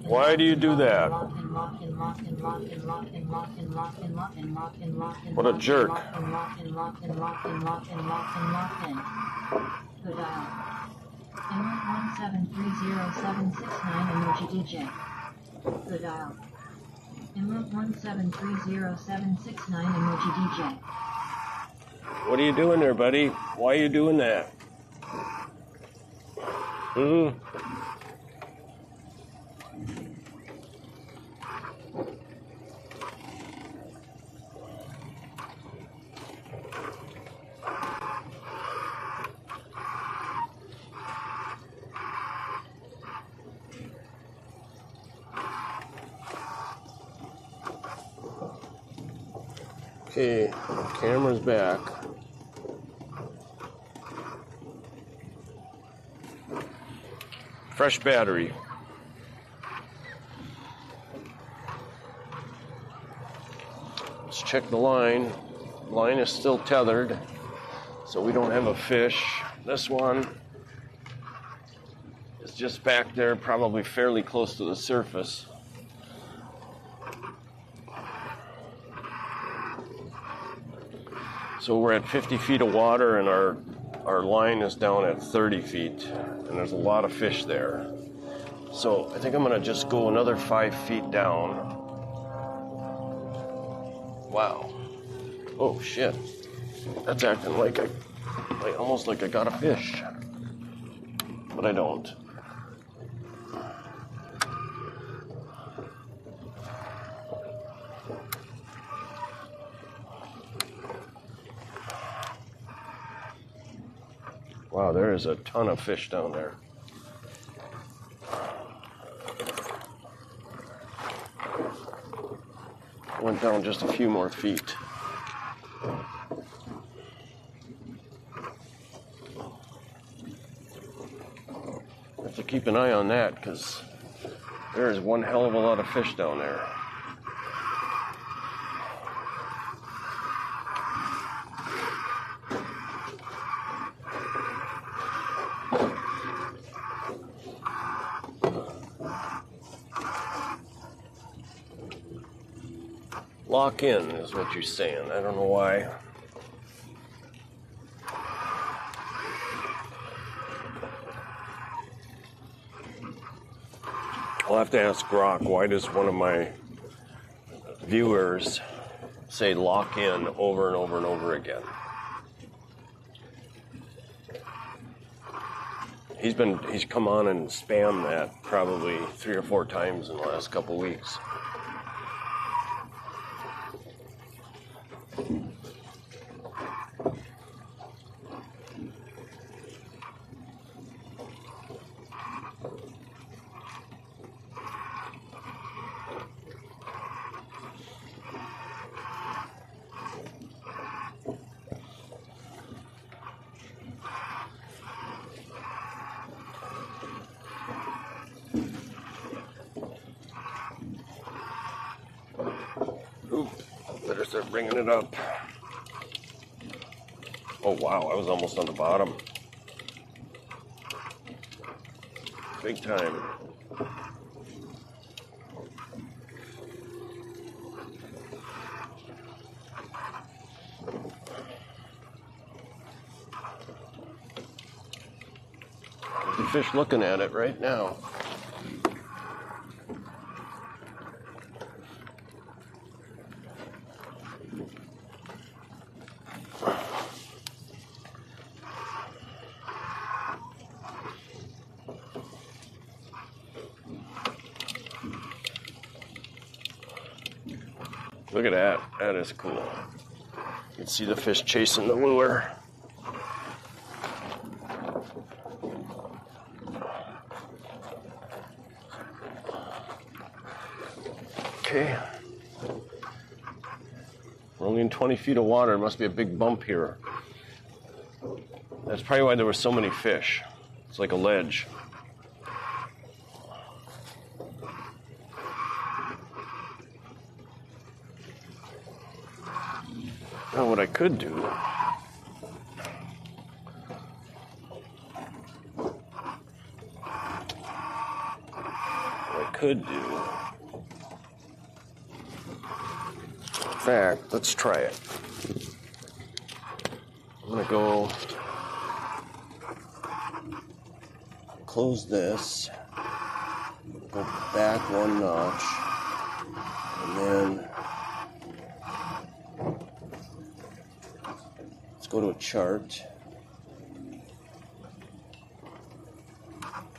Why do you do that? What a jerk. Emerald 1730769 emoji DJ. Good dial. Emerald 1730769 emoji DJ. What are you doing there, buddy? Why are you doing that? Okay, camera's back. Fresh battery. Let's check the line. Line is still tethered, so we don't have a fish. This one is just back there, probably fairly close to the surface. So we're at 50 feet of water, and our line is down at 30 feet, and there's a lot of fish there. So I think I'm gonna just go another 5 feet down. Wow. Oh shit. That's acting like almost like I got a fish. But I don't. Wow, there is a ton of fish down there. Went down just a few more feet. Have to keep an eye on that because there is one hell of a lot of fish down there. Lock in is what you're saying. I don't know why. I'll have to ask Grok, why does one of my viewers say lock in over and over and over again? He's come on and spammed that probably 3 or 4 times in the last couple weeks. Oop, better start bringing it up. Oh wow, I was almost on the bottom. Big time. There's a fish looking at it right now. Look at that. That is cool. You can see the fish chasing the lure. Okay. We're only in 20 feet of water. There must be a big bump here. That's probably why there were so many fish. It's like a ledge. Now what I could do could do. In fact, let's try it. I'm gonna go close this, go back one notch, and then let's go to a chart.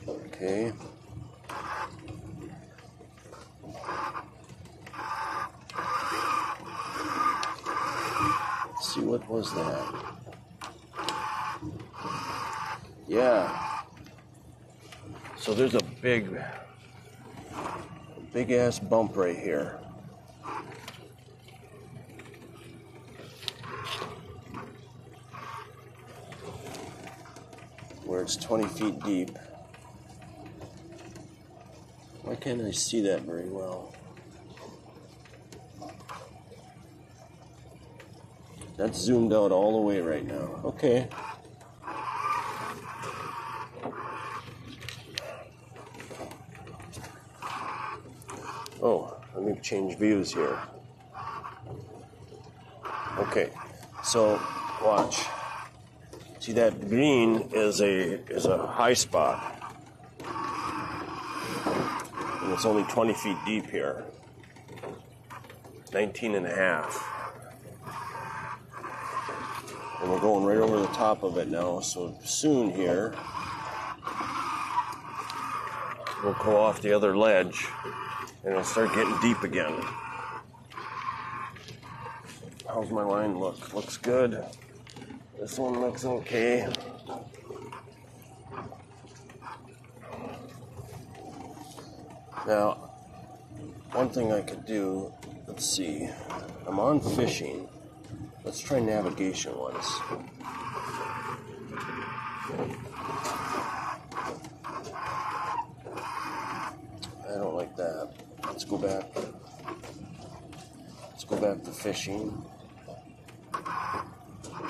Okay. Let's see, what was that? Yeah. So there's a big ass bump right here. Where it's 20 feet deep. Why can't I see that very well? That's zoomed out all the way right now. Okay. Oh, let me change views here. Okay, so watch. See, that green is a high spot. And it's only 20 feet deep here. 19 and a half. And we're going right over the top of it now, so soon here we'll go off the other ledge and it'll start getting deep again. How's my line look? Looks good. This one looks okay. Now, one thing I could do, let's see, I'm on fishing. Let's try navigation once. I don't like that. Let's go back. Let's go back to fishing.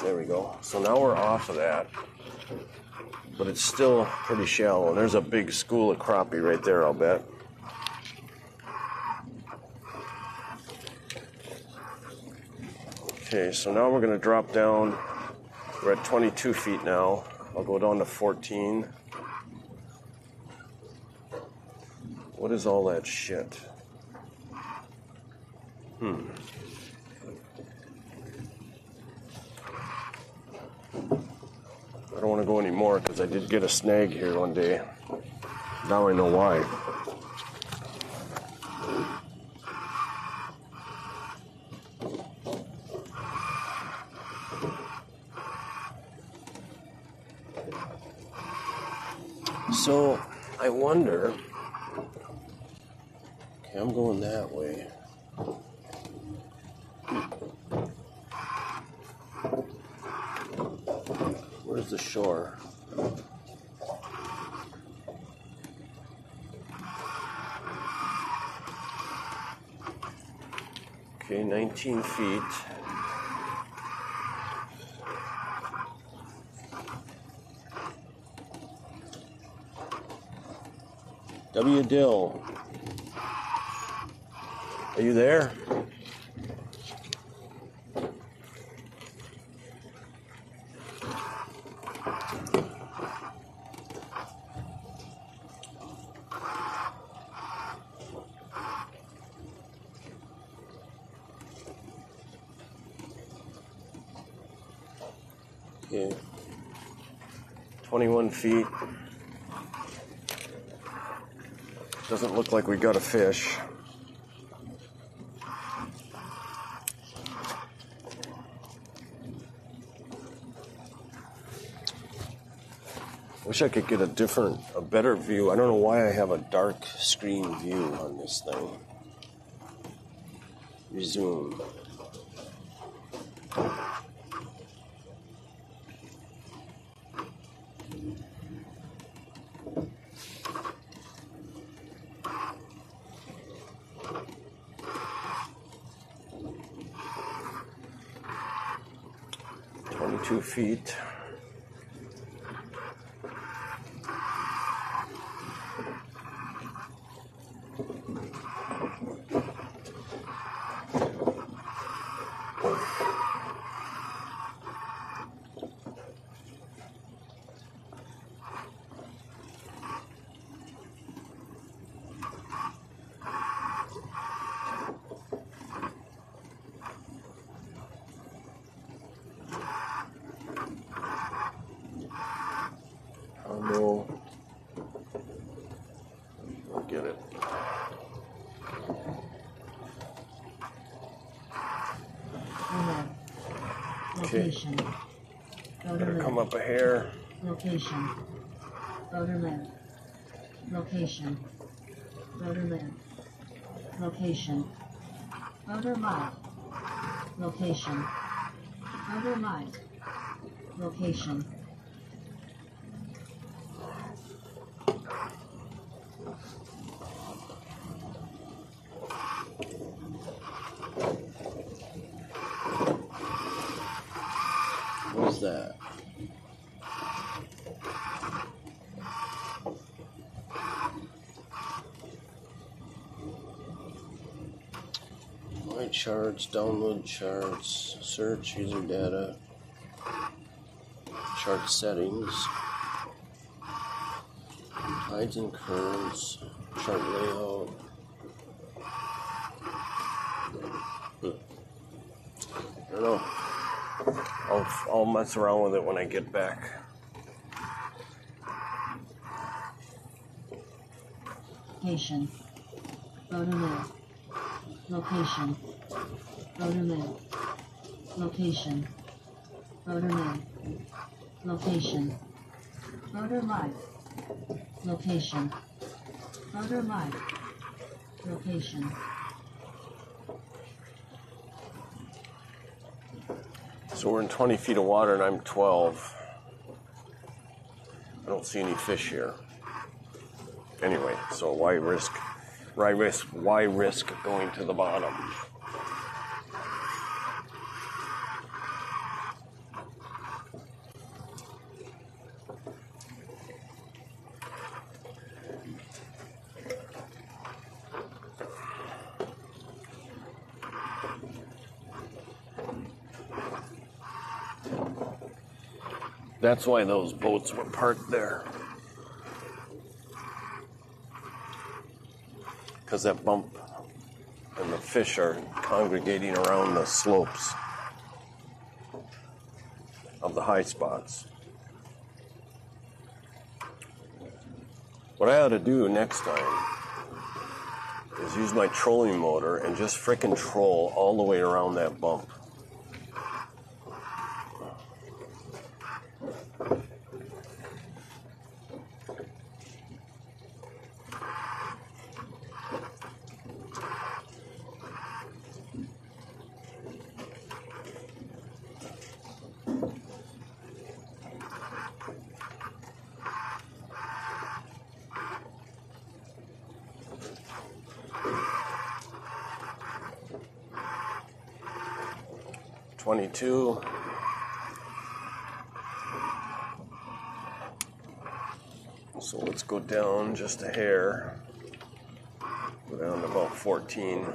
There we go. So now we're off of that. But it's still pretty shallow. There's a big school of crappie right there, I'll bet. Okay, so now we're going to drop down. We're at 22 feet now. I'll go down to 14. What is all that shit? I don't want to go anymore because I did get a snag here one day. Now I know why. So, I wonder, okay, I'm going that way. Where's the shore? Okay, 19 feet. W. Dill. Are you there? Okay. 21 feet. Doesn't look like we got a fish. Wish I could get a better view. I don't know why I have a dark screen view on this thing. Resume. Feet. forget it. Location. Better come up a hair. Location. Rotor lid. Location. Rotor lid. Location. Rotor light. Location. Rotor light. Location. What's that? My charts, download charts, search user data, chart settings, tides and currents, chart layout. I don't know. I'll mess around with it when I get back. Location. Rotor lid. Location. Rotor lid. Location. Rotor lid. Location. Rotor light. Location. Rotor light. Location. So we're in 20 feet of water and I'm 12. I don't see any fish here. Anyway, so why risk going to the bottom? That's why those boats were parked there. Because that bump and the fish are congregating around the slopes of the high spots. What I ought to do next time is use my trolling motor and just frickin' troll all the way around that bump. $22. So let's go down just a hair. Go down to about 14.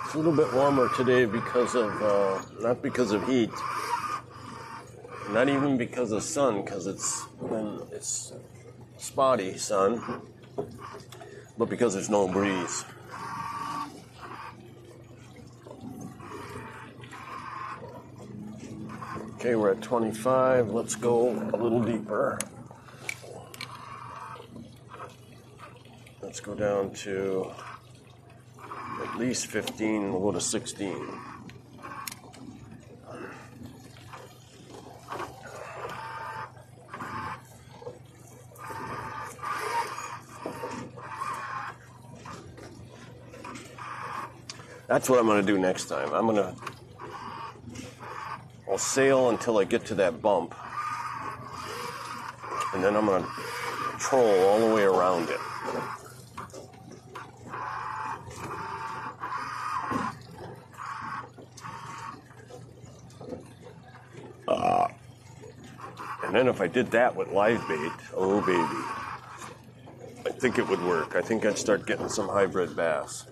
It's a little bit warmer today because of, not because of heat, not even because of sun, because it's spotty sun, but because there's no breeze. Okay, we're at 25. Let's go a little deeper. Let's go down to at least 15. We'll go to 16. That's what I'm going to do next time. I'll sail until I get to that bump, and then I'm going to troll all the way around it. And then if I did that with live bait, oh baby, I think it would work. I think I'd start getting some hybrid bass.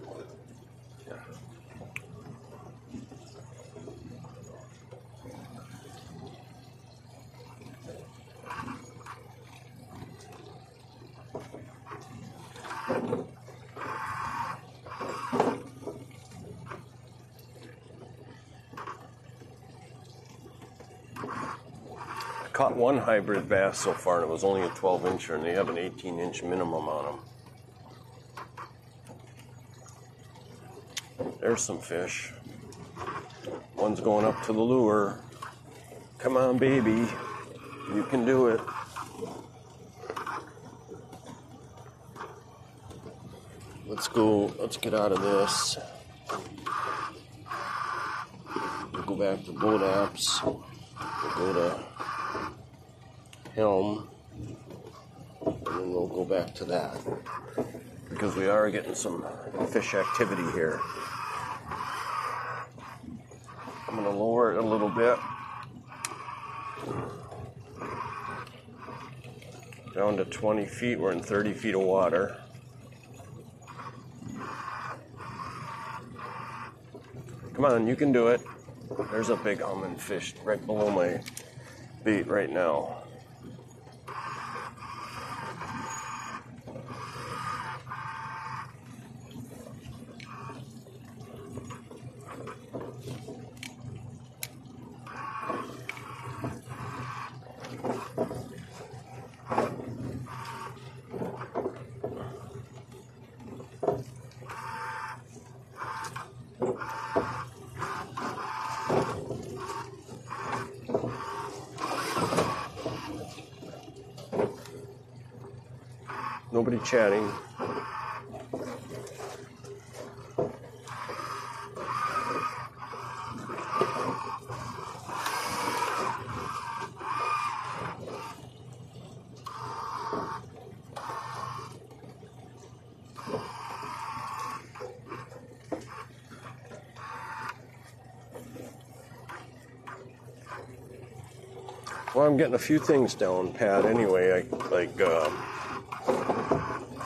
Caught one hybrid bass so far, and it was only a 12-incher, and they have an 18-inch minimum on them. There's some fish. One's going up to the lure. Come on, baby. You can do it. Let's go. Let's get out of this. We'll go back to boat apps. We'll go to Helm, and then we'll go back to that because we are getting some fish activity here. I'm going to lower it a little bit down to 20 feet. We're in 30 feet of water. Come on, you can do it. There's a big humming fish right below my bait right now. Nobody chatting. Well, I'm getting a few things down pat anyway.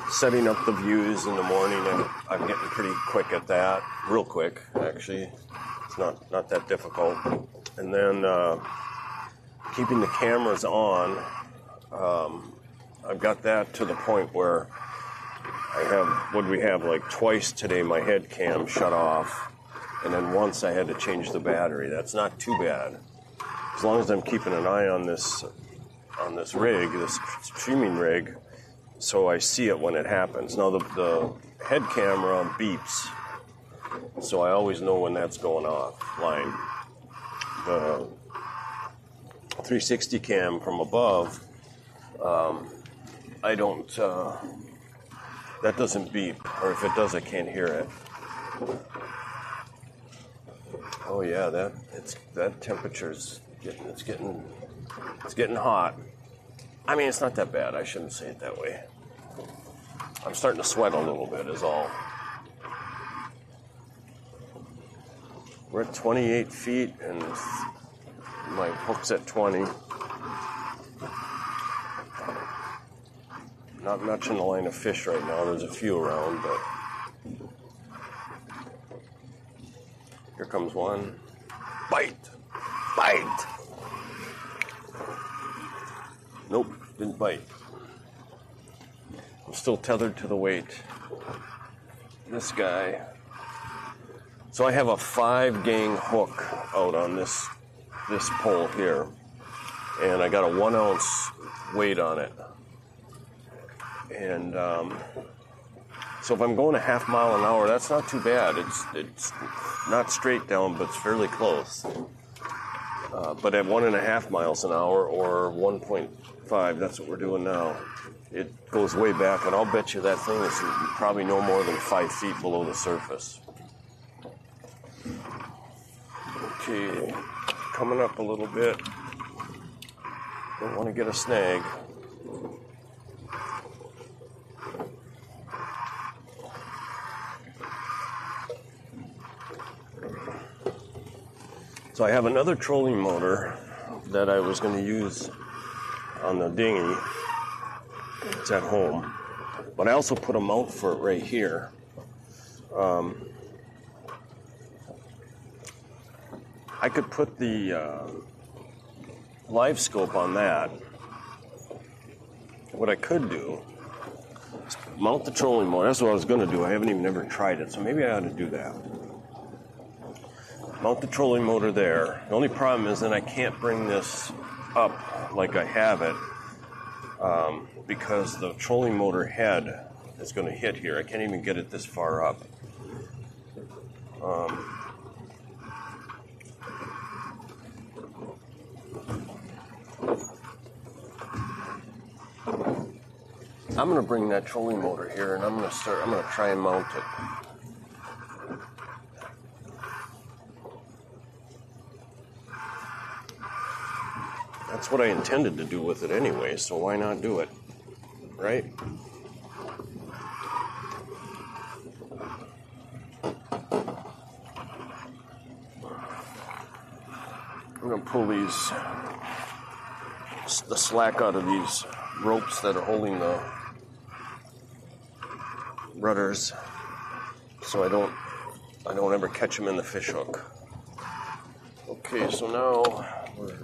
Setting up the views in the morning, and I'm getting pretty quick at that. Real quick, actually. It's not that difficult. And then keeping the cameras on. I've got that to the point where I have, what we have, like twice today my head cam shut off, and then once I had to change the battery. That's not too bad. As long as I'm keeping an eye on this rig, this streaming rig, so I see it when it happens. Now the head camera beeps, so I always know when that's going offline. The 360 cam from above, I don't, that doesn't beep, or if it does, I can't hear it. Oh yeah, that temperature's getting hot. I mean, it's not that bad. I shouldn't say it that way. I'm starting to sweat a little bit is all. We're at 28 feet and my hook's at 20. Not much in the line of fish right now. There's a few around, but here comes one. Bite! Bite! Nope, didn't bite. I'm still tethered to the weight. This guy. So I have a 5-gang hook out on this pole here, and I got a 1 ounce weight on it. And so if I'm going a half mile an hour, that's not too bad. It's not straight down, but it's fairly close. But at 1.5 miles an hour or 1.5, that's what we're doing now. It goes way back, and I'll bet you that thing is probably no more than 5 feet below the surface. Okay, coming up a little bit. Don't want to get a snag. So I have another trolling motor that I was going to use on the dinghy. It's at home. But I also put a mount for it right here. I could put the live scope on that. What I could do is mount the trolling motor. That's what I was going to do. I haven't even ever tried it, so maybe I ought to do that. Mount the trolling motor there. The only problem is that I can't bring this up like I have it because the trolling motor head is going to hit here. I can't even get it this far up. I'm going to bring that trolling motor here, and I'm going to try and mount it. That's what I intended to do with it anyway, so why not do it, right? I'm going to pull the slack out of these ropes that are holding the rudders, so I don't ever catch them in the fish hook. Okay, so now we're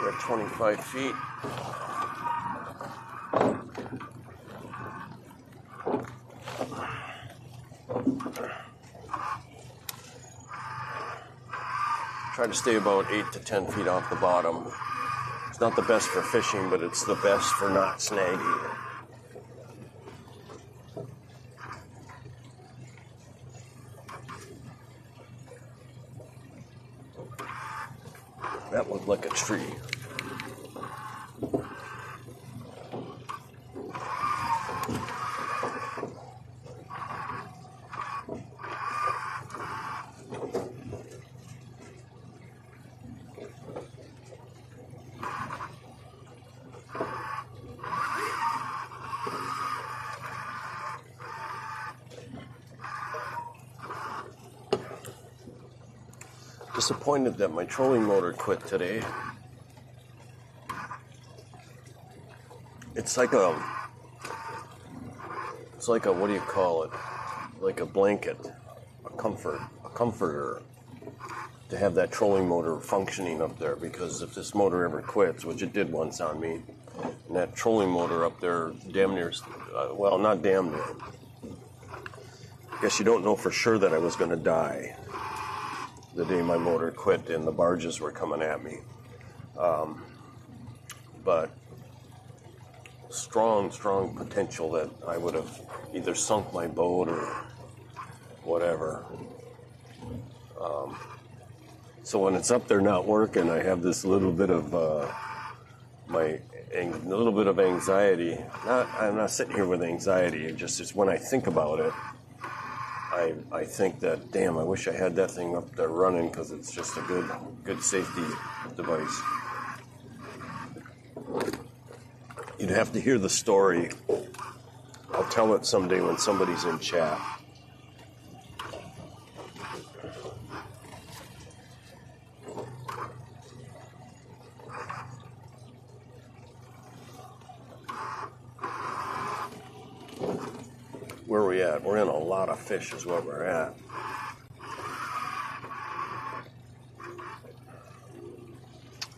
at 25 feet. Try to stay about 8 to 10 feet off the bottom. It's not the best for fishing, but it's the best for not snagging. That looked like a tree. Disappointed that my trolling motor quit today. It's like a what do you call it? Like a blanket, a comforter to have that trolling motor functioning up there, because if this motor ever quits, which it did once on me, and that trolling motor up there damn near, well, not damn near. I guess you don't know for sure that I was going to die the day my motor quit and the barges were coming at me. But strong potential that I would have either sunk my boat or whatever. So when it's up there not working, I have this little bit of anxiety. I'm not sitting here with anxiety. It just is when I think about it. I think that, damn, I wish I had that thing up there running, because it's just a good safety device. You'd have to hear the story. I'll tell it someday when somebody's in chat. Where are we at? We're in a lot of fish is what we're at.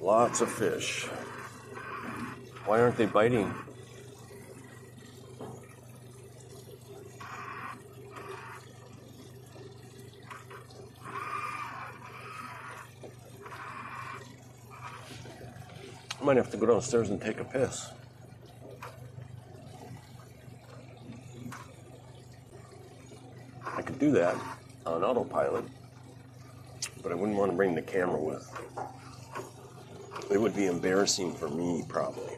Lots of fish. Why aren't they biting? might have to go downstairs and take a piss. I could do that on autopilot, but I wouldn't want to bring the camera with. It would be embarrassing for me, probably.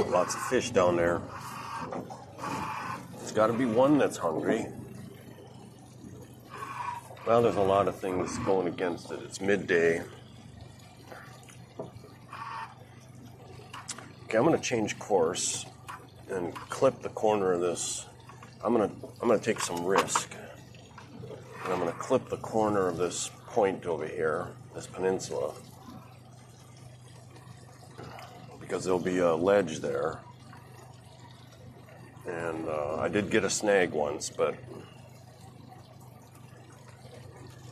Lots of fish down there. There's got to be one that's hungry. Well, there's a lot of things going against it. It's midday. Okay, I'm going to change course and clip the corner of this. I'm going to take some risk. And I'm going to clip the corner of this point over here, this peninsula, because there'll be a ledge there. And I did get a snag once, but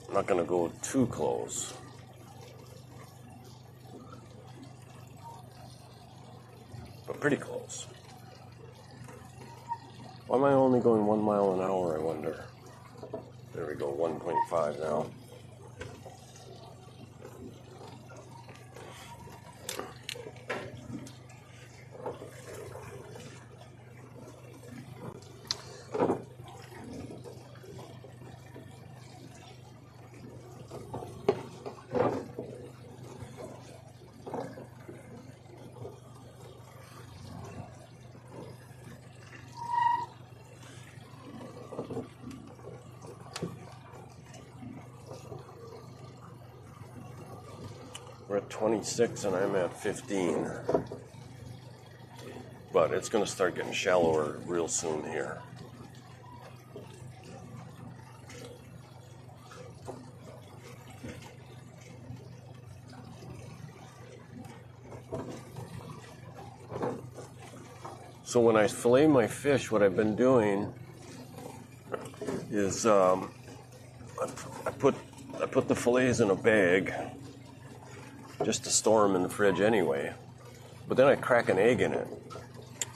I'm not going to go too close. But pretty close. Why am I only going 1 mile an hour, I wonder? There we go, 1.5 now. We're at 26 and I'm at 15. But it's going to start getting shallower real soon here. So when I fillet my fish, what I've been doing is I put the fillets in a bag just to store them in the fridge anyway. But then I crack an egg in it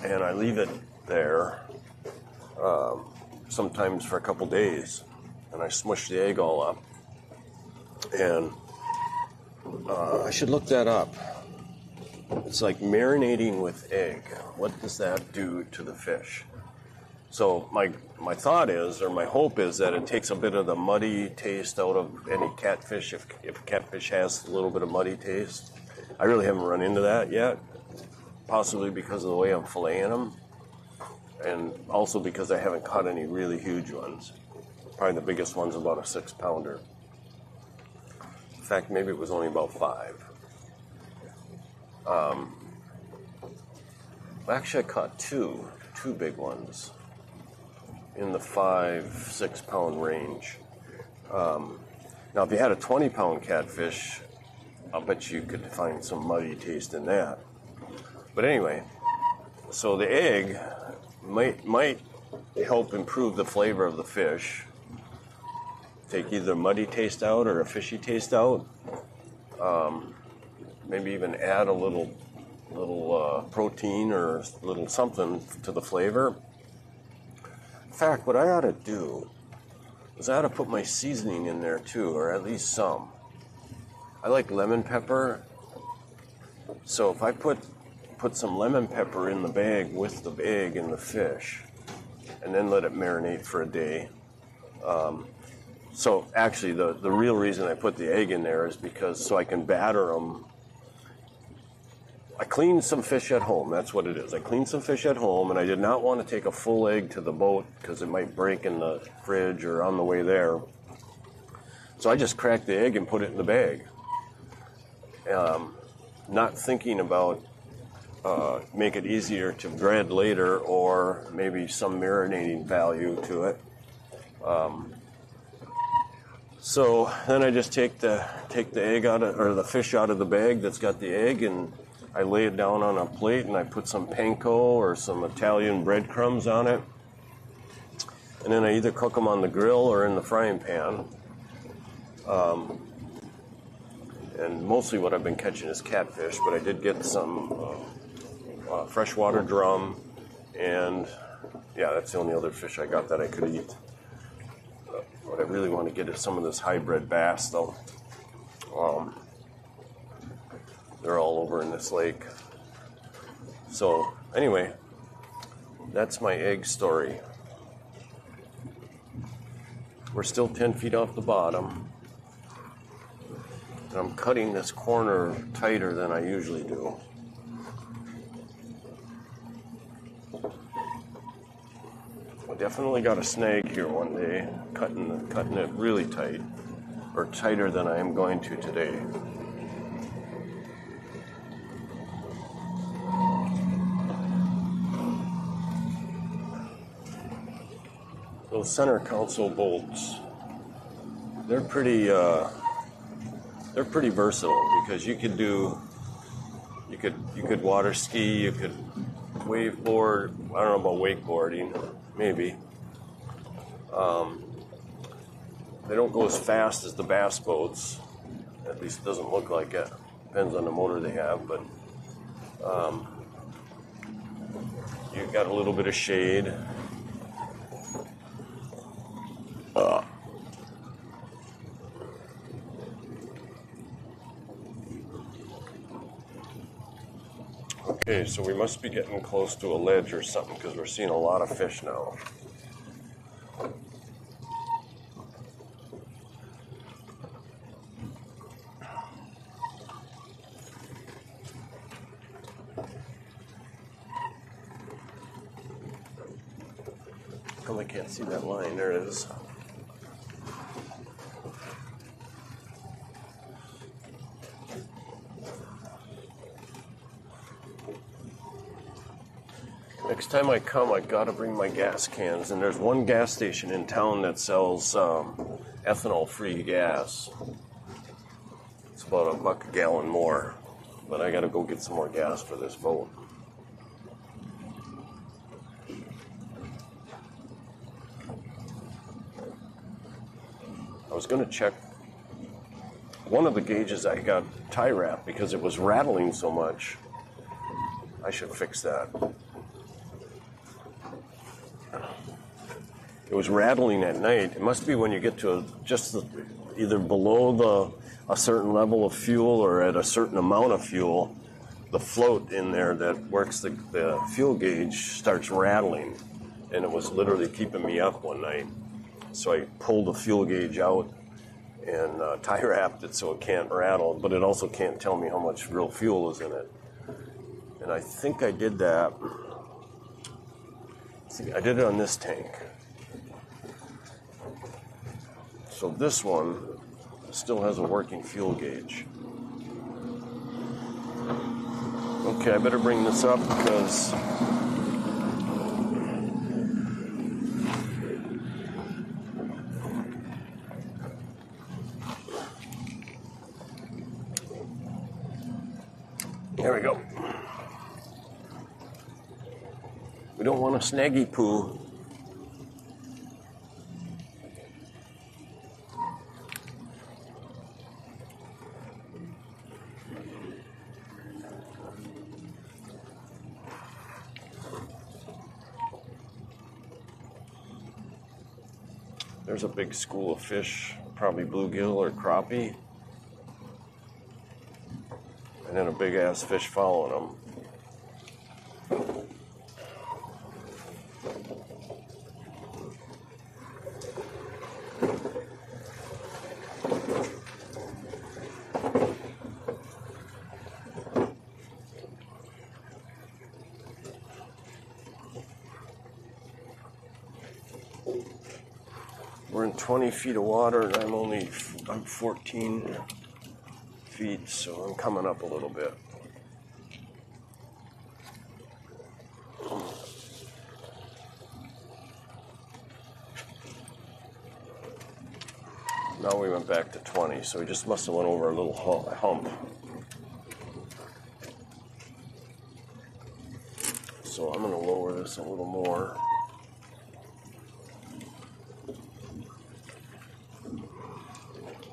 and I leave it there sometimes for a couple days, and I smush the egg all up. And I should look that up. It's like marinating with egg. What does that do to the fish? So my thought is, or my hope is, that it takes a bit of the muddy taste out of any catfish, if catfish has a little bit of muddy taste. I really haven't run into that yet, possibly because of the way I'm filleting them, and also because I haven't caught any really huge ones. Probably the biggest one's about a 6-pounder. In fact, maybe it was only about 5. Actually, I caught two big ones in the 5-6 pound range. Now, if you had a 20-pound catfish, I'll bet you could find some muddy taste in that. But anyway, so the egg might help improve the flavor of the fish. Take either muddy taste out or a fishy taste out. Maybe even add a little protein or a little something to the flavor. In fact, what I ought to do is I ought to put my seasoning in there too, or at least some. I like lemon pepper, so if I put some lemon pepper in the bag with the egg and the fish, and then let it marinate for a day. So actually, the real reason I put the egg in there is because so I can batter them. I cleaned some fish at home, that's what it is. I cleaned some fish at home, and I did not want to take a full egg to the boat because it might break in the fridge or on the way there. So I just cracked the egg and put it in the bag. Not thinking about make it easier to bread later or maybe some marinating value to it. So then I just take the egg out of, or the fish out of the bag that's got the egg, and I lay it down on a plate, and I put some panko or some Italian breadcrumbs on it. And then I either cook them on the grill or in the frying pan. And mostly what I've been catching is catfish, but I did get some freshwater drum, and yeah, that's the only other fish I got that I could eat. What I really want to get is some of this hybrid bass, though. They're all over in this lake. So anyway, that's my egg story. We're still 10 feet off the bottom. And I'm cutting this corner tighter than I usually do. I definitely got a snag here one day, cutting it really tight, or tighter than I am going to today. Those center console bolts, they're pretty versatile, because you could water ski, you could waveboard. I don't know about wakeboarding, maybe. They don't go as fast as the bass boats. At least it doesn't look like it. Depends on the motor they have, but you've got a little bit of shade. Okay, so we must be getting close to a ledge or something, because we're seeing a lot of fish now. Oh, I can't see that line. There it is. Next time I come, I gotta bring my gas cans, and there's one gas station in town that sells ethanol-free gas. It's about $1 a gallon more, but I gotta go get some more gas for this boat. I was gonna check one of the gauges. I got tie wrapped because it was rattling so much. I should fix that. It was rattling at night. It must be when you get to either below a certain level of fuel or at a certain amount of fuel, the float in there that works the fuel gauge starts rattling, and it was literally keeping me up one night. So I pulled the fuel gauge out and tie wrapped it so it can't rattle, but it also can't tell me how much real fuel is in it. And I think I did that. I did it on this tank. So this one still has a working fuel gauge. Okay, I better bring this up because there we go. We don't want a snaggy poo. There's a big school of fish, probably bluegill or crappie. And then a big ass fish following them. We're in 20 feet of water, and I'm 14 feet, so I'm coming up a little bit. Now we went back to 20, so he just must have went over a little hump. So I'm going to lower this a little more.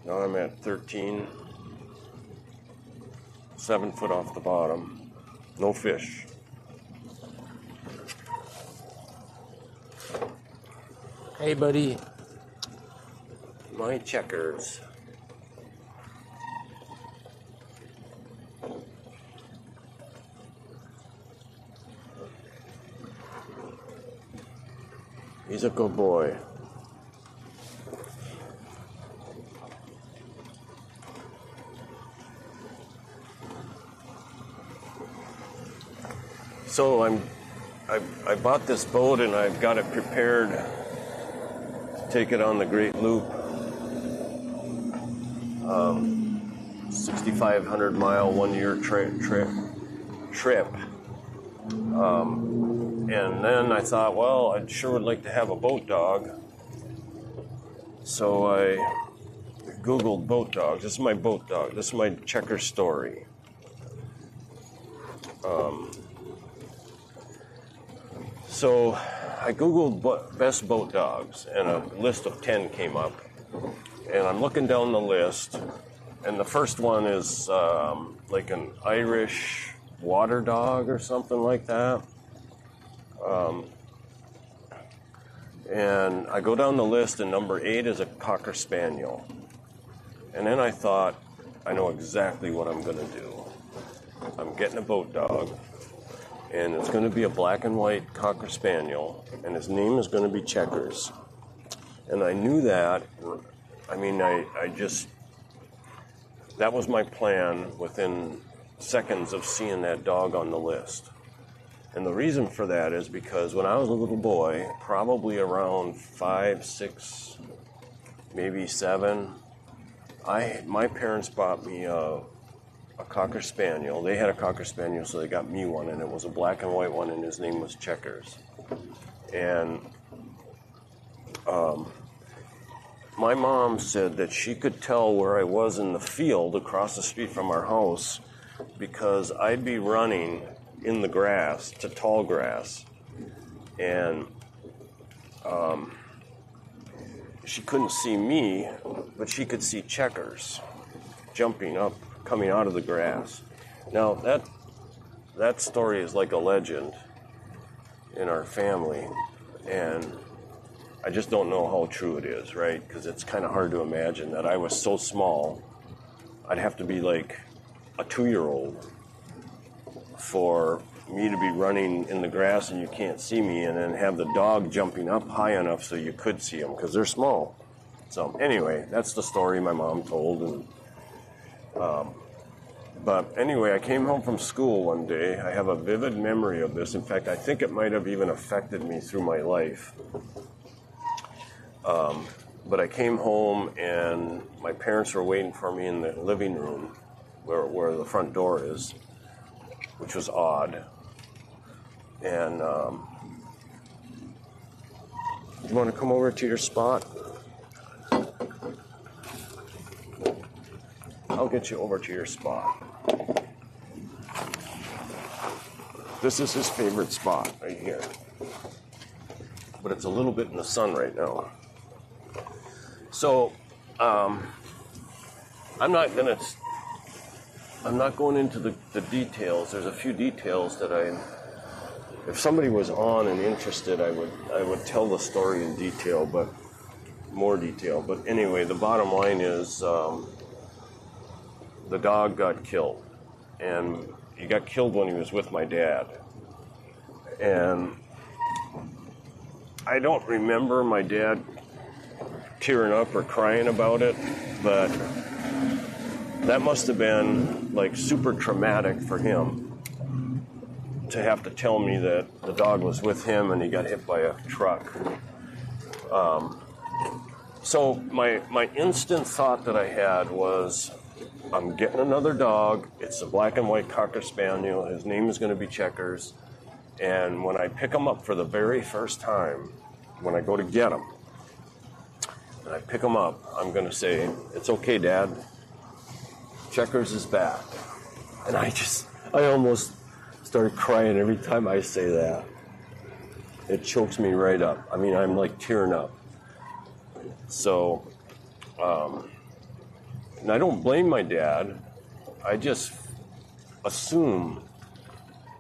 Now I'm at 13, 7 foot off the bottom, no fish. Hey buddy, my checkers. He's a good boy. So I bought this boat and I've got it prepared to take it on the Great Loop. 6,500 mile 1 year trip. And then I thought, well, I sure would like to have a boat dog. So I Googled boat dogs. This is my boat dog. This is my checker story. So I Googled best boat dogs, and a list of 10 came up. And I'm looking down the list, and the first one is like an Irish water dog or something like that. And I go down the list, and number 8 is a Cocker Spaniel. And then I thought, I know exactly what I'm going to do. I'm getting a boat dog, and it's going to be a black and white Cocker Spaniel, and his name is going to be Checkers. And I knew that. I mean, that was my plan within seconds of seeing that dog on the list. And the reason for that is because when I was a little boy, probably around 5, 6, maybe 7, my parents bought me a Cocker Spaniel. They had a Cocker Spaniel, so they got me one, and it was a black and white one, and his name was Checkers. And my mom said that she could tell where I was in the field across the street from our house because I'd be running in the grass to tall grass, and she couldn't see me, but she could see Checkers jumping up, coming out of the grass. Now that story is like a legend in our family, and I just don't know how true it is, right? Because it's kind of hard to imagine that I was so small, I'd have to be like a 2-year-old for me to be running in the grass and you can't see me, and then have the dog jumping up high enough so you could see them because they're small. So anyway, that's the story my mom told. And but anyway, I came home from school one day. I have a vivid memory of this. In fact, I think it might have even affected me through my life. But I came home and my parents were waiting for me in the living room where the front door is, which was odd. And do you want to come over to your spot? I'll get you over to your spot. This is his favorite spot right here. But it's a little bit in the sun right now. So, I'm not going into the details. There's a few details that if somebody was on and interested, I would tell the story in detail, but more detail. But anyway, the bottom line is the dog got killed, and he got killed when he was with my dad. And I don't remember my dad tearing up or crying about it, but that must have been like super traumatic for him to have to tell me that the dog was with him and he got hit by a truck. So my instant thought that I had was, I'm getting another dog. It's a black and white Cocker Spaniel. His name is going to be Checkers. And when I pick him up for the very first time, when I go to get him, and I pick him up, I'm going to say, "It's okay, Dad. Checkers is back." And I almost start crying every time I say that. It chokes me right up. I mean, I'm like tearing up. So, and I don't blame my dad. I just assume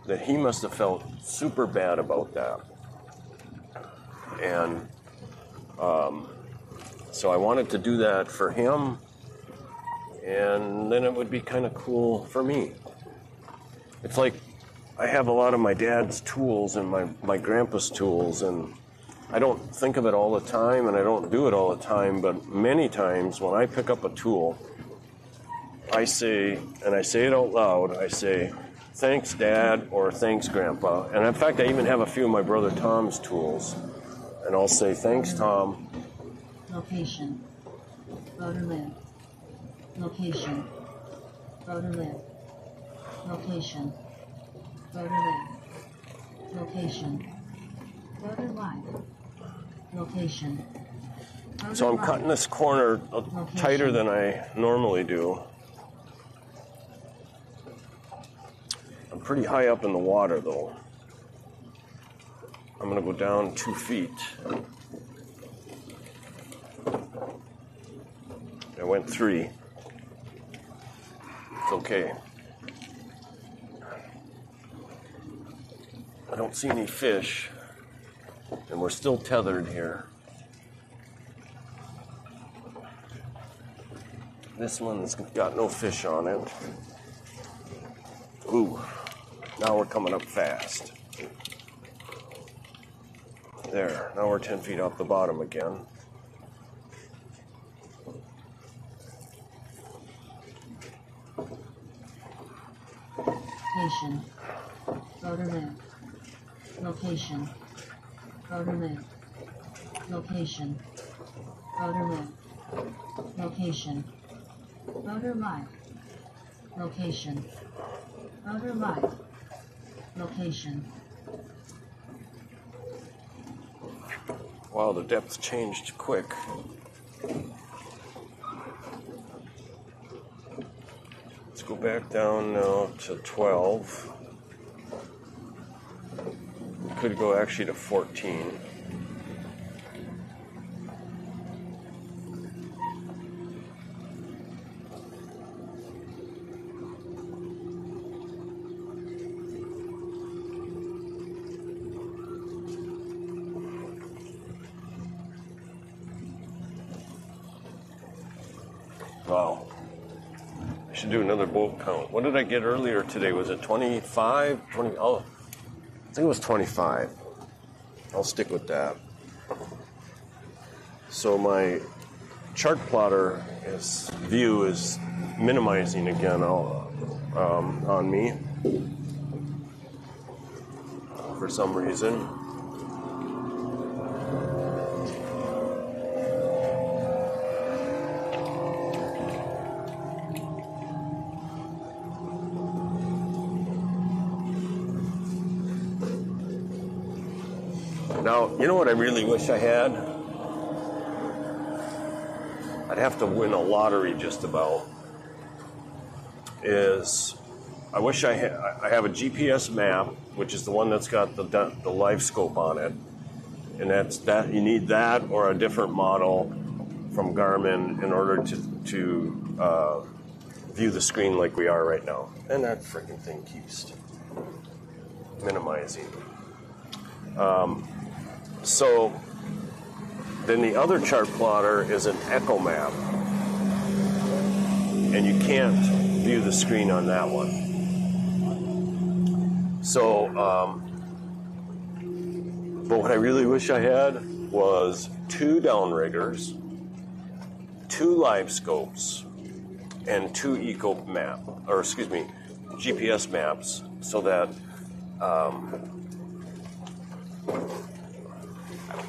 that he must have felt super bad about that. And so I wanted to do that for him, and then it would be kind of cool for me. It's like I have a lot of my dad's tools and my grandpa's tools, and I don't think of it all the time, and I don't do it all the time, but many times when I pick up a tool, I say, and I say it out loud, I say, "Thanks, Dad," or "Thanks, Grandpa." And in fact, I even have a few of my brother Tom's tools, and I'll say, "Thanks, Tom." Location. Voter live. Location. Voter live. Location. Voter live. Location. Voter live. Location. So I'm cutting this corner tighter than I normally do. I'm pretty high up in the water, though. I'm going to go down 2 feet. I went 3. It's okay. I don't see any fish, and we're still tethered here. This one's got no fish on it. Ooh, now we're coming up fast. There, now we're 10 feet off the bottom again. Location. Voter live. Location. Voter live. Location. Voter live. Location. Voter live. Location. Voter live. Location. Wow, the depth changed quick. Let's go back down now to 12. Could go actually to 14. Wow. I should do another boat count. What did I get earlier today? Was it 25? 20? Oh, I think it was 25. I'll stick with that. So my chart plotter view is minimizing again on me for some reason. Now, you know what I really wish I had? I'd have to win a lottery just about. I wish I have a GPS map, which is the one that's got the live scope on it, and that you need that or a different model from Garmin in order to view the screen like we are right now. And that freaking thing keeps minimizing. So then the other chart plotter is an echo map, and you can't view the screen on that one. So, but what I really wish I had was 2 downriggers, 2 live scopes, and 2 GPS maps, so that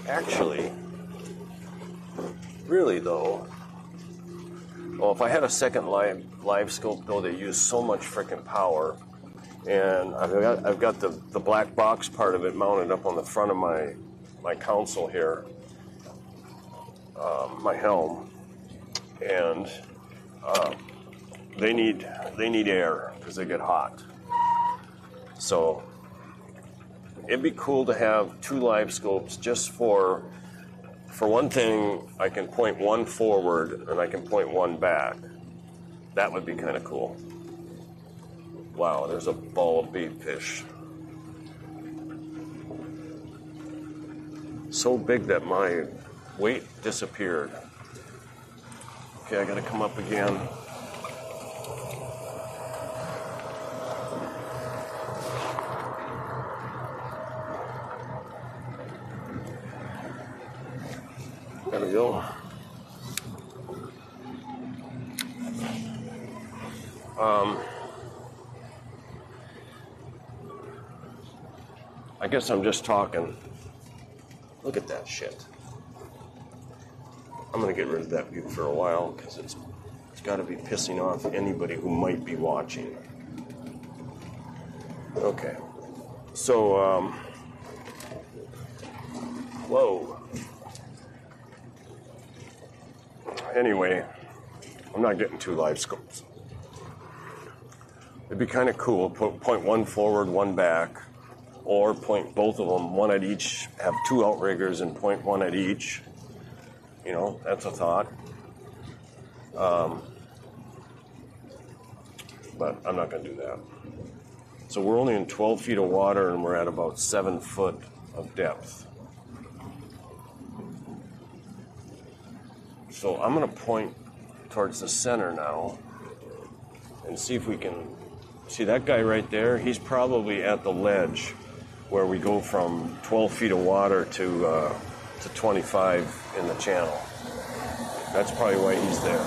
actually, really though, well, if I had a second live scope though, they use so much freaking power, and I've got the black box part of it mounted up on the front of my console here, my helm, and they need air because they get hot. So it'd be cool to have 2 live scopes just for one thing. I can point one forward and I can point one back. That would be kind of cool. Wow, there's a ball of bait fish. So big that my weight disappeared. Okay, I gotta come up again. There we go. I guess I'm just talking. Look at that shit. I'm gonna get rid of that view for a while because it's got to be pissing off anybody who might be watching. Okay, so whoa. Anyway, I'm not getting 2 live scopes. It'd be kind of cool. Point one forward, one back. Or point both of them, one at each, have 2 outriggers and point one at each. You know, that's a thought. But I'm not going to do that. So we're only in 12 feet of water and we're at about 7 foot of depth. So I'm going to point towards the center now and see if we can see that guy right there. He's probably at the ledge where we go from 12 feet of water to 25 in the channel. That's probably why he's there.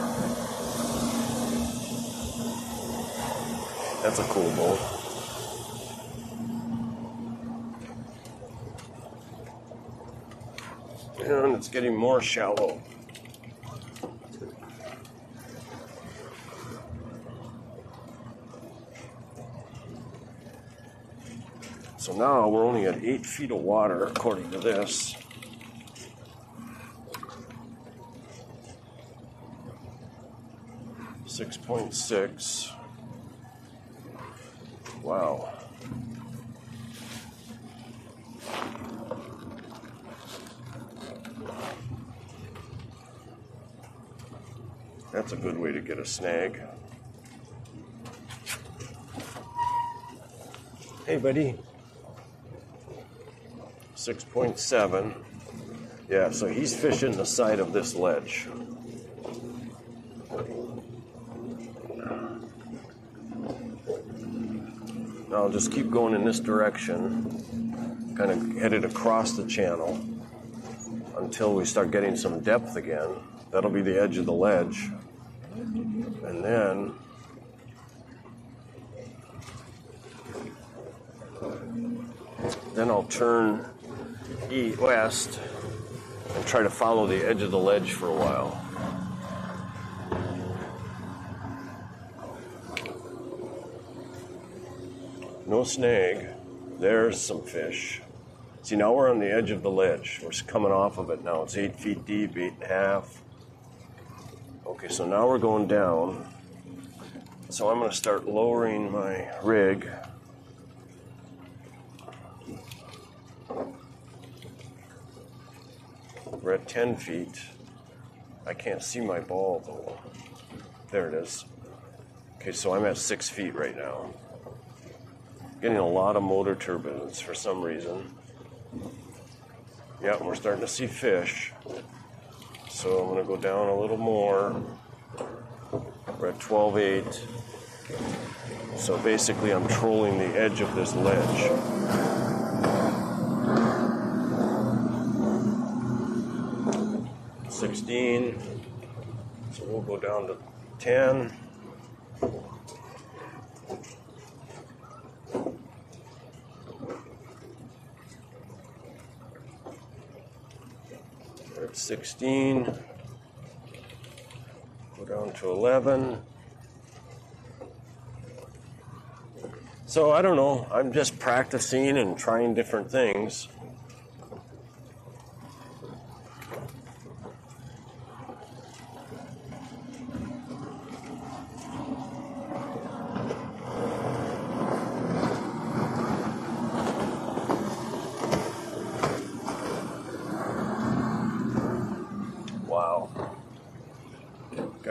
That's a cool boat. And it's getting more shallow. So now we're only at 8 feet of water, according to this. .6. Wow. That's a good way to get a snag. Hey, buddy. 6.7. Yeah, so he's fishing the side of this ledge. Now I'll just keep going in this direction, kind of headed across the channel until we start getting some depth again. That'll be the edge of the ledge. And then I'll turn west and try to follow the edge of the ledge for a while. No snag. There's some fish. See, now we're on the edge of the ledge. We're coming off of it now. It's 8 feet deep, 8.5. Okay, so now we're going down. So I'm going to start lowering my rig. We're at 10 feet. I can't see my ball though. There it is. Okay, so I'm at 6 feet right now. Getting a lot of motor turbulence for some reason. Yeah, we're starting to see fish. So I'm going to go down a little more. We're at 12.8. So basically I'm trolling the edge of this ledge. $16. So we'll go down to 10. We're at 16. Go down to 11. So I don't know. I'm just practicing and trying different things.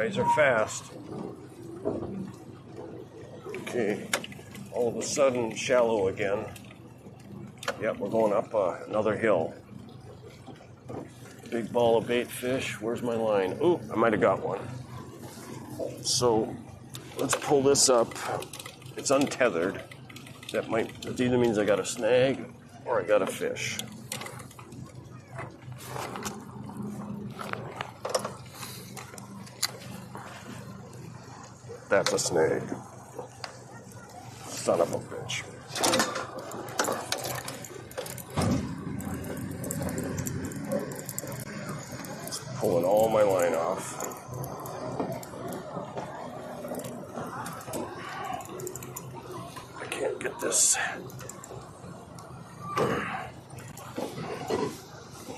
guys are fast. Okay, all of a sudden shallow again. Yep, we're going up another hill. Big ball of bait fish. Where's my line? Ooh, I might have got one. So let's pull this up. It's untethered. That either means I got a snag or I got a fish. That's a snag. Son of a bitch. Pulling all my line off. I can't get this.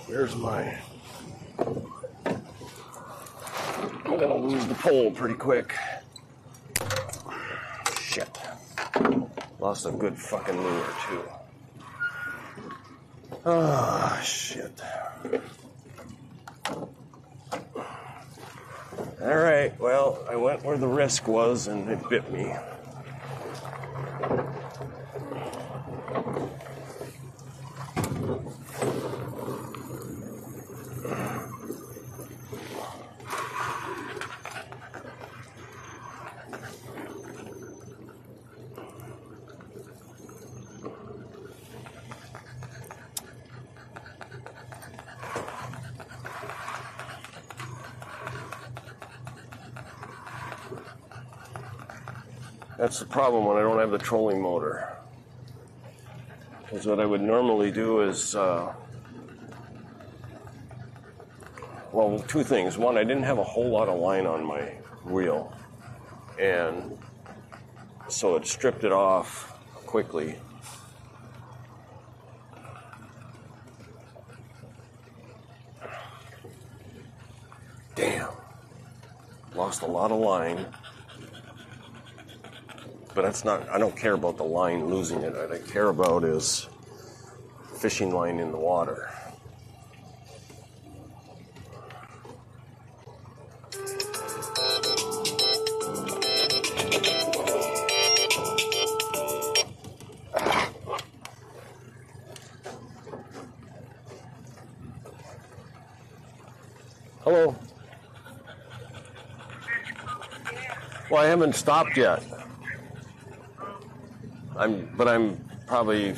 Where's my... I'm gonna lose the pole pretty quick. Shit. Lost a good fucking lure too. Ah, shit. All right, well, I went where the risk was and it bit me. That's the problem when I don't have the trolling motor. Because what I would normally do is, well, two things. One, I didn't have a whole lot of line on my reel. And so it stripped it off quickly. Damn. Lost a lot of line. But that's not, I don't care about the line losing it. What I care about is fishing line in the water. Hello. Well, I haven't stopped yet. But I'm probably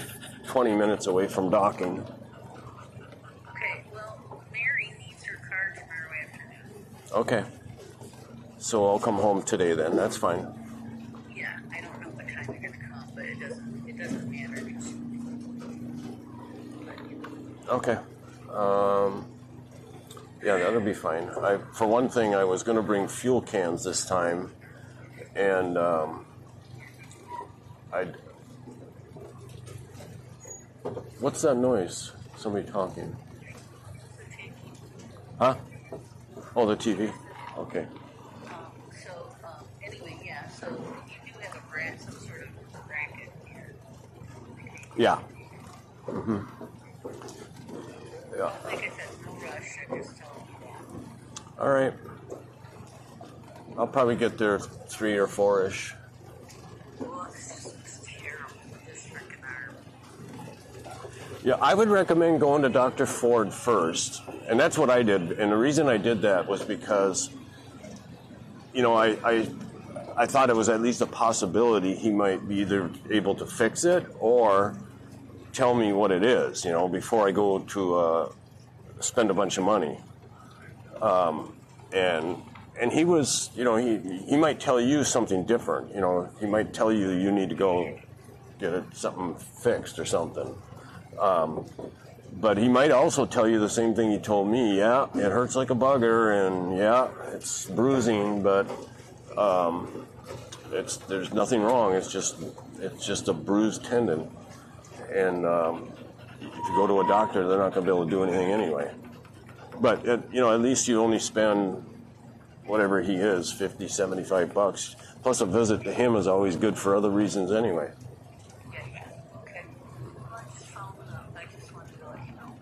20 minutes away from docking. Okay, well, Mary needs her car tomorrow afternoon. Okay. So I'll come home today then. That's fine. Yeah, I don't know what time you're gonna come, but it doesn't matter. Okay. Yeah, that'll be fine. For one thing, I was going to bring fuel cans this time, and What's that noise? Somebody talking. Huh? Oh, the TV. Okay. Anyway, yeah, so you do have some sort of bracket here. Yeah. Mm-hmm. Yeah. Like I said, no rush. I just tell you that. All right. I'll probably get there 3 or 4-ish. Well, it's terrible with this freaking arm. Yeah, I would recommend going to Dr. Ford first. And that's what I did. And the reason I did that was because, I thought it was at least a possibility he might be either able to fix it or tell me what it is, before I go to spend a bunch of money. And he was, he might tell you something different. He might tell you need to go get something fixed or something. But he might also tell you the same thing he told me. Yeah, it hurts like a bugger, and yeah, it's bruising, but there's nothing wrong. It's just a bruised tendon. And if you go to a doctor, they're not going to be able to do anything anyway. But at least you only spend whatever he is, $50, $75. Plus a visit to him is always good for other reasons anyway. Yeah. Okay. Well, I just followed up. I just wanted to let you know.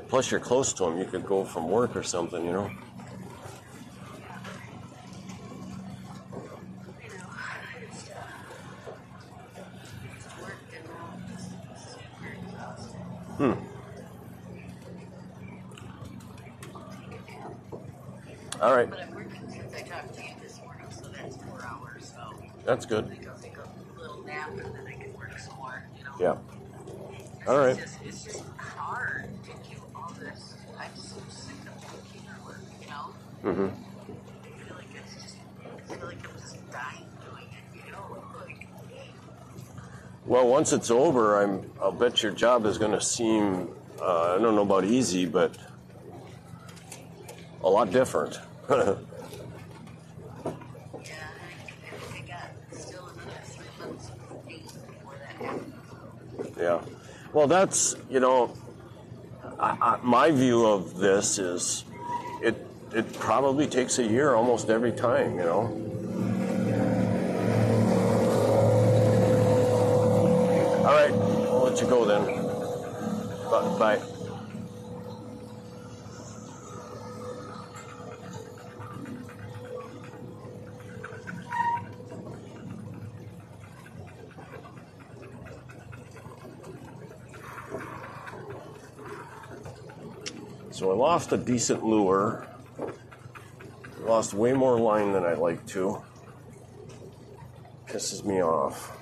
Plus, you're close to them. You could go from work or something, you know. All right. But I'm working since I talked to you this morning, so that's 4 hours. So That's good. I think I'll take a little nap and then I can work some more. You know. Yeah. All right. It's just hard to do all this. I'm so sick of computer work. You know. Mm-hmm. I feel like I'm just dying doing it. You know, like. Well, once it's over, I'll bet your job is going to seem, I don't know about easy, but a lot different. Yeah, I got still another 3 months of pain before that happens. Yeah. Well, that's, you know, my view of this is it probably takes a year almost every time, you know. All right, I'll let you go then. Bye. So I lost a decent lure. Lost way more line than I like to. Pisses me off.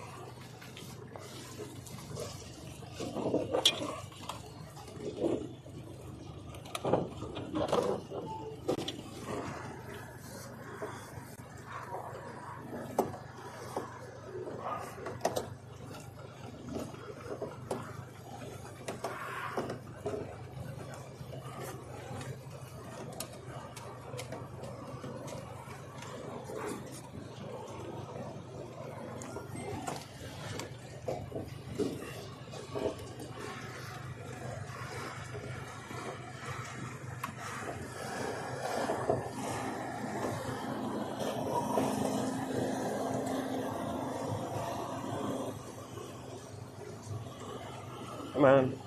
Come on.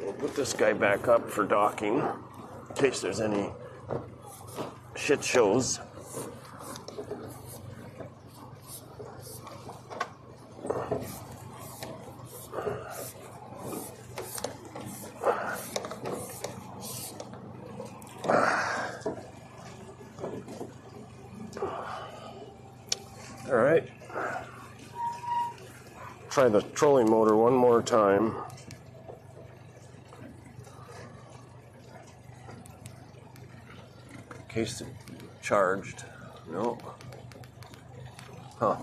We'll put this guy back up for docking in case there's any shit shows. All right. Try the trolling motor one more time. In case it charged. No. Huh.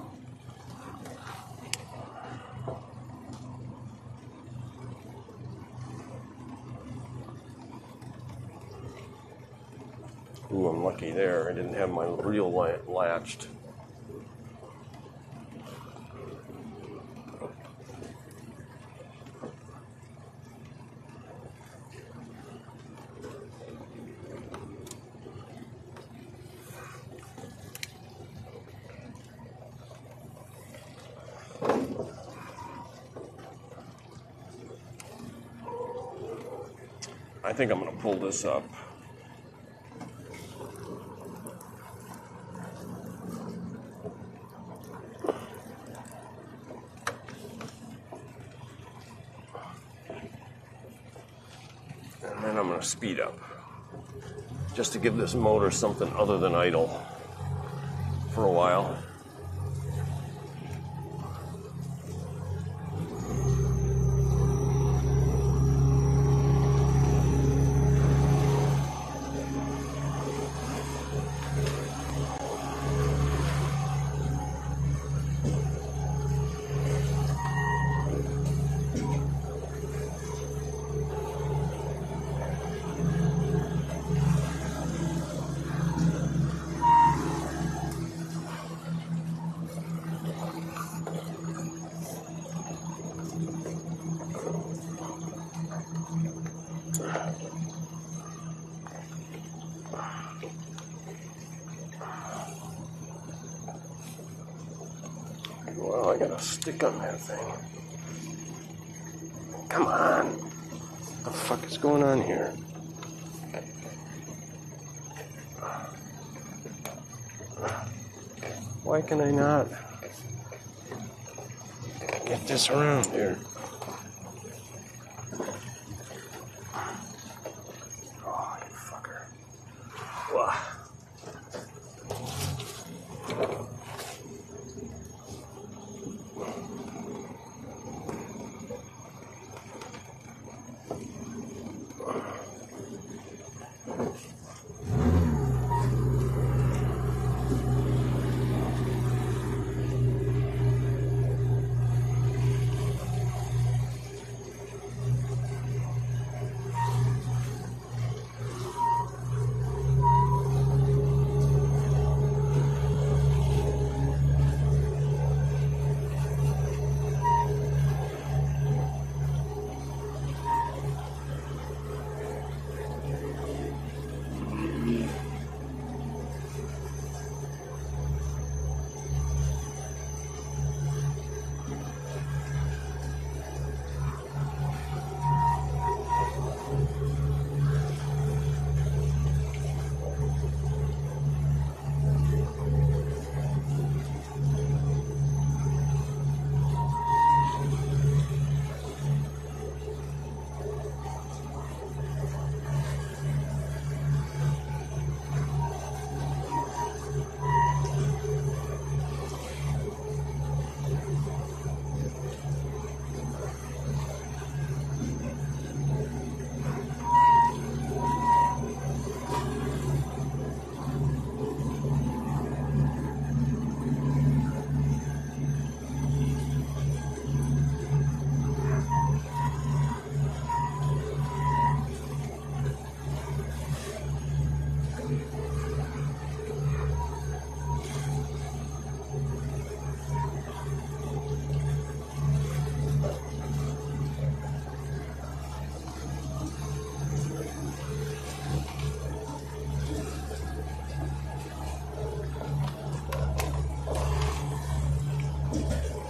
Ooh, I'm lucky there. I didn't have my reel latched. I think I'm going to pull this up. And then I'm going to speed up. Just to give this motor something other than idle for a while. stick on that thing. Come on. What the fuck is going on here? Why can I not get this around here? Oh, you fucker. Wow.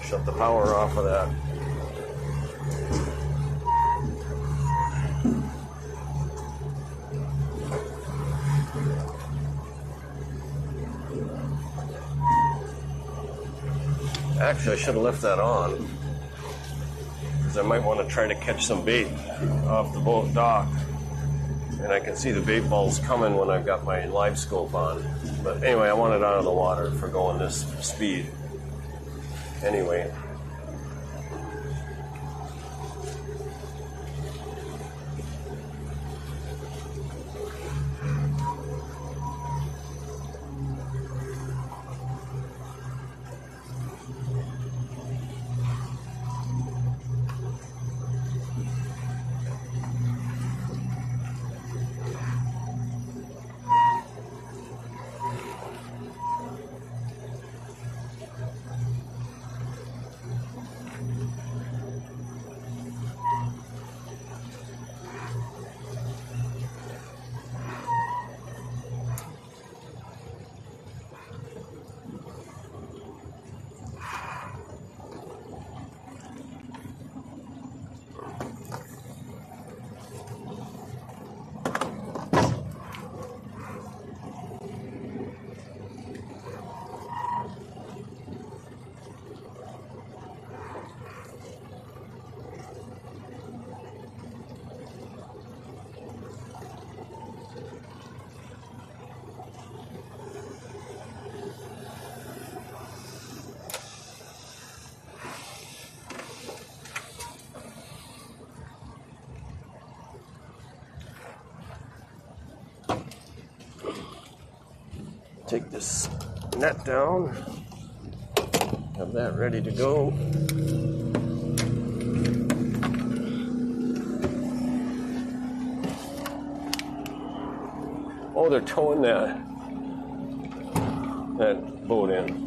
Shut the power off of that. Actually, I should have left that on, because I might want to try to catch some bait off the boat dock. And I can see the bait balls coming when I've got my live scope on. But anyway, I want it out of the water for going this speed. Anyway. Take this net down, have that ready to go. Oh, they're towing that boat in.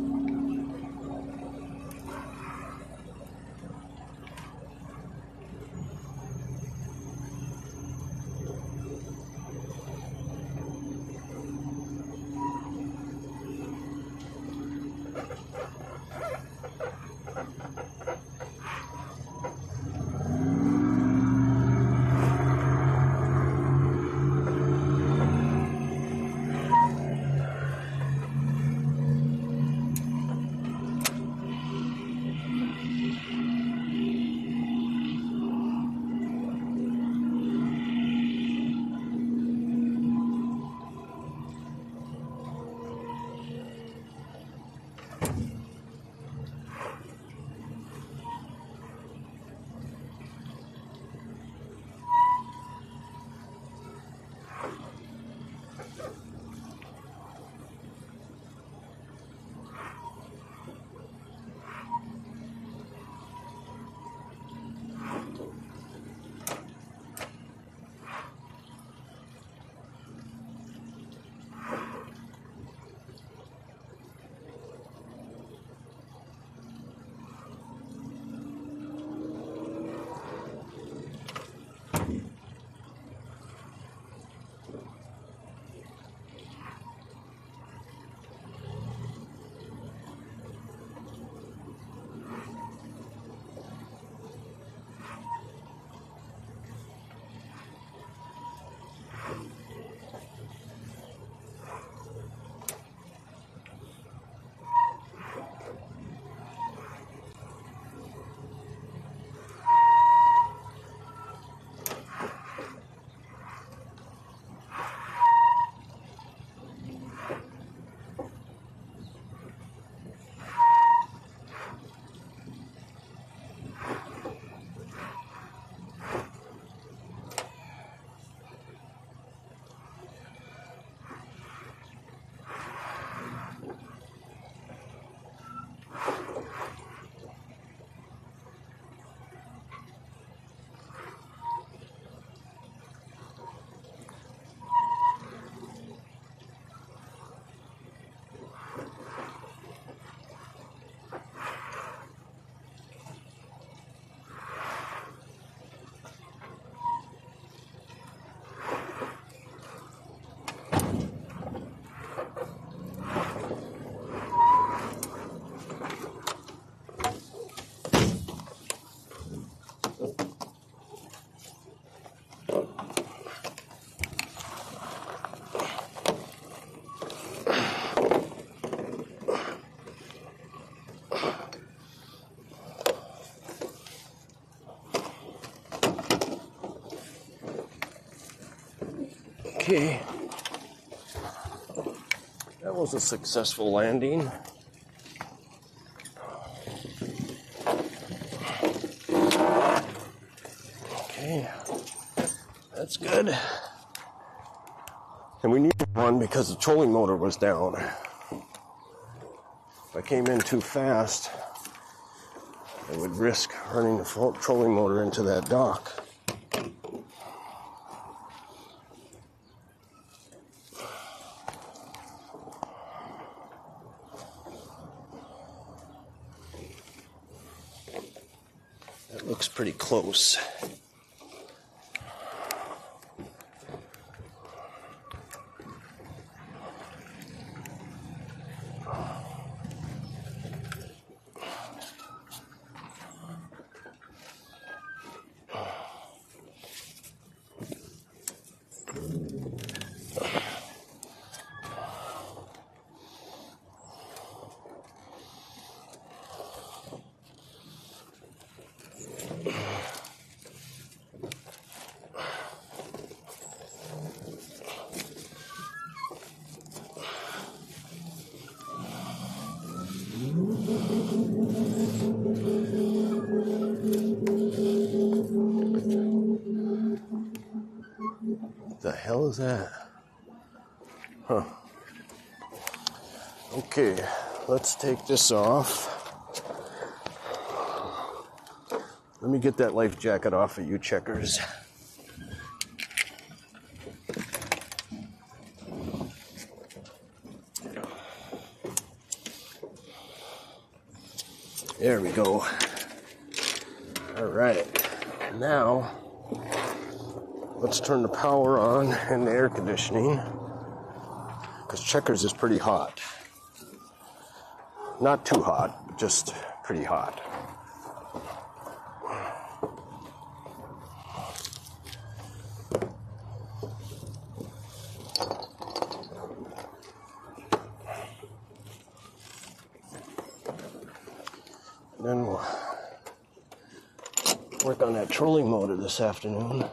Okay. That was a successful landing. Okay. That's good. And we needed one because the trolling motor was down. If I came in too fast, I would risk running the trolling motor into that dock. That looks pretty close. The hell is that? Huh. Okay, let's take this off. Let me get that life jacket off of you, Checkers. There we go. All right, now let's turn the power on and the air conditioning, because Checkers is pretty hot. Not too hot, but just pretty hot. Then we'll work on that trolling motor this afternoon.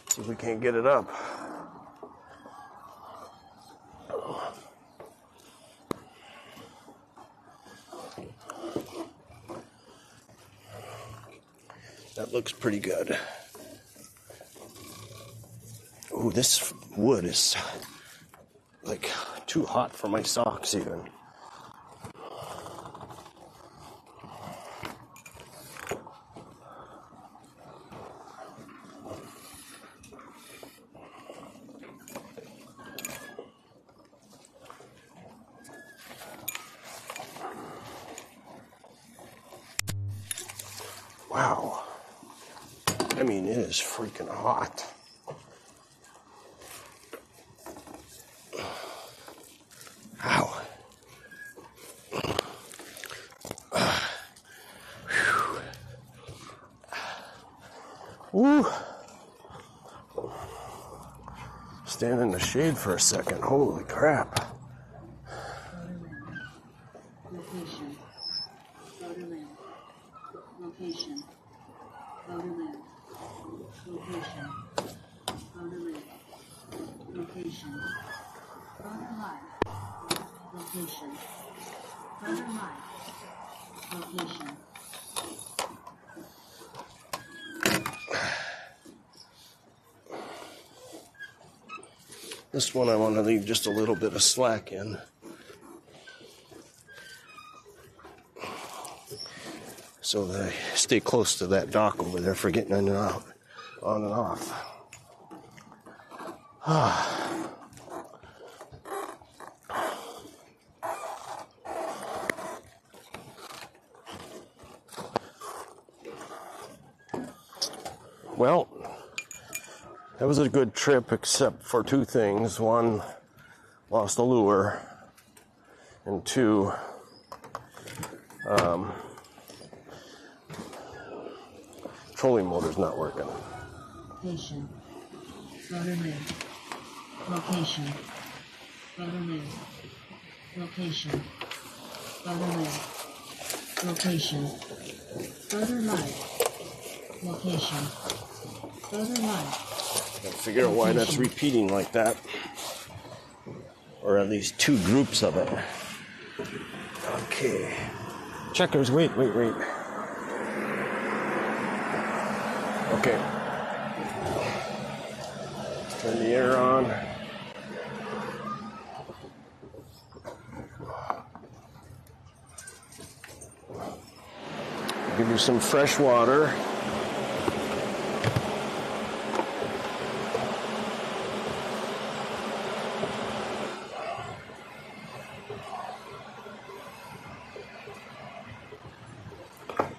See if we can't get it up. That looks pretty good. Ooh, this wood is like too hot for my socks even. Wow. I mean, it is freaking hot. Ow. Woo. Stand in the shade for a second. Holy crap. Location. Borderland. Location. Borderland. Location. Borderland. Location. Borderline. Location. Borderline. Location. This one I want to leave just a little bit of slack in. So that I stay close to that dock over there for getting in and out, on and off. Well, that was a good trip except for two things. One, lost the lure. And two, trolling motor's not working. Location. Borderland. Location. Borderland. Location. Borderland. Location. Borderline. Location. Borderline. Gotta figure out why that's repeating like that. Or at least two groups of it. Okay. Checkers, wait. Okay. Turn the air on. Give you some fresh water.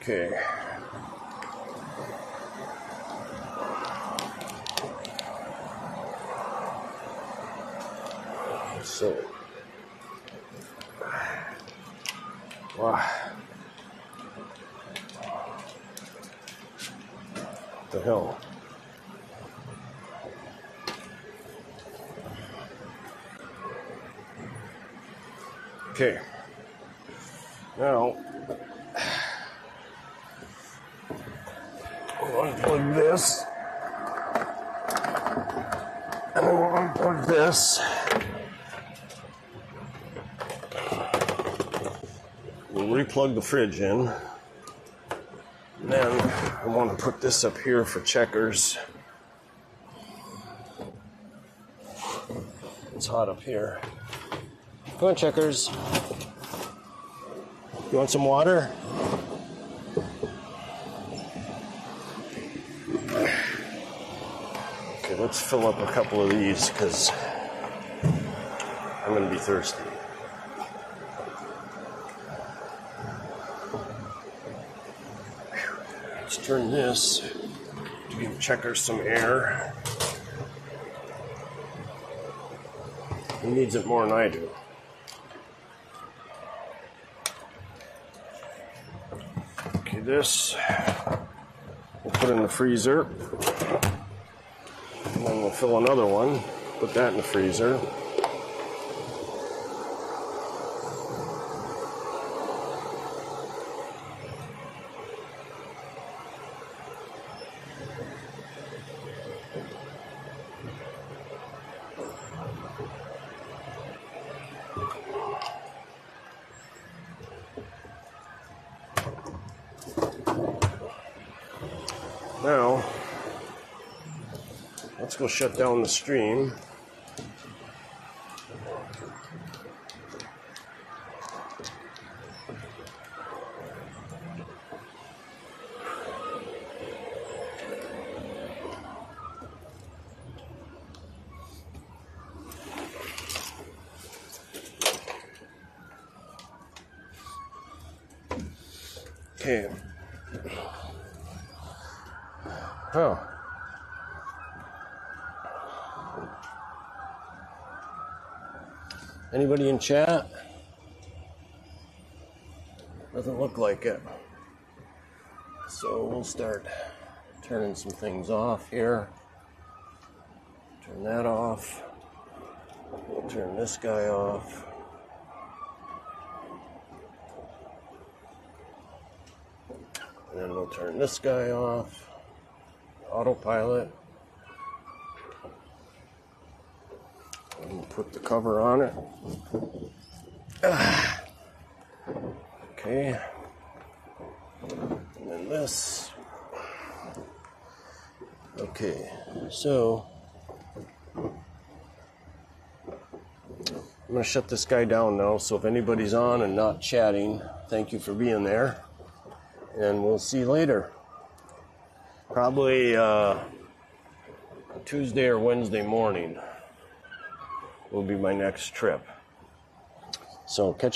Okay. So, wow. What the hell? Okay. Now, we'll unplug this. And then we'll unplug this. We'll replug the fridge in. And then I want to put this up here for checkers. It's hot up here. Come on, checkers. You want some water? Okay, let's fill up a couple of these because I'm going to be thirsty. Let's turn this to give checkers some air. He needs it more than I do. Okay, this we'll put in the freezer. And then we'll fill another one, put that in the freezer. Now, let's go shut down the stream. Okay. Oh. Anybody in chat? Doesn't look like it. So we'll start turning some things off here. Turn that off. We'll turn this guy off. And then we'll turn this guy off. Autopilot. And we'll put the cover on it. Okay. And then this. Okay, so I'm going to shut this guy down now, so if anybody's on and not chatting, thank you for being there. And we'll see you later. Probably Tuesday or Wednesday morning will be my next trip. So catch